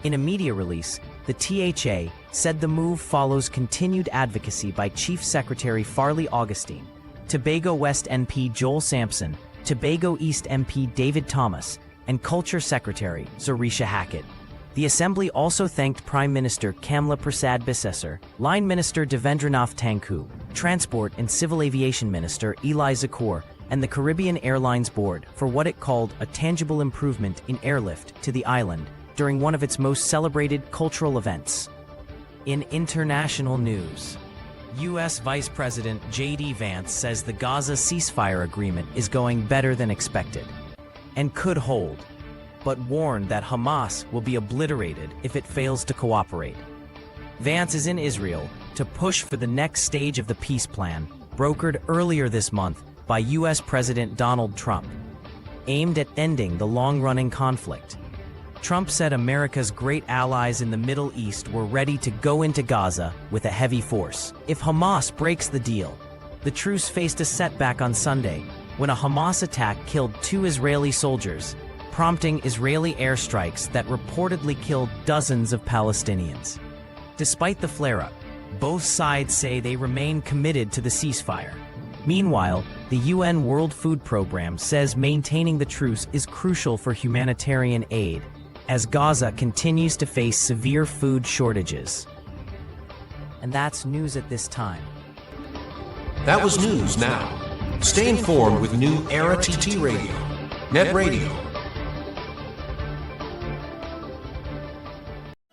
In a media release, the THA said the move follows continued advocacy by Chief Secretary Farley Augustine, Tobago West MP Joel Sampson, Tobago East MP David Thomas, and Culture Secretary Zorisha Hackett. The Assembly also thanked Prime Minister Kamla Prasad Bisesar, Line Minister Devendranath Tanku, Transport and Civil Aviation Minister Eli Zakor, and the Caribbean Airlines Board for what it called a tangible improvement in airlift to the island during one of its most celebrated cultural events. In international news, U.S. Vice President J.D. Vance says the Gaza ceasefire agreement is going better than expected and could hold, but warned that Hamas will be obliterated if it fails to cooperate. Vance is in Israel to push for the next stage of the peace plan, brokered earlier this month by U.S. President Donald Trump, aimed at ending the long-running conflict. Trump said America's great allies in the Middle East were ready to go into Gaza with a heavy force if Hamas breaks the deal. The truce faced a setback on Sunday when a Hamas attack killed 2 Israeli soldiers, prompting Israeli airstrikes that reportedly killed dozens of Palestinians. Despite the flare-up, both sides say they remain committed to the ceasefire. Meanwhile, the UN World Food Programme says maintaining the truce is crucial for humanitarian aid, as Gaza continues to face severe food shortages. And that's news at this time. That was News Now. Stay informed with New Era TT Radio, Net Radio.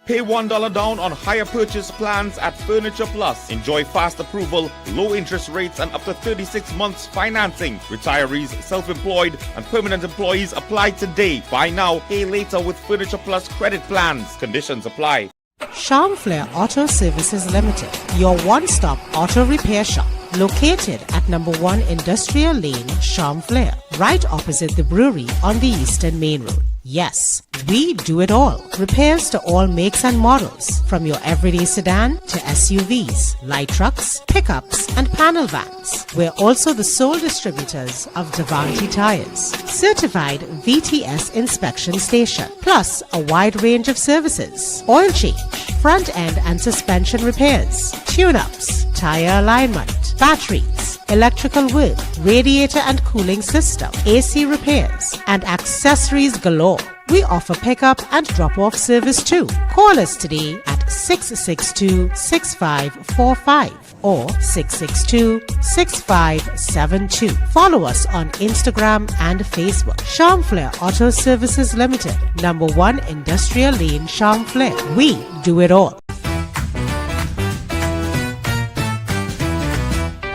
Pay $1 down on higher purchase plans at Furniture Plus. Enjoy fast approval, low interest rates, and up to 36 months financing. Retirees, self-employed, and permanent employees apply today. Buy now, pay later with Furniture Plus credit plans. Conditions apply. Charmflair Auto Services Limited, your one-stop auto repair shop, located at number 1 Industrial Lane, Charmflair, right opposite the brewery on the Eastern Main Road. Yes, we do it all. Repairs to all makes and models, from your everyday sedan to SUVs, light trucks, pickups, and panel vans. We're also the sole distributors of Davanti tires, certified VTS inspection station, plus a wide range of services: oil change, front end and suspension repairs, tune-ups, tire alignment, batteries, electrical work, radiator and cooling system, AC repairs, and accessories galore. We offer pickup and drop-off service too. Call us today at 662-6545. or 662-6572. Follow us on Instagram and Facebook. Charmflair Auto Services Limited, number 1 Industrial Lane, Charmflair. We do it all.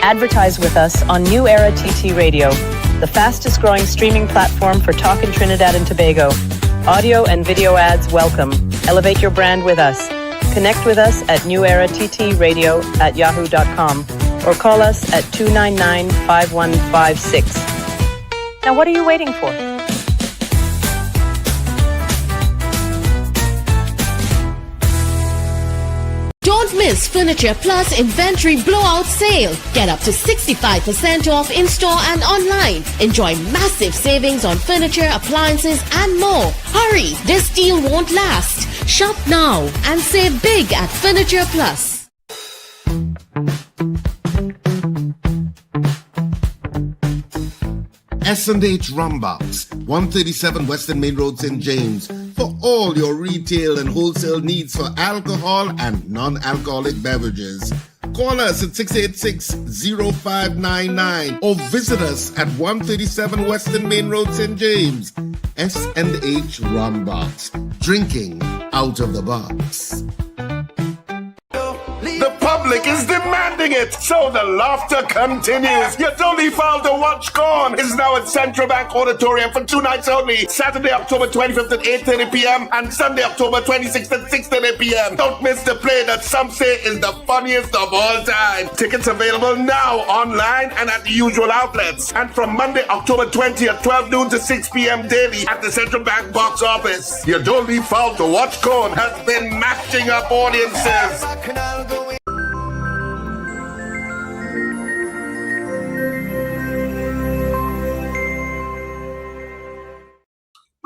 Advertise with us on New Era TT Radio, the fastest growing streaming platform for talk in Trinidad and Tobago. Audio and video ads welcome. Elevate your brand with us. Connect with us at newerattradio@yahoo.com or call us at 299-5156. Now what are you waiting for? Don't miss Furniture Plus Inventory Blowout Sale. Get up to 65% off in-store and online. Enjoy massive savings on furniture, appliances, and more. Hurry, this deal won't last. Shop now and save big at Furniture Plus. S&H Rumbox, 137 Western Main Road, St. James, for all your retail and wholesale needs for alcohol and non-alcoholic beverages. Call us at 686-0599 or visit us at 137 Western Main Road, St. James. S&H Rumbox, drinking out of the box. The public is demanding it, so the laughter continues. Your Dolly Faldo Watch Corn is now at Central Bank Auditorium for 2 nights only. Saturday, October 25th at 8:30 p.m. and Sunday, October 26th at 6:30 p.m. Don't miss the play that some say is the funniest of all time. Tickets available now online and at the usual outlets. And from Monday, October 20th, 12 noon to 6 p.m. daily at the Central Bank box office. Your Dolly Faldo Watch Corn has been matching up audiences.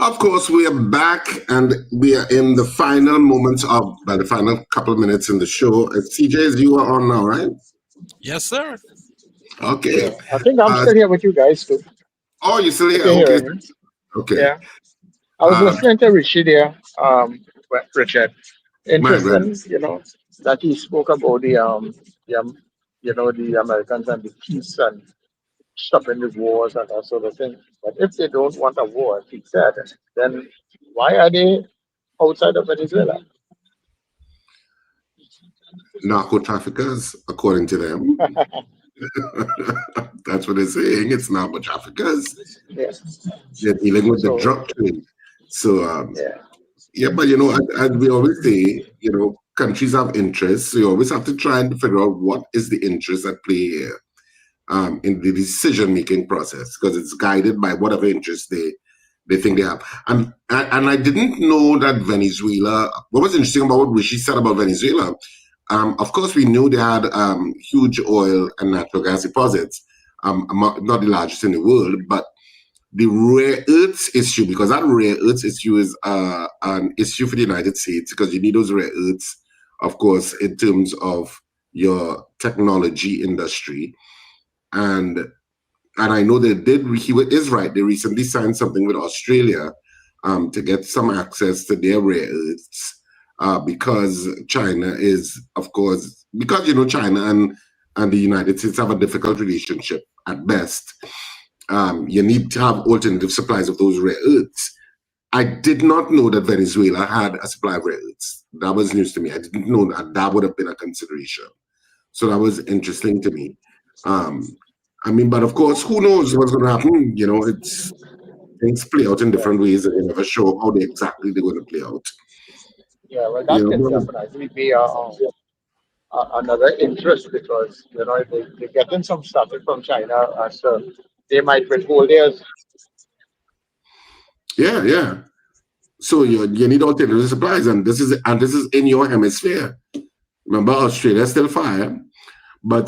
Of course, we are back and we are in the final moments of, the final couple of minutes in the show. CJ, you are on now, right? Yes, sir. Okay. I think I'm still here with you guys too. Oh, you're still here? Okay. Okay. Yeah. I was listening to Rishi there, Richard. Interesting, that he spoke about the Americans and the peace and stopping the wars and that sort of thing. But if they don't want a war, he said, then why are they outside of Venezuela? Narco traffickers, according to them. That's what they're saying. It's narco traffickers. Yes. They're dealing with the drug trade. So, but as we always say, countries have interests. So you always have to try and figure out what is the interest at play here. In the decision-making process, because it's guided by whatever interest they think they have. And I didn't know that Venezuela, what was interesting about what Rishi said about Venezuela, of course we knew they had huge oil and natural gas deposits, not the largest in the world, but the rare earths issue, because that rare earths issue is an issue for the United States, because you need those rare earths, of course, in terms of your technology industry. And I know he is right. They recently signed something with Australia to get some access to their rare earths because China is, of course, because China and the United States have a difficult relationship at best. You need to have alternative supplies of those rare earths. I did not know that Venezuela had a supply of rare earths. That was news to me. I didn't know that would have been a consideration. So that was interesting to me. But of course, who knows what's going to happen? Things play out in different ways, and they never show how exactly they're going to play out. Yeah, well, that can definitely be another interest, because they're getting some stuff from China, so they might withhold theirs. Yeah. So you need alternative supplies, and this is in your hemisphere. Remember, Australia's still fire, but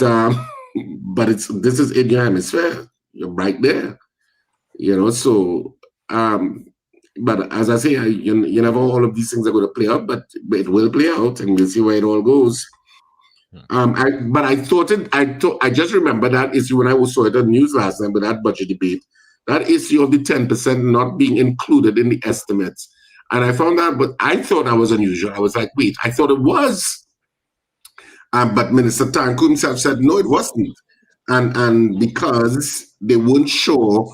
this is in your hemisphere. You're right there. So but as I say, you never all of these things are going to play out, but it will play out, and we'll see where it all goes. I just remember that issue when I saw it on the news last time with that budget debate, that issue of the 10% not being included in the estimates. And I found that, but I thought that was unusual. I was like, wait, I thought it was. But Minister Tanku himself said, no, it wasn't. And because they weren't sure,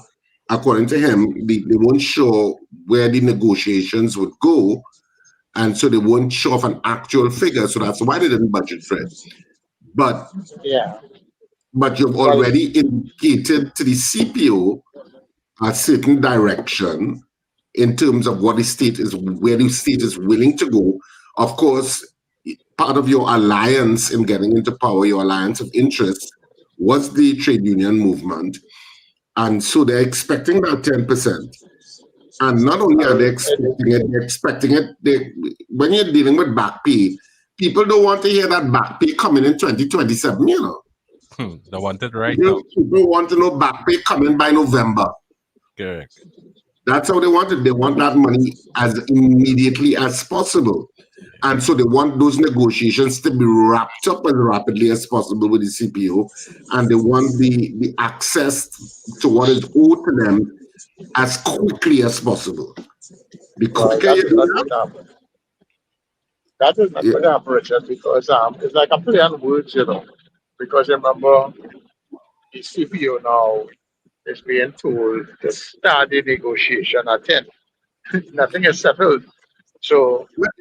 according to him, they weren't sure where the negotiations would go. And so they weren't sure of an actual figure. So that's why they didn't budget for it. But you've already indicated to the CPO a certain direction in terms of what the state is, where the state is willing to go. Of course, part of your alliance in getting into power, your alliance of interest, was the trade union movement. And so they're expecting that 10%. And not only are they expecting it, when you're dealing with back pay, people don't want to hear that back pay coming in 2027, you know. They want it right now. People want to know back pay coming by November. Correct. That's how they want it. They want that money as immediately as possible. And so they want those negotiations to be wrapped up as rapidly as possible with the CPO. And they want the access to what is owed to them as quickly as possible. The quicker you do that, that is not going to happen, Richard, because it's like I'm playing on words, you know. Because remember, the CPO now is being told to start the negotiation at 10. Nothing is settled. So the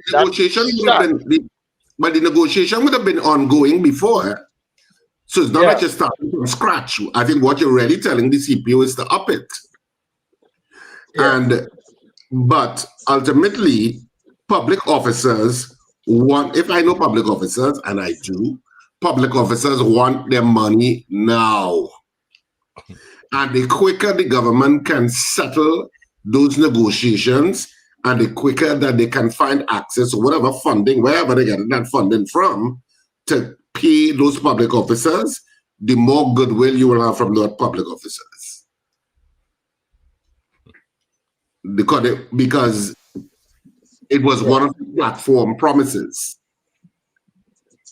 negotiation would have been ongoing before. So it's not like you're starting from scratch. I think what you're really telling the CPO is to up it. But ultimately, public officers want, if I know public officers, and I do, public officers want their money now. And the quicker the government can settle those negotiations, and the quicker that they can find access to whatever funding, wherever they get that funding from, to pay those public officers, the more goodwill you will have from those public officers. Because it was one of the platform promises.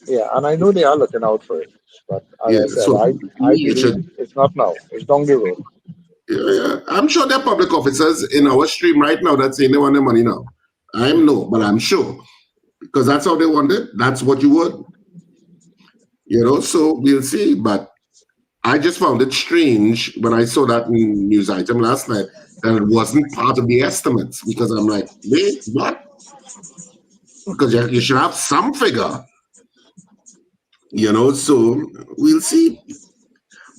Yeah, and I know they are looking out for it. But as I said, I believe it's not now. It's down the road. Yeah, I'm sure there are public officers in our stream right now that say they want their money now. But I'm sure. Because that's how they want it. That's what you would. You know, so we'll see. But I just found it strange when I saw that news item last night that it wasn't part of the estimates. Because I'm like, wait, what? Because you should have some figure. You know, so we'll see.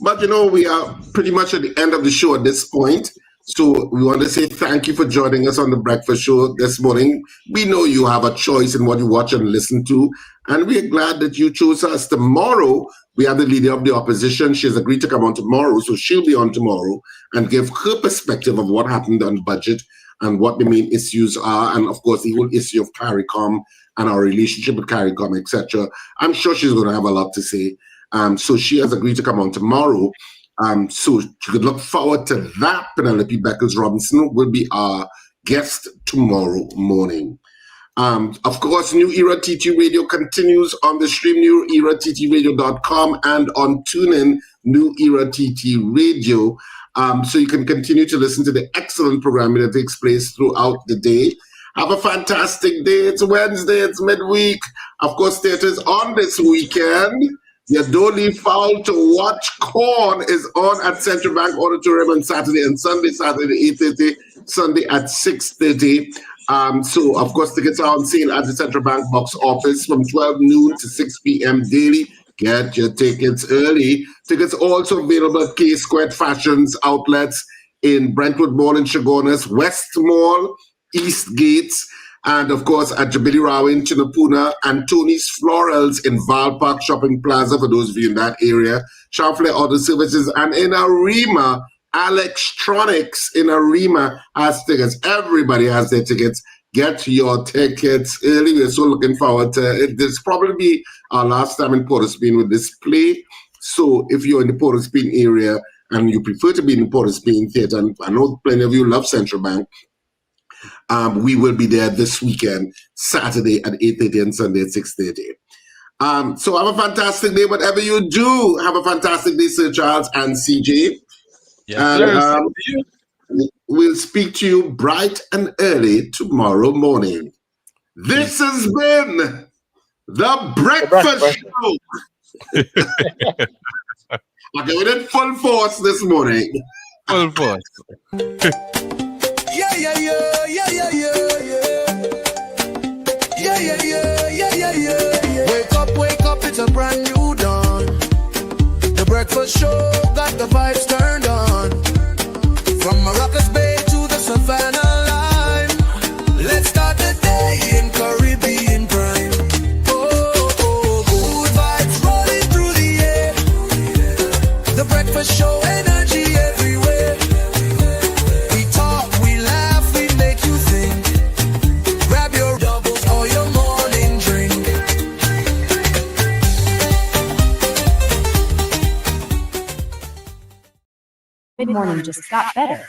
But, you know, we are pretty much at the end of the show at this point. So we want to say thank you for joining us on the breakfast show this morning. We know you have a choice in what you watch and listen to. And we're glad that you chose us. Tomorrow, we have the leader of the opposition. She has agreed to come on tomorrow. So she'll be on tomorrow and give her perspective of what happened on budget and what the main issues are. And, of course, the whole issue of Caricom and our relationship with Caricom, etc. I'm sure she's going to have a lot to say. So she has agreed to come on tomorrow. So you could look forward to that. Penelope Beckles-Robinson will be our guest tomorrow morning. Of course, New Era TT Radio continues on the stream, newerattradio.com, and on TuneIn, New Era TT Radio. So you can continue to listen to the excellent programming that takes place throughout the day. Have a fantastic day. It's Wednesday, it's midweek. Of course, theater's on this weekend. Your don't leave foul to watch. Corn is on at Central Bank Auditorium on Saturday and Sunday. Saturday 8:30, Sunday at 6:30. So, of course, tickets are on sale at the Central Bank box office from 12 noon to 6 p.m. daily. Get your tickets early. Tickets also available at K-Squared Fashions outlets in Brentwood Mall in Chagonas, West Mall, East Gates, and of course at Jubilee Rao in Chinnapuna, and Tony's Florals in Val Park Shopping Plaza for those of you in that area, Chamfley Auto Services, and in Arima, Electronics in Arima has tickets. Everybody has their tickets. Get your tickets early. We're so looking forward to it. This probably be our last time in Port of Spain with this play. So if you're in the Port of Spain area and you prefer to be in the Port of Spain theater, and I know plenty of you love Central Bank, we will be there this weekend, Saturday at 8:30 and Sunday at 6:30. So have a fantastic day. Whatever you do, have a fantastic day, Sir Charles and CJ. Yes, sir. We'll speak to you bright and early tomorrow morning. This has been The Breakfast Show. Okay, we're in full force this morning. Full force. Yeah, yeah, yeah, yeah, yeah, yeah, yeah. Yeah, yeah, yeah, yeah, yeah, yeah. Wake up, it's a brand new dawn. The Breakfast Show got the vibes turned on. From Maracas Bay to the Savannah line. Let's start the day in Caribbean prime. Good vibes rolling through the air. The Breakfast Show, energy everywhere. We talk, we laugh, we make you think. Grab your doubles or your morning drink. Mid-morning just got better.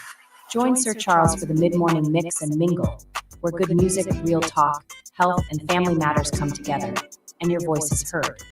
Join Sir Charles for the mid-morning mix and mingle, where good music, real talk, health, and family matters come together, and your voice is heard.